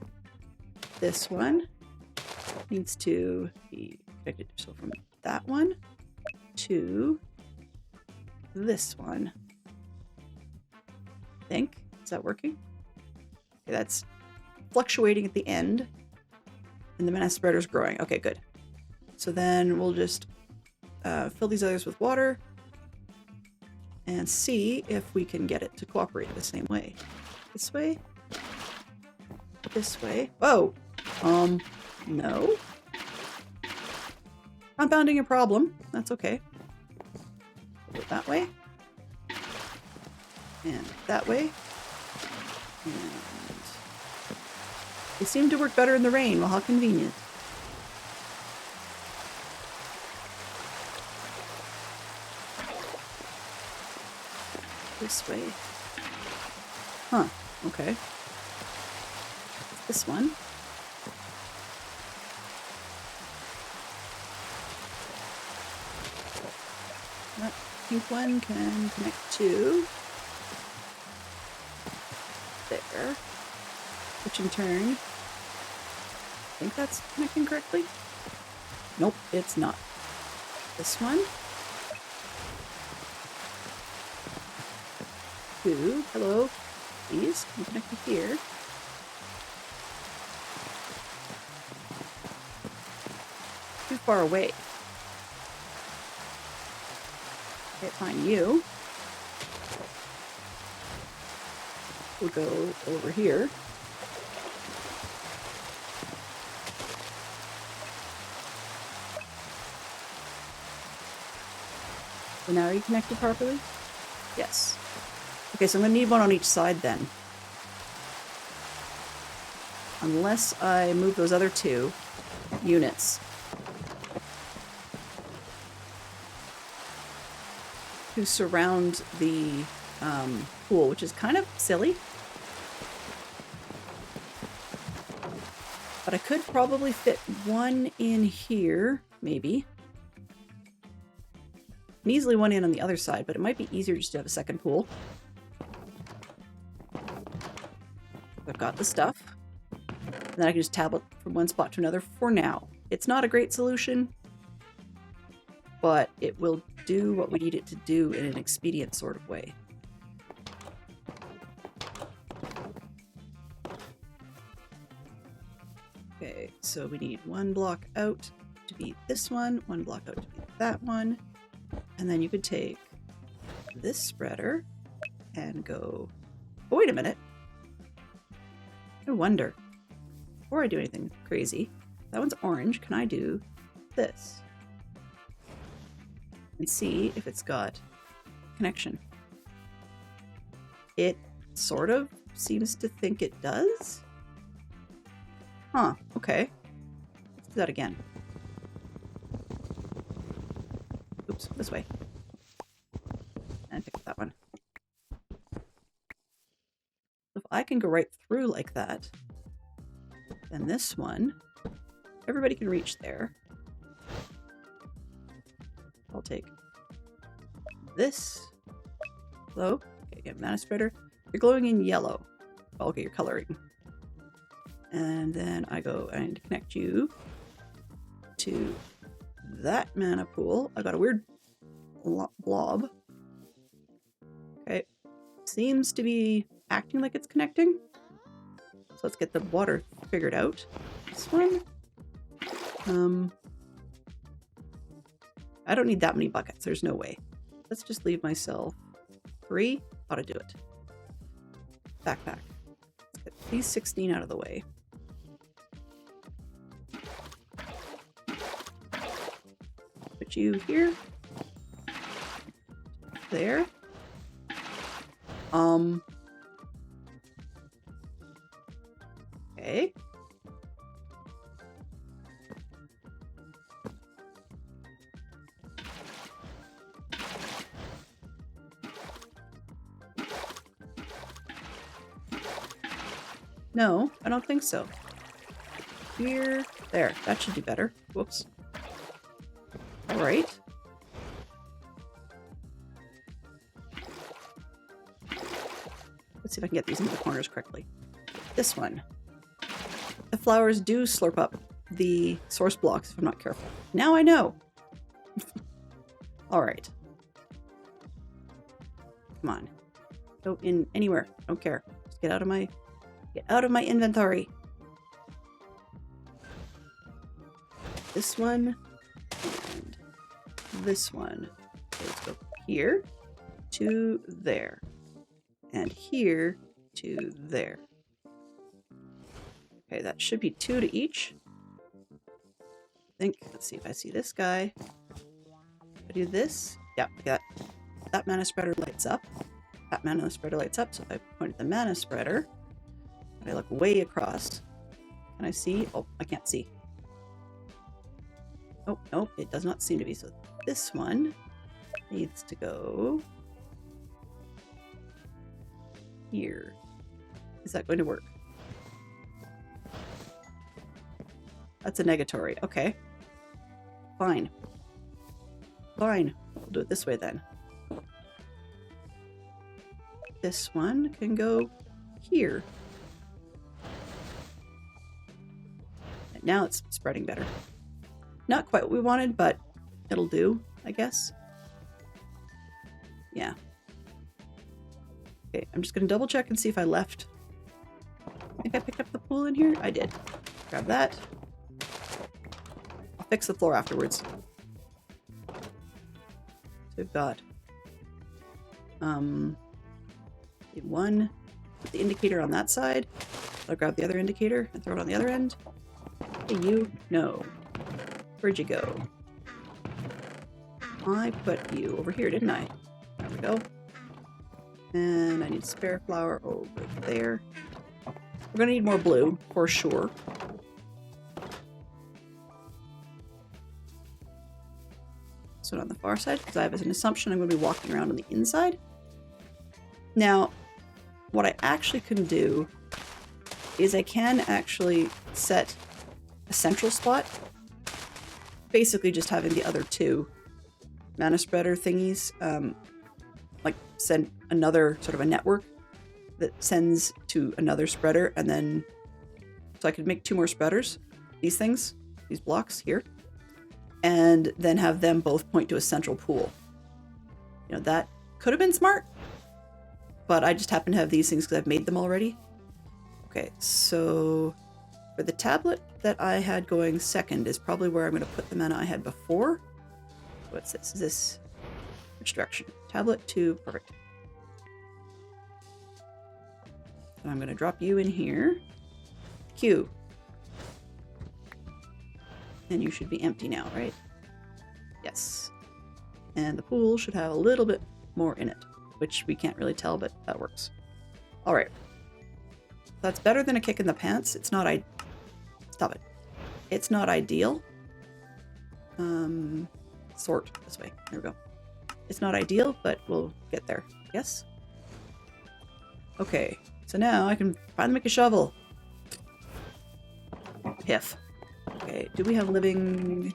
This one needs to be connected, so from that one to this one. I think. Is that working? Okay, that's fluctuating at the end. And the mass spreader's growing. Okay, good. So then we'll just fill these others with water and see if we can get it to cooperate the same way. This way? This way? Whoa! No. Compounding a problem. That's okay. Go that way. And that way. And they seem to work better in the rain. Well, how convenient. This way. Huh. Okay. This one. That pink one can connect to there. Which in turn, I think that's connecting correctly. Nope, it's not. This one. Two. Hello. These can connect to here. Too far away. Can't find you. We'll go over here. So now are you connected properly? Yes. Okay, so I'm going to need one on each side then. Unless I move those other two units to surround the pool, which is kind of silly. But I could probably fit one in here, maybe. And easily one in on the other side, but it might be easier just to have a second pool. I've got the stuff. And then I can just tablet from one spot to another for now. It's not a great solution, but it will do what we need it to do in an expedient sort of way. Okay, so we need one block out to be this one block out to be that one. And then you could take this spreader and go... Oh, wait a minute. I wonder, before I do anything crazy, that one's orange. Can I do this? And see if it's got connection. It sort of seems to think it does. Huh, okay. Let's do that again. Oops, this way. And pick up that one. If I can go right through like that, then this one, everybody can reach there. I'll take this. Hello? Okay, get mana spreader. You're glowing in yellow. Okay, you're coloring. And then I go and connect you to that mana pool. I got a weird blob. Okay. Seems to be acting like it's connecting. So let's get the water figured out. This one. I don't need that many buckets. There's no way. Let's just leave myself 3. How to do it. Backpack. Let's get these 16 out of the way. Put you here. There. Okay. No, I don't think so. Here. There. That should do better. Whoops. Alright. Let's see if I can get these into the corners correctly. This one. The flowers do slurp up the source blocks if I'm not careful. Now I know! Alright. Come on. Go in anywhere. Don't care. Just get out of my inventory. This one. And this one. Okay, let's go here to there. And here to there. Okay, that should be 2 to each. I think, let's see if I see this guy. If I do this, yeah, that mana spreader lights up. That mana spreader lights up, so if I point at the mana spreader, and I look way across, can I see? Oh, I can't see. Oh, no, it does not seem to be. So this one needs to go here. Is that going to work? That's a negatory. Okay. Fine. Fine. We'll do it this way then. This one can go here. And now it's spreading better. Not quite what we wanted, but it'll do, I guess. Yeah. Okay, I'm just gonna double check and see if I left. I think I picked up the pool in here. I did. Grab that. I'll fix the floor afterwards. So we've got one with the indicator on that side. I'll grab the other indicator and throw it on the other end. Hey, you. No. Where'd you go? I put you over here, didn't I? There we go. And I need spare flower over there. We're gonna need more blue, for sure. So on the far side, because I have as an assumption I'm going to be walking around on the inside. Now, what I actually can do is I can actually set a central spot. Basically just having the other 2 mana spreader thingies, like send another sort of a network that sends to another spreader, and then so I could make 2 more spreaders, these things, these blocks here, and then have them both point to a central pool. You know, that could have been smart, but I just happen to have these things because I've made them already. Okay, so for the tablet that I had going second is probably where I'm going to put the mana I had before. What's this? Is this Which direction? Tablet 2, perfect. So I'm going to drop you in here. Q. And you should be empty now, right? Yes. And the pool should have a little bit more in it, which we can't really tell, but that works. All right. That's better than a kick in the pants. It's not Stop it. It's not ideal. Sort this way. There we go. It's not ideal, but we'll get there. Yes? Okay. So now I can finally make a shovel. Piff. Okay. Do we have living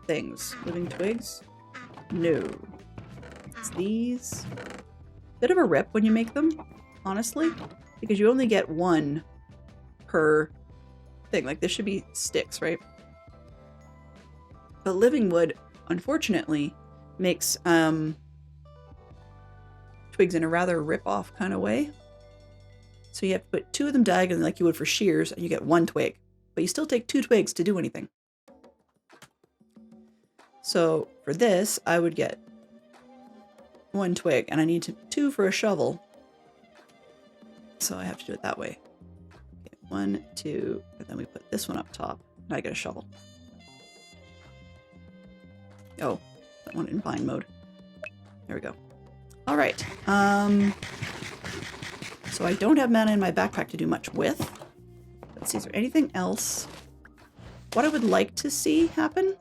things? Living twigs? No. It's these. Bit of a rip when you make them, honestly, because you only get one per thing. Like, this should be sticks, right? But living wood, unfortunately, makes twigs in a rather rip-off kind of way. So you have to put 2 of them diagonally like you would for shears, and you get 1 twig. But you still take 2 twigs to do anything. So for this, I would get 1 twig, and I need 2 for a shovel. So I have to do it that way. Okay, 1, 2, and then we put this one up top, and I get a shovel. Oh, that one in bind mode. There we go. All right. So I don't have mana in my backpack to do much with. Let's see, is there anything else? What I would like to see happen,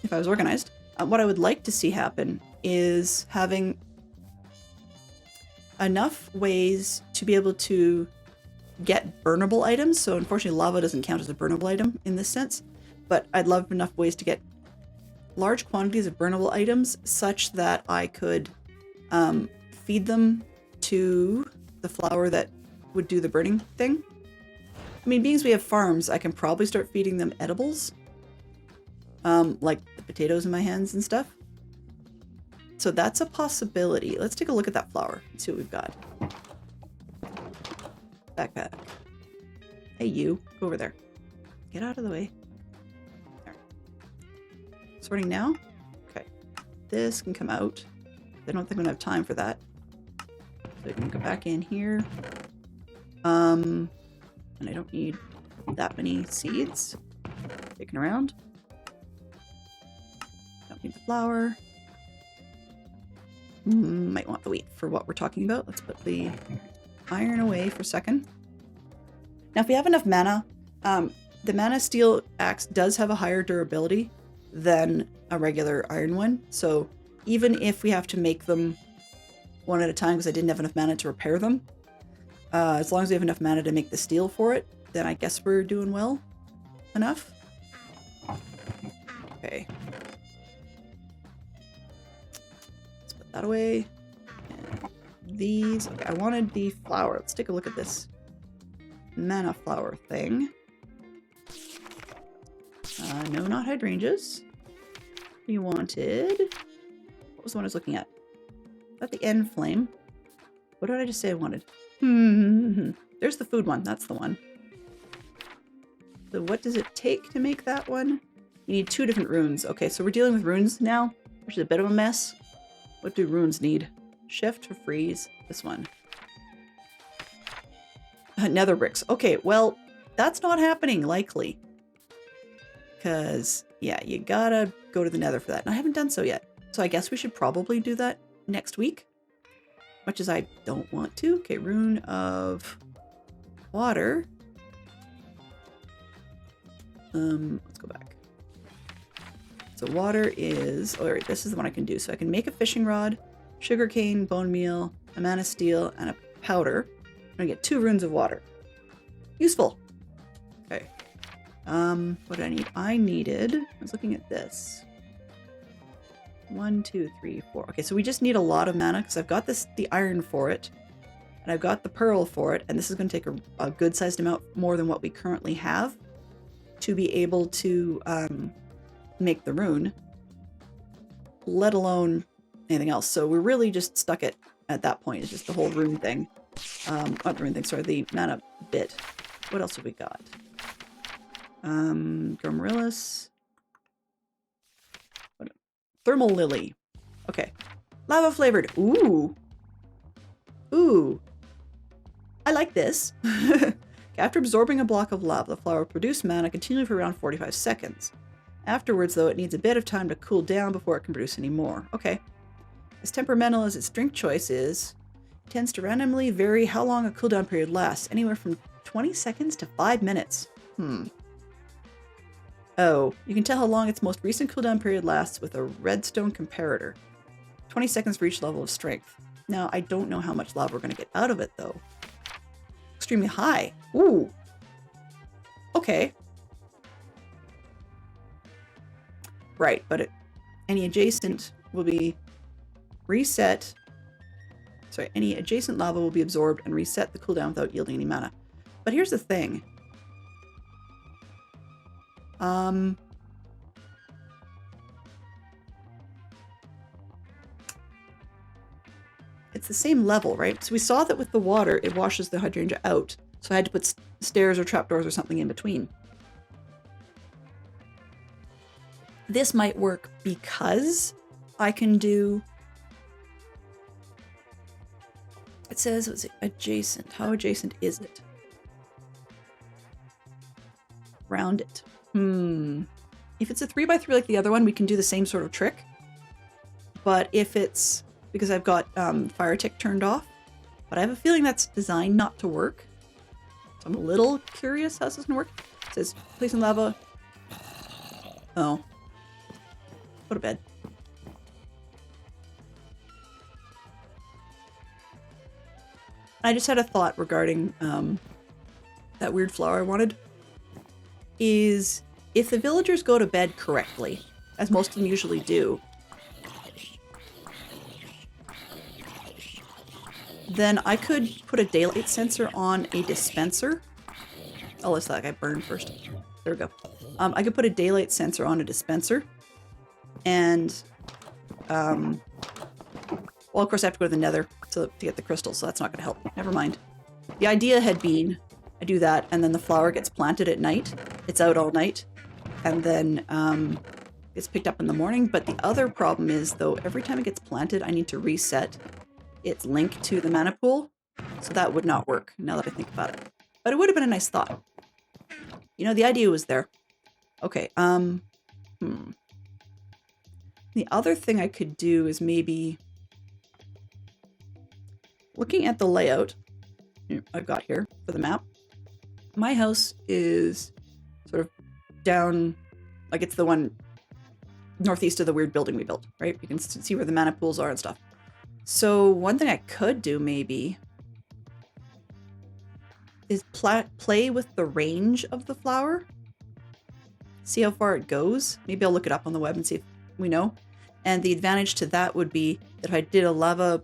if I was organized, what I would like to see happen is having enough ways to be able to get burnable items. So unfortunately, lava doesn't count as a burnable item in this sense, but I'd love enough ways to get large quantities of burnable items such that I could feed them to the flower that would do the burning thing. I mean, being as we have farms, I can probably start feeding them edibles, like the potatoes in my hands and stuff. So that's a possibility. Let's take a look at that flower and see what we've got. Backpack. Hey, you. Go over there. Get out of the way. There. Sorting now? Okay. This can come out. I don't think I'm going to have time for that. So I can go back in here. And I don't need that many seeds. Taken around. Don't need the flour. Might want the wheat for what we're talking about. Let's put the iron away for a second. Now, if we have enough mana, the mana steel axe does have a higher durability than a regular iron one. So even if we have to make them one at a time because I didn't have enough mana to repair them, as long as we have enough mana to make the steel for it, then I guess we're doing well enough. Okay. Let's put that away. And these. Okay, I wanted the flower. Let's take a look at this mana flower thing. No, not hydrangeas. We wanted... What was the one I was looking at? Is that the end flame? What did I just say I wanted? There's the food one. That's the one. So what does it take to make that one? You need 2 different runes. Okay, so we're dealing with runes now, which is a bit of a mess. What do runes need? Shift to freeze. This one. Nether bricks. Okay, well, that's not happening, likely. Because, yeah, you gotta go to the nether for that. And I haven't done so yet. So I guess we should probably do that next week. Much as I don't want to. Okay, rune of water. Let's go back. So water is... Oh, right, this is the one I can do. So I can make a fishing rod, sugarcane, bone meal, a mana steel, and a powder. I'm gonna get 2 runes of water. Useful. Okay. What did I need? I needed... I was looking at this. 1, 2, 3, 4. Okay, so we just need a lot of mana because I've got the iron for it, and I've got the pearl for it, and this is going to take a good-sized amount more than what we currently have to be able to make the rune, let alone anything else. So we're really just stuck at that point. It's just the whole rune thing. Not the rune thing, sorry, the mana bit. What else have we got? Gromarillas. Thermal lily. Okay. Lava flavored. Ooh. Ooh. I like this. After absorbing a block of lava, the flower will produce mana continually for around 45 seconds. Afterwards, though, it needs a bit of time to cool down before it can produce any more. Okay. As temperamental as its drink choice is, it tends to randomly vary how long a cooldown period lasts, anywhere from 20 seconds to 5 minutes. Oh, you can tell how long its most recent cooldown period lasts with a redstone comparator. 20 seconds for each level of strength. Now, I don't know how much lava we're going to get out of it, though. Extremely high. Ooh. Okay. Right, but any adjacent will be reset. Sorry, any adjacent lava will be absorbed and reset the cooldown without yielding any mana. But here's the thing. It's the same level, right? So we saw that with the water, it washes the hydrangea out. So I had to put stairs or trapdoors or something in between. This might work because I can do... It says, what's it, adjacent. How adjacent is it? Round it. If it's a 3x3 like the other one, we can do the same sort of trick. But if it's... Because I've got fire tick turned off. But I have a feeling that's designed not to work. So I'm a little curious how this is going to work. It says, place in lava. Oh. Go to bed. I just had a thought regarding that weird flower I wanted. Is if the villagers go to bed correctly, as most of them usually do, then I could put a daylight sensor on a dispenser. Oh, let's let that guy burn first. There we go. I could put a daylight sensor on a dispenser. And, well, of course I have to go to the nether to get the crystals, so that's not going to help. Never mind. The idea had been, I do that, and then the flower gets planted at night. It's out all night. And then it's picked up in the morning. But the other problem is, though, every time it gets planted, I need to reset its link to the mana pool. So that would not work, now that I think about it. But it would have been a nice thought. You know, the idea was there. Okay, The other thing I could do is maybe... Looking at the layout I've got here for the map, my house is sort of down, like it's the one northeast of the weird building we built, right? You can see where the mana pools are and stuff. So one thing I could do maybe is play with the range of the flower. See how far it goes. Maybe I'll look it up on the web and see if we know. And the advantage to that would be that if I did a lava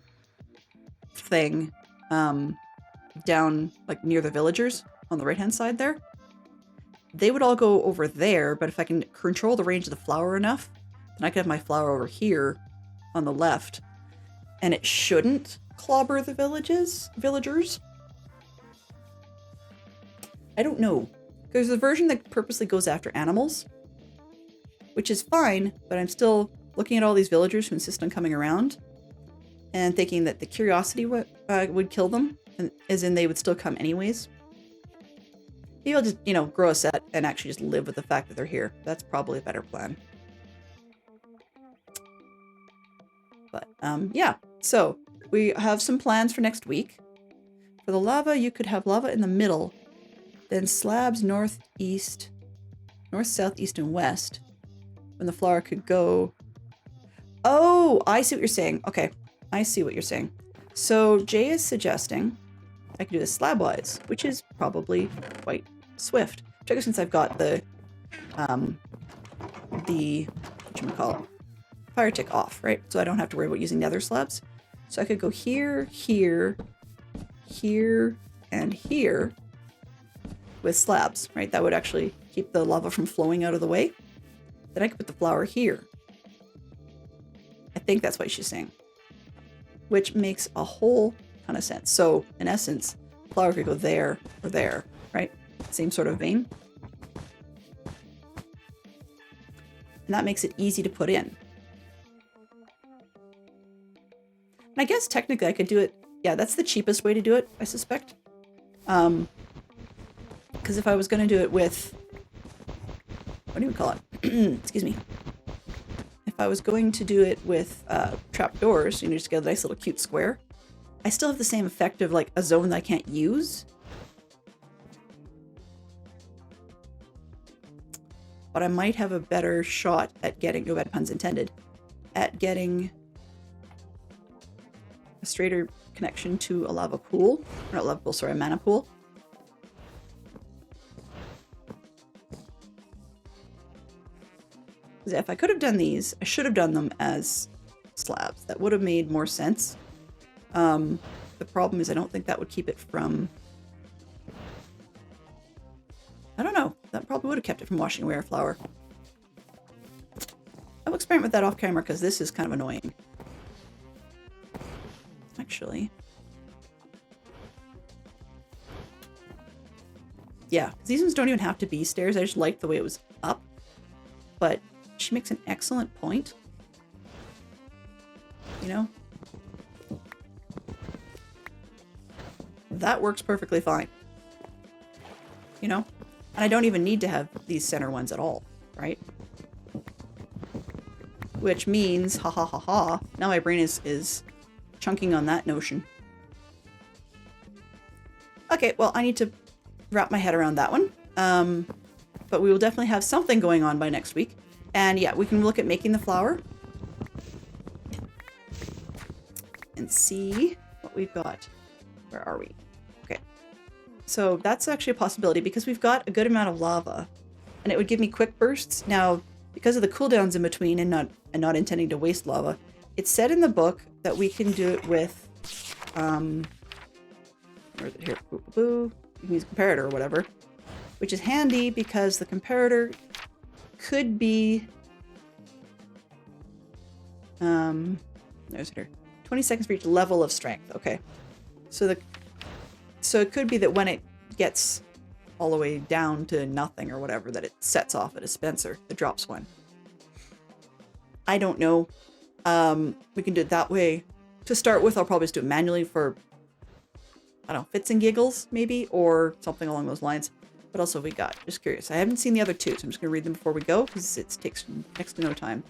thing down like near the villagers on the right hand side there, they would all go over there. But if I can control the range of the flower enough, then I could have my flower over here on the left, and it shouldn't clobber the villagers. I don't know. There's a version that purposely goes after animals, which is fine, but I'm still looking at all these villagers who insist on coming around and thinking that the curiosity would kill them, and as in they would still come anyways. Maybe I'll just, grow a set and actually just live with the fact that they're here. That's probably a better plan. But, yeah. So, we have some plans for next week. For the lava, you could have lava in the middle, then slabs north, south, east, and west. When the flower could go... Oh, I see what you're saying. Okay, I see what you're saying. So Jay is suggesting I could do this slab-wise, which is probably quite swift. Particularly since I've got the fire tick off, right? So I don't have to worry about using nether slabs. So I could go here, here, here, and here with slabs, right? That would actually keep the lava from flowing out of the way. Then I could put the flower here. I think that's what she's saying. Which makes a whole ton of sense. So, in essence, flower could go there or there, right? Same sort of vein. And that makes it easy to put in. I guess technically I could do it. Yeah, that's the cheapest way to do it, I suspect. Because if I was going to do it with... What do you call it? Excuse me. If I was going to do it with trapdoors, you know, just get a nice little cute square, I still have the same effect of like a zone that I can't use. But I might have a better shot at getting, no bad puns intended, at getting a straighter connection to a lava pool. Not lava pool, sorry, a mana pool. Because if I could have done these, I should have done them as slabs. That would have made more sense. The problem is I don't think that would keep it from... I don't know. That probably would have kept it from washing away our flour. I'll experiment with that off camera because this is kind of annoying. Actually. Yeah, these ones don't even have to be stairs. I just liked the way it was up. But she makes an excellent point. You know? That works perfectly fine. You know? And I don't even need to have these center ones at all, right? Which means, ha ha ha ha, now my brain is chunking on that notion. Okay, well, I need to wrap my head around that one. But we will definitely have something going on by next week. And yeah, we can look at making the flour. And see what we've got. Where are we? Okay. So that's actually a possibility because we've got a good amount of lava. And it would give me quick bursts. Now, because of the cooldowns in between and not intending to waste lava, it said in the book that we can do it with where is it here? Boo, boo, boo. You can use a comparator or whatever. Which is handy because the comparator could be there's it here. 20 seconds for each level of strength. Okay. So it could be that when it gets all the way down to nothing or whatever, that it sets off a dispenser. It drops one. I don't know. We can do it that way. To start with, I'll probably just do it manually for, I don't know, fits and giggles, maybe, or something along those lines. What else have we got? Just curious. I haven't seen the other two, so I'm just going to read them before we go, because it takes next to no time.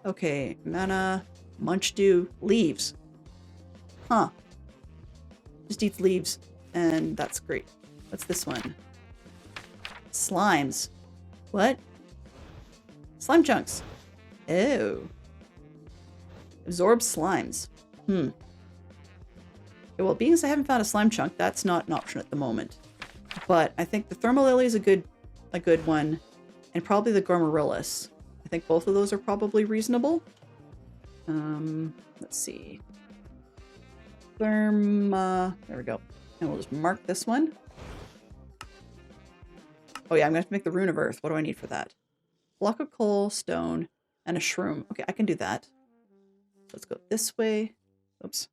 Okay, mana, munch dew, leaves. Huh. Just eats leaves, and that's great. What's this one? Slimes. What? Slime chunks. Oh. Absorb slimes. Okay, well, being as I haven't found a slime chunk, that's not an option at the moment. But I think the thermal lily is a good one, and probably the Gormarillus. I think both of those are probably reasonable. Let's see. There we go. And we'll just mark this one. Oh yeah, I'm gonna have to make the Rune of Earth. What do I need for that? Block of coal, stone, and a shroom. Okay, I can do that. Let's go this way. Oops.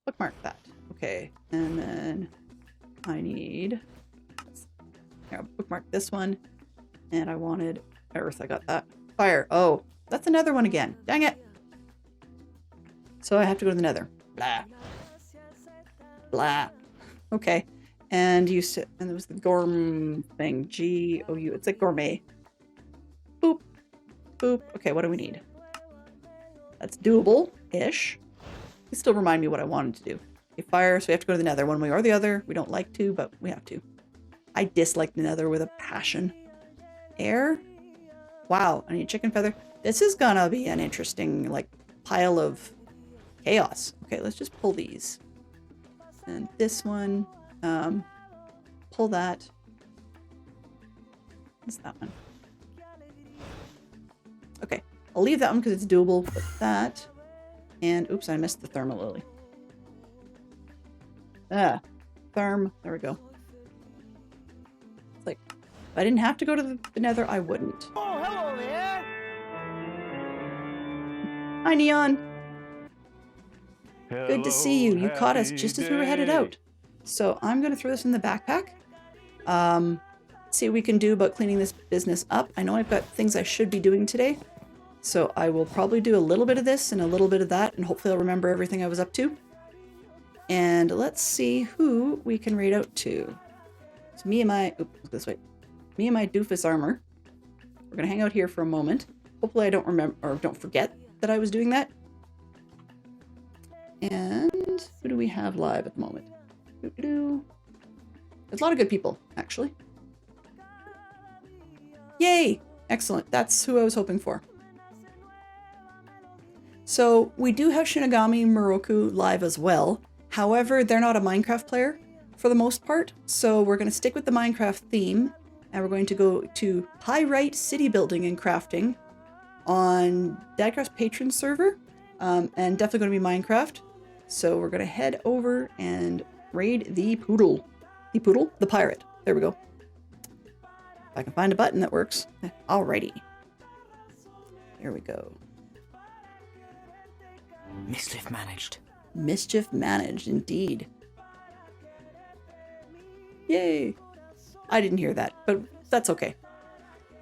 Bookmark that. Okay, and then I need... Here, I'll bookmark this one. And I wanted earth. I got that. Fire. Oh, that's another one again. Dang it. So I have to go to the nether. Blah. Blah. Okay. And you said, and there was the Gorm thing. G-O-U. It's like gourmet. Boop. Boop. Okay, what do we need? That's doable-ish. It still remind me what I wanted to do. Okay, fire, so we have to go to the nether one way or the other. We don't like to, but we have to. I dislike the nether with a passion. Air? Wow, I need a chicken feather. This is gonna be an interesting, like, pile of chaos. Okay, let's just pull these. And this one, pull that. What's that one? Okay, I'll leave that one because it's doable, but that. And, oops, I missed the thermal lily. Ah, therm. There we go. It's like, if I didn't have to go to the nether, I wouldn't. Oh, hello there! Hi, Neon. Good to see you. You caught us just as we were headed out. So I'm going to throw this in the backpack. See what we can do about cleaning this business up. I know I've got things I should be doing today. So I will probably do a little bit of this and a little bit of that, and hopefully I'll remember everything I was up to. And let's see who we can raid out to. It's me and my... Oops, this way. Me and my doofus armor. We're going to hang out here for a moment. Hopefully I don't remember, or don't forget that I was doing that. And who do we have live at the moment? There's a lot of good people, actually. Yay! Excellent. That's who I was hoping for. So we do have Shinigami Moroku live as well. However, they're not a Minecraft player for the most part. So we're going to stick with the Minecraft theme. And we're going to go to Pyrite City Building and Crafting on Dadcraft's patron server. And definitely going to be Minecraft. So we're going to head over and raid the Poodle. The Poodle? The Pirate. There we go. If I can find a button that works. Alrighty. There we go. Mischief managed. Mischief managed, indeed. Yay! I didn't hear that, but that's okay.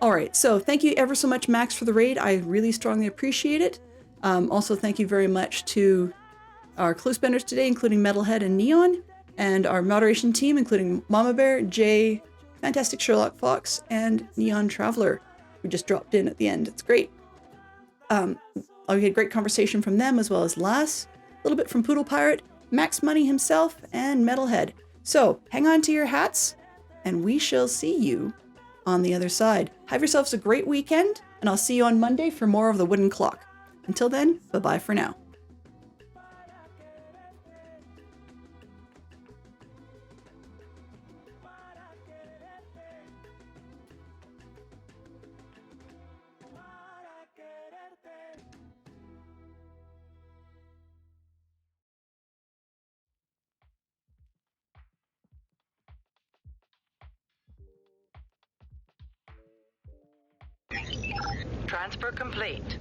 Alright, so thank you ever so much, Max, for the raid. I really strongly appreciate it. Also, thank you very much to our clue spenders today, including Metalhead and Neon, and our moderation team, including Mama Bear, Jay, Fantastic Sherlock Fox, and Neon Traveler, who just dropped in at the end. It's great. We had great conversation from them, as well as Lass, a little bit from Poodle Pirate, Max Money himself, and Metalhead. So, hang on to your hats, and we shall see you on the other side. Have yourselves a great weekend, and I'll see you on Monday for more of the Wooden Clock. Until then, bye-bye for now. Transfer complete.